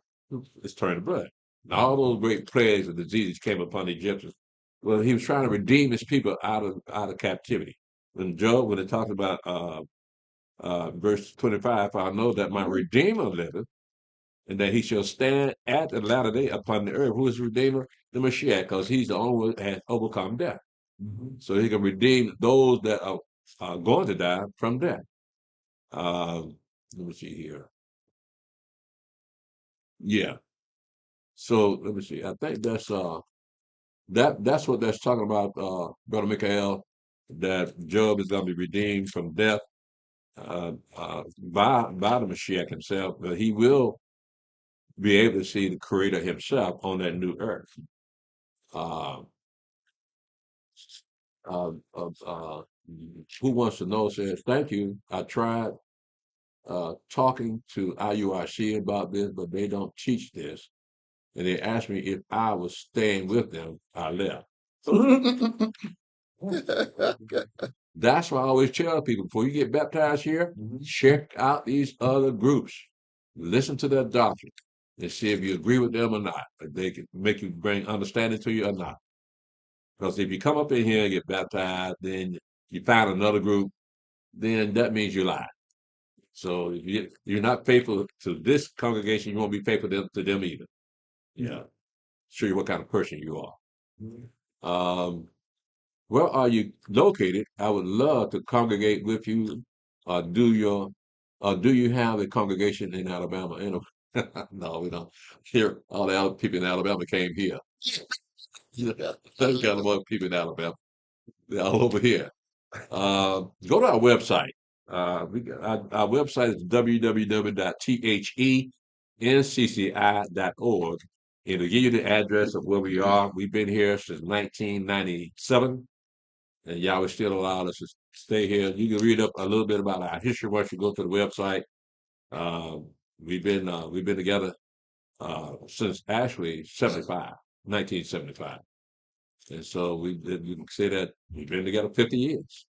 it's turned to blood. Now all those great plagues and diseases came upon the Egyptians. Well, he was trying to redeem his people out of captivity. When Job, when it talks about verse 25, I know that my Redeemer liveth, and that he shall stand at the latter day upon the earth. Who is the Redeemer? The Mashiach, because he's the only one that has overcome death. So he can redeem those that are going to die from death. Let me see here. Yeah. So let me see. I think that's what that's talking about, Brother Michael, that Job is going to be redeemed from death by the Mashiach himself, but he will be able to see the Creator himself on that new earth. Uh, uh, uh, uh, who wants to know says, thank you. I tried talking to IUIC about this, but they don't teach this. And they asked me if I was staying with them. I left. That's why I always tell people before you get baptized here, check out these other groups. Listen to their doctrine and see if you agree with them or not. If they can make you bring understanding to you or not. Because if you come up in here and get baptized, then you find another group, then that means you lie. So if you're not faithful to this congregation, you won't be faithful to them either. Yeah. Show you what kind of person you are. Where are you located? I would love to congregate with you. Do you have a congregation in Alabama? No, we don't. Here, all the other people in Alabama came here. Yeah, there's got a lot of people in Alabama. They're all over here. Go to our website. Our website is www.thencci.org. It'll give you the address of where we are. We've been here since 1997, and Yahweh still allowed us to stay here. You can read up a little bit about our history once you go to the website. Uh, we've been together since actually 1975. And so you can say that we've been together 50 years.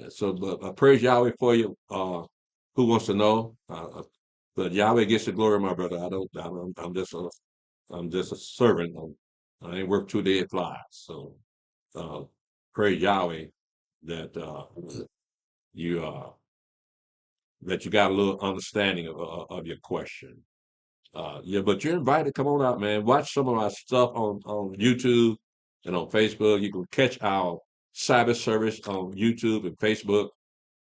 So, but I praise Yahweh for you. Who wants to know? But Yahweh gets the glory, my brother. I'm just a servant. I ain't worth 2 dead flies. So, uh, praise Yahweh that you that you got a little understanding of your question. Yeah, but you're invited. Come on out, man. Watch some of our stuff on YouTube and on Facebook. You can catch our Sabbath service on YouTube and Facebook,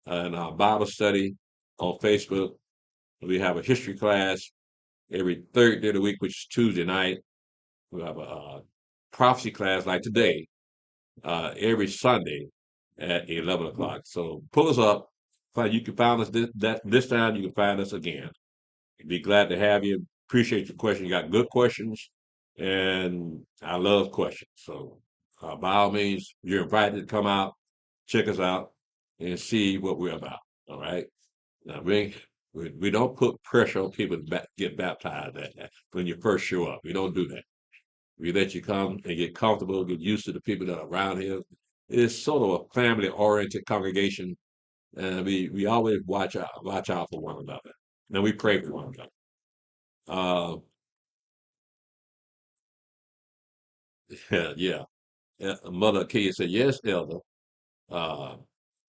and our Bible study on Facebook. We have a history class every third day of the week, which is Tuesday night. We have a prophecy class like today every Sunday at 11 o'clock. So pull us up. You can find us this time. You can find us again. Be glad to have you. Appreciate your question. You got good questions, and I love questions. So by all means, you're invited to come out, check us out, and see what we're about. All right. Now we don't put pressure on people to get baptized when you first show up. We don't do that. We let you come and get comfortable, get used to the people that are around here. It's sort of a family-oriented congregation, and we always watch out for one another, and we pray for one another. Uh, yeah. Mother Kay said, yes, Elder. Uh,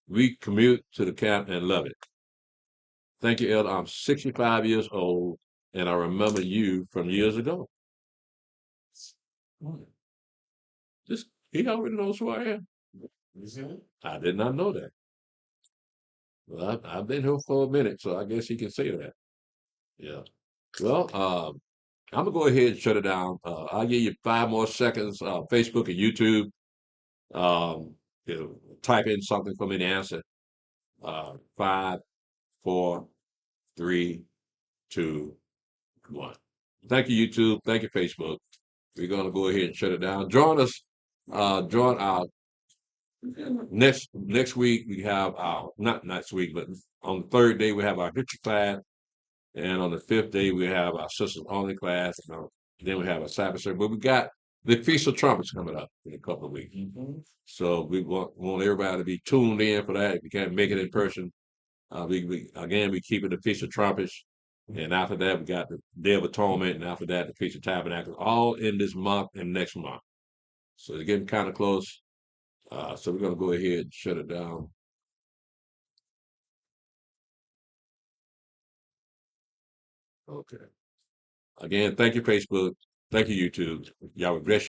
we commute to the camp and love it. Thank you, Elder. I'm 65 years old, and I remember you from years ago. Just he already knows who I am. I did not know that. Well, I've been here for a minute, so I guess he can say that. Yeah. Well, I'm gonna go ahead and shut it down. I'll give you 5 more seconds. Facebook and YouTube. Um, type in something for me to answer. 5, 4, 3, 2, 1. Thank you, YouTube. Thank you, Facebook. We're gonna go ahead and shut it down. Join us. Join our next week. We have our not next week, but on the third day we have our history class, and on the fifth day we have our sisters only class. And then we have a Sabbath service. But we got the Feast of Trumpets coming up in a couple of weeks. So we want everybody to be tuned in for that. If you can't make it in person, we keep it the Feast of Trumpets. And after that, we got the Day of Atonement, and after that, the Feast of Tabernacles, all in this month and next month. So it's getting kind of close. So we're going to go ahead and shut it down. Okay. Again, thank you, Facebook. Thank you, YouTube. Y'all bless you.